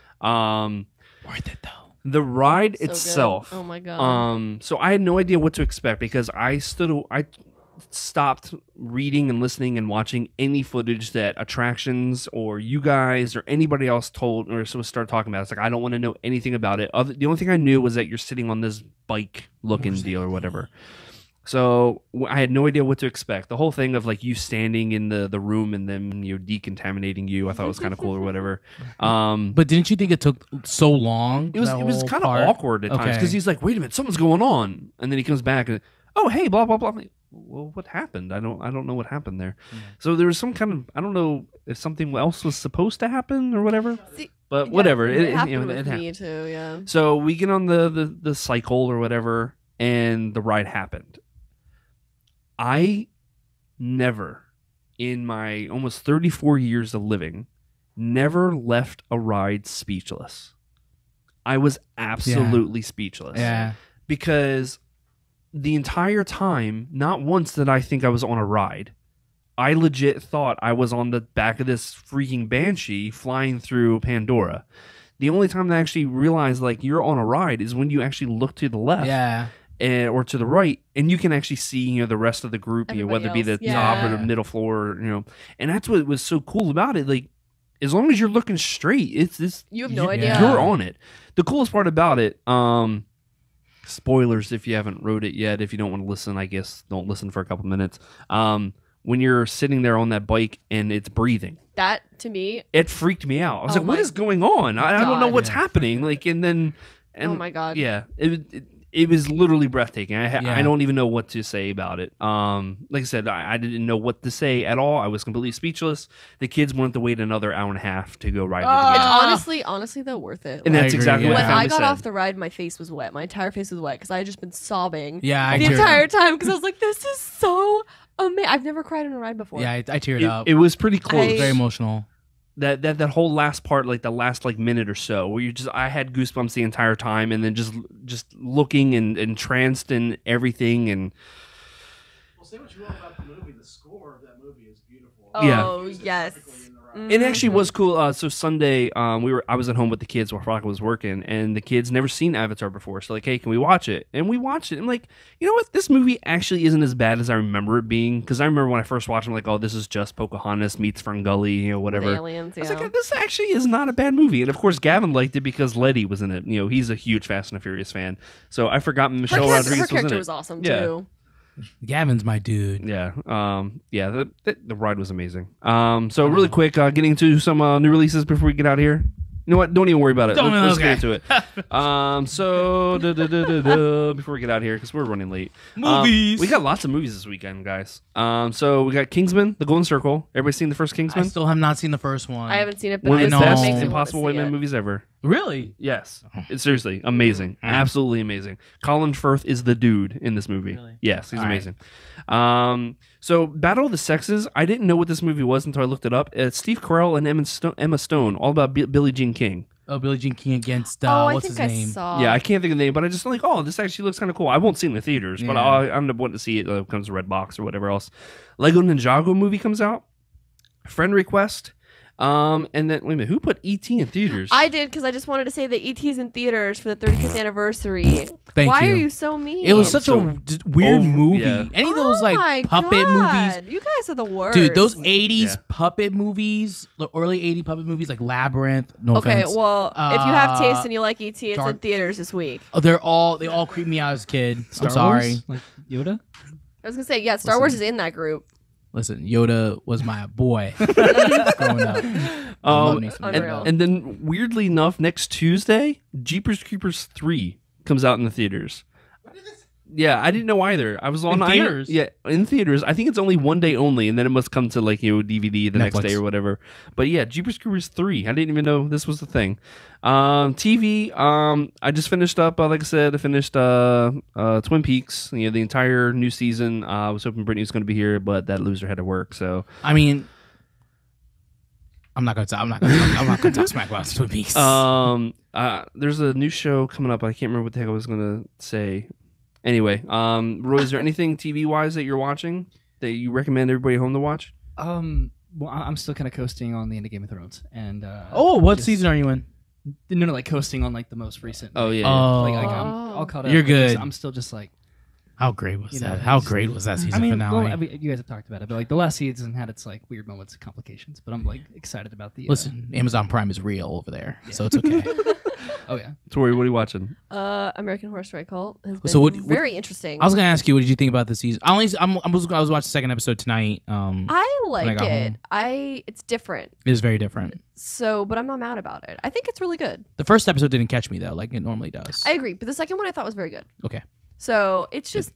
Worth it though. The ride itself. Good. Oh my god. So I had no idea what to expect because I stopped reading and listening and watching any footage that attractions or you guys or anybody else told or started talking about. It's like I don't want to know anything about it. The only thing I knew was that you're sitting on this bike looking deal or whatever. So I had no idea what to expect. The whole thing of like you standing in the room and then decontaminating you, I thought was kind of cool or whatever. But didn't you think it took so long? It was kind of awkward at times because he's like, "Wait a minute, something's going on," and then he comes back and, "Oh, hey, blah blah blah." I'm like, well, what happened? I don't know what happened there. So there was some kind of, I don't know if something else was supposed to happen or whatever. But whatever, it happened it with happened. me too. Yeah. So we get on the cycle or whatever, and the ride happened. I never, in my almost 34 years of living, never left a ride speechless. I was absolutely speechless. Yeah. Because the entire time, not once did I think I was on a ride. I legit thought I was on the back of this freaking Banshee flying through Pandora. The only time I actually realized like you're on a ride is when you actually look to the left. Yeah. Or to the right, and you can actually see, the rest of the group, whether it be the top or the middle floor, and that's what was so cool about it. Like, as long as you're looking straight, you have no idea you're on it. The coolest part about it, spoilers if you haven't rode it yet. If you don't want to listen, I guess don't listen for a couple minutes. When you're sitting there on that bike and it's breathing, that to me, it freaked me out. I was like, "What is going on? I don't know what's happening." Like, and oh my god, yeah, it was literally breathtaking. I don't even know what to say about it. Like I said, I didn't know what to say at all. I was completely speechless. The kids wanted to wait another hour and a half to go ride it again. It's honestly though worth it. And that's exactly what when I got said. off the ride, my face was wet. My entire face was wet because I had just been sobbing the I entire time because I was like, "This is so amazing." I've never cried on a ride before. Yeah, I teared up. It was pretty close. Very emotional. That whole last part, like the last minute or so, where I had goosebumps the entire time, and then just looking and entranced in everything. And well, say what you want about the movie, the score of that movie is beautiful. Oh yes. It actually was cool. So Sunday, I was at home with the kids while Rock was working, and the kids never seen Avatar before. So like, hey, can we watch it? And we watched it. I'm like, you know what? This movie actually isn't as bad as I remember it being. Because I remember when I first watched it, I'm like, oh, this is just Pocahontas meets Ferngully, whatever. With aliens, I was like, this actually is not a bad movie. And of course, Gavin liked it because Letty was in it. He's a huge Fast and the Furious fan. So I forgot Michelle Rodriguez was in it. Her character was awesome too. Gavin's my dude. Yeah. The ride was amazing. So really quick, getting into some new releases before we get out of here. You know what? Don't even worry about it. Let's get into it. So before we get out of here, because we're running late. Movies. We got lots of movies this weekend, guys. So we got Kingsman: The Golden Circle. Everybody seen the first Kingsman? I still have not seen the first one. I haven't seen it, but one of the I know. best Makes me Impossible White Man movies ever. Really? Yes. It's seriously amazing. Absolutely amazing. Colin Firth is the dude in this movie. Really? Yes, he's amazing. So Battle of the Sexes, I didn't know what this movie was until I looked it up. It's Steve Carell and Emma Stone, all about Billie Jean King. Oh, Billie Jean King against I what's think his name? I saw. Yeah, I can't think of the name, but I just like, oh, this actually looks kind of cool. I won't see it in the theaters, but I end up wanting to see it. It comes to Redbox or whatever else. Lego Ninjago movie comes out. Friend Request. And then, wait a minute, who put E.T. in theaters? I did, because I just wanted to say that E.T.'s in theaters for the 35th anniversary. Thank Why you. are you so mean? It was such a weird movie. Yeah. Any of those my puppet God. movies. You guys are the worst. Dude, those 80s puppet movies, the early 80s puppet movies like Labyrinth, no Okay, offense. well, if you have taste and you like E.T., it's in Dark- theaters this week. Oh, they all creep me out as a kid. Star I'm sorry. Wars? Like Yoda? I was gonna say, yeah, Star Wars is in that group. Listen, Yoda was my boy growing up. I love me some Unreal. Yoda. And then, weirdly enough, next Tuesday, Jeepers Creepers 3 comes out in the theaters. Yeah, I didn't know either. I was on In theaters? Yeah, in theaters. I think it's only one day only, and then it must come to DVD the next Netflix. day or whatever. But yeah, Jeepers Creepers 3. I didn't even know this was the thing. TV. I just finished up. Like I said, I finished Twin Peaks. The entire new season. I was hoping Brittany was going to be here, but that loser had to work. So I mean, I'm not gonna talk smack about Twin Peaks. there's a new show coming up. I can't remember what the heck I was going to say. Anyway, Roy, is there anything TV wise that you're watching that you recommend everybody at home to watch? Well, I'm still kind of coasting on the end of Game of Thrones, and What just- season are you in? No, like coasting on like the most recent. Oh yeah. Oh, Like I'm all caught up. You're Like, just- good. I'm still just like. How great was You know, that? How it's- great was that season I mean, finale? well, you guys have talked about it, but like the last season had its like weird moments and complications. But I'm like excited about the. Listen, Amazon Prime is real over there, so it's okay. Oh yeah. Tori, what are you watching? American Horror Story Cult has been So what- very interesting. I was gonna ask you, what did you think about the season? I was watching the second episode tonight. I like got it. home. It's different. It is very different. So, but I'm not mad about it. I think it's really good. The first episode didn't catch me though, like it normally does. I agree, but the second one I thought was very good. Okay. So it's just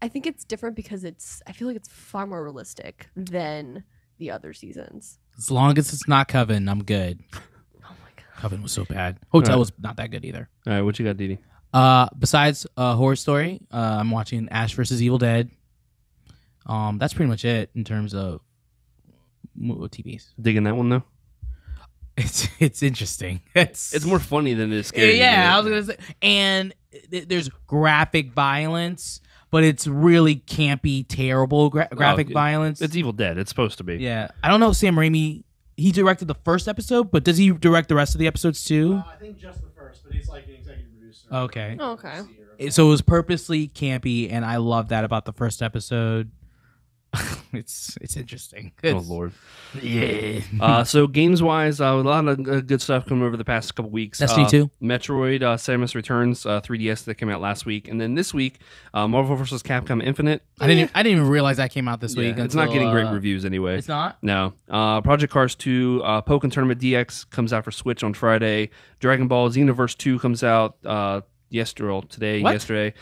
I think it's different because I feel like it's far more realistic than the other seasons. As long as it's not Coven, I'm good. Oh my god. Coven was so bad. Hotel Alright. was not that good either. All right, what you got, Didi? Besides Horror Story, I'm watching Ash vs. Evil Dead. That's pretty much it in terms of TVs. Digging that one though? It's interesting. It's more funny than it is scary. Yeah, I was gonna say, and there's graphic violence, but it's really campy, terrible graphic violence. It's Evil Dead. It's supposed to be. Yeah, I don't know. Sam Raimi, he directed the first episode, but does he direct the rest of the episodes too? I think just the first, but he's like an executive producer. Okay. Okay. So it was purposely campy, and I love that about the first episode. It's interesting. Oh Lord. Yeah. So games wise, a lot of good stuff coming over the past couple weeks. Destiny 2? Metroid: Samus Returns 3DS that came out last week, and then this week, Marvel vs. Capcom Infinite. I didn't even realize that came out this week. It's not until, getting great reviews anyway. It's not. No. Project Cars 2, Pokken Tournament DX comes out for Switch on Friday. Dragon Ball Xenoverse 2 comes out yesterday.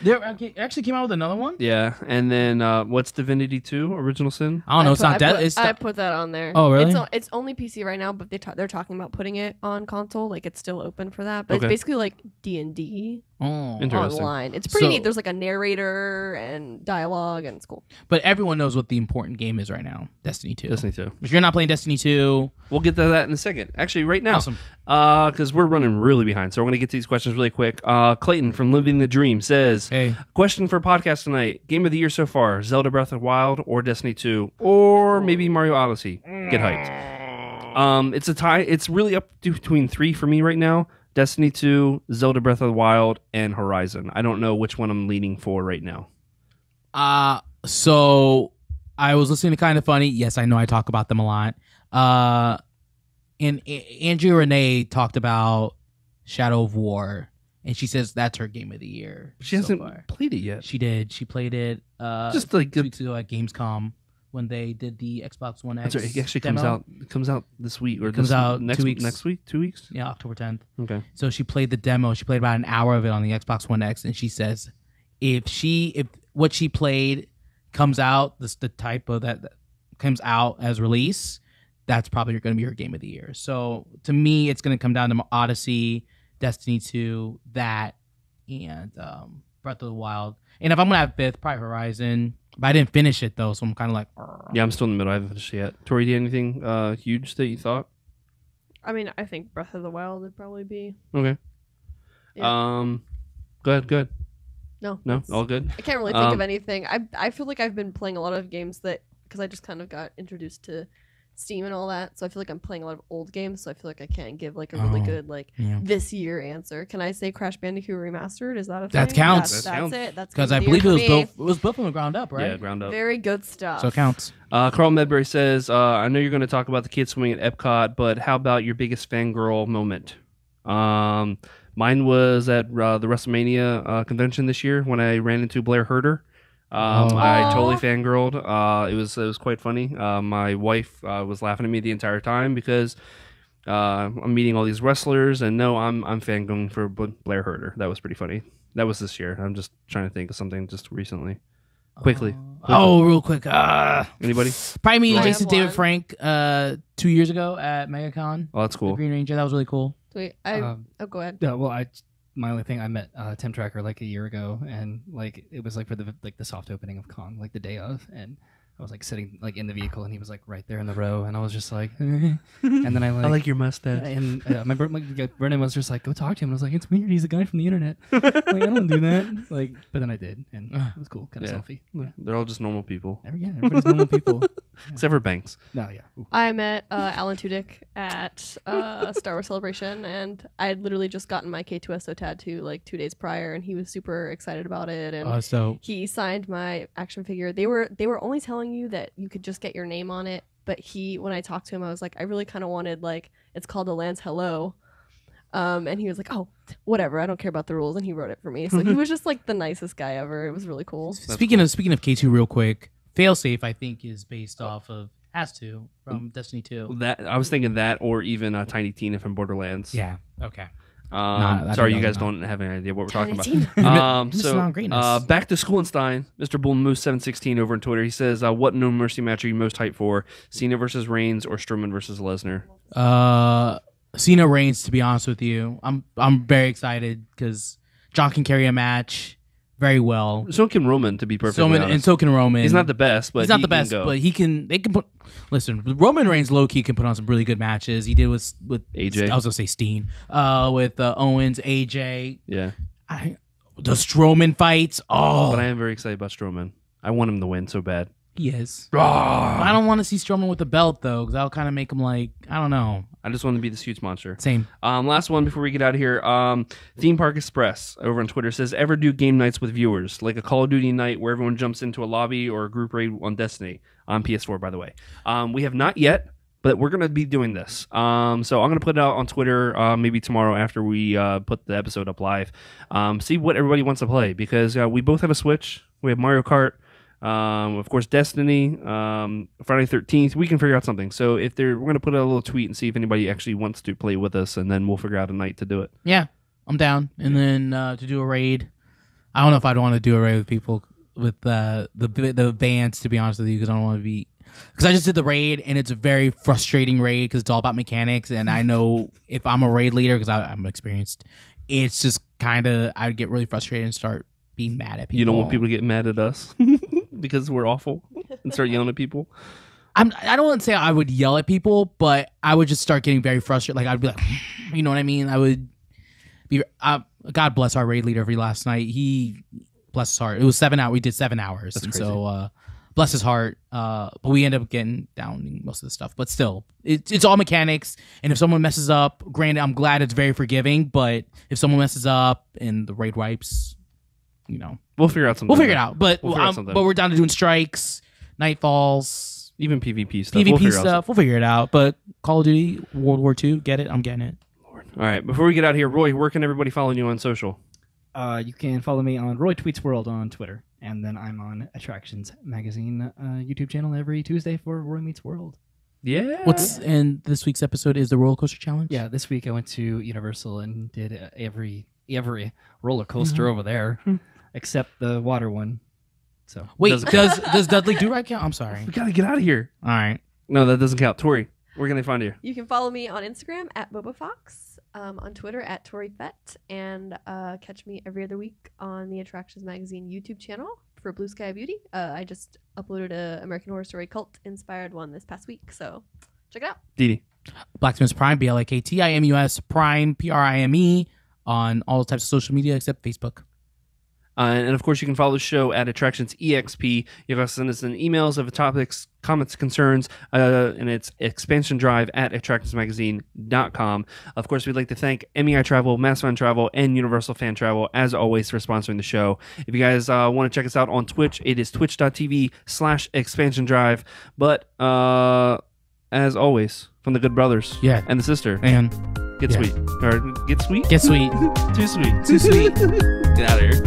It actually came out with another one. Yeah, and then what's Divinity 2 Original Sin? I don't know. It's not dead. I put that on there. Oh, really? It's only PC right now, but they're talking about putting it on console. Like it's still open for that, but Okay. it's basically like D&D Oh. Interesting. online. It's pretty So- neat. There's like a narrator and dialogue, and it's cool. But everyone knows what the important game is right now. Destiny 2. Destiny 2. If you're not playing Destiny 2, We'll get to that in a second. Actually, right now. Awesome. Because we're running really behind. So we're going to get to these questions really quick. Clayton from Living the Dream says, hey, question for podcast tonight. Game of the year so far, Zelda Breath of the Wild or Destiny 2 or maybe Mario Odyssey. Get hyped. It's a tie. It's really up to between 3 for me right now. Destiny 2, Zelda Breath of the Wild, and Horizon. I don't know which one I'm leaning for right now. so I was listening to Kind of Funny. Yes, I know I talk about them a lot. And Andrea Renee talked about Shadow of War, and she says that's her game of the year. She so hasn't far. played it yet. She did. She played it Just like 2 weeks ago at Gamescom when they did the Xbox One X. That's right. It actually demo. comes out this week or Comes this, out next 2 weeks. Next week, 2 weeks. Yeah, October 10th. Okay. So she played the demo. She played about an hour of it on the Xbox One X, and she says if what she played comes out, the type of that comes out as release, that's probably going to be her game of the year. So to me, it's going to come down to Odyssey, Destiny 2, that, and Breath of the Wild. And if I'm going to have fifth, probably Horizon. But I didn't finish it though, so I'm kind of like, "Arr." Yeah, I'm still in the middle. I haven't finished it yet. Tori, do you have anything huge that you thought? I mean, I think Breath of the Wild would probably be. Okay. Yeah. Go ahead. No, No, it's- all good. I can't really think of anything. I feel like I've been playing a lot of games that because I just kind of got introduced to Steam and all that, so I feel like I'm playing a lot of old games. So I feel like I can't give like a really Oh, good like yeah. this year answer. Can I say Crash Bandicoot Remastered? Is that a That thing? counts. That's, That counts. it. That's Because game I of the believe year it for was me. built from the ground up, right? Yeah, ground up. Very good stuff. So it counts. Carl Medbury says, I know you're going to talk about the kids swimming at Epcot, but how about your biggest fangirl moment? Mine was at the WrestleMania convention this year when I ran into Blair Herter. I totally fangirled. It was quite funny. My wife was laughing at me the entire time because I'm meeting all these wrestlers, and no, I'm fangirling for Blair Herter. That was pretty funny. That was this year. I'm just trying to think of something just recently. Quickly. Real quick. Anybody? Probably me and I Jason have David one. Frank 2 years ago at MegaCon. Oh, that's The cool. Green Ranger. That was really cool. Wait, go ahead. Yeah, well, my only thing, I met Tim Tracker like a year ago, and like it was like for the soft opening of Con, like the day of, and I was like sitting like in the vehicle, and he was like right there in the row, and I was just like, and then I like, your mustache. and Brennan was just like, go talk to him. And I was like, it's weird, he's a guy from the internet. Like, I don't do that. Like, but then I did, and it was cool, kind of Yeah. selfie. They're all just normal people, Everybody's normal people. except for Banks. No, yeah. Ooh. I met Alan Tudyk at Star Wars Celebration, and I had literally just gotten my K2SO tattoo like 2 days prior, and he was super excited about it. And So he signed my action figure. They were only telling you that you could just get your name on it, but when I talked to him, I was like, I really kind of wanted, like, it's called a Lance Hello. And he was like, oh, whatever, I don't care about the rules, and he wrote it for me. So he was just like the nicest guy ever. It was really cool. speaking of K2 real quick, Failsafe I think is based off of has to from Destiny 2. That I was thinking that, or even Tiny Tina from Borderlands. Yeah. Okay. Sorry, I don't you know guys that. don't have any idea what we're talking Tiny about. Missing So on greatness. back to Schoolenstein, Mr. Bull Moose 716 over on Twitter. He says, "What No Mercy match are you most hyped for? Cena versus Reigns or Strowman versus Lesnar?" Cena Reigns, to be honest with you. I'm very excited because John can carry a match very well. So can Roman, to be perfectly honest. And so can Roman. He's not the best, but he's not he the best, can go. but they can put. Listen, Roman Reigns low key can put on some really good matches. He did with AJ. I was gonna say Steen. With Owens, AJ. Yeah, The Strowman fights. Oh, but I am very excited about Strowman. I want him to win so bad. he is. I don't want to see Strowman with the belt though, because that'll kind of make him like I don't know. I just want to be this huge monster. Same. Last one before we get out of here. Theme Park Express over on Twitter says, ever do game nights with viewers, like a Call of Duty night where everyone jumps into a lobby or a group raid on Destiny on PS4, by the way. We have not yet, but we're going to be doing this. So I'm going to put it out on Twitter maybe tomorrow after we put the episode up live. See what everybody wants to play, because we both have a Switch. We have Mario Kart. Of course, Destiny, Friday 13th. We can figure out something. So we're going to put out a little tweet and see if anybody actually wants to play with us, and then we'll figure out a night to do it. Yeah, I'm down. And then to do a raid. I don't know if I'd want to do a raid with people with the bands, to be honest with you, because I don't want to be. Because I just did the raid, and it's a very frustrating raid because it's all about mechanics, and I know if I'm a raid leader, because I'm experienced, it's just kind of I'd get really frustrated and start being mad at people. You don't want people to get mad at us because we're awful and start yelling at people? I don't want to say I would yell at people, but I would just start getting very frustrated. Like I'd be like, you know what I mean? I would be. God bless our raid leader for last night. He bless his heart. It was 7 hours. We did 7 hours, That's and crazy. so bless his heart. But we ended up getting down most of the stuff. But still, it's all mechanics. And if someone messes up, granted, I'm glad it's very forgiving. But if someone messes up and the raid wipes, you know, We'll figure out something. we'll figure it out. But We'll figure out something. but we're down to doing strikes, nightfalls. Even PvP stuff. PvP We'll figure out stuff, we'll figure it out. But Call of Duty, World War II, get it? I'm getting it. All right. Before we get out of here, Roy, where can everybody follow you on social? You can follow me on Roy Tweets World on Twitter, and then I'm on Attractions Magazine YouTube channel every Tuesday for Roy Meets World. Yeah. And this week's episode is the roller coaster challenge. Yeah, this week I went to Universal and did every roller coaster over there, except the water one. So Wait, does Dudley Do Right count? I'm sorry. We got to get out of here. All right. No, that doesn't count. Tori, where can they find you? You can follow me on Instagram at Boba Fox, on Twitter at Tori Fett, and catch me every other week on the Attractions Magazine YouTube channel for Blue Sky Beauty. I just uploaded a American Horror Story cult inspired one this past week, so check it out. Didi. Blacksmith's Prime, BLAKTIMUS Prime, PRIME on all types of social media except Facebook. And of course, you can follow the show at Attractions EXP. You can send us an emails of topics, comments, concerns, and it's expansiondrive@attractionsmagazine.com. Of course, we'd like to thank MEI Travel, Mass Fan Travel, and Universal Fan Travel, as always, for sponsoring the show. If you guys want to check us out on Twitch, it is twitch.tv/expansiondrive. But as always, from the good brothers and the sister, And get sweet. Or get sweet? get sweet. Too sweet. Too sweet. Get out of here.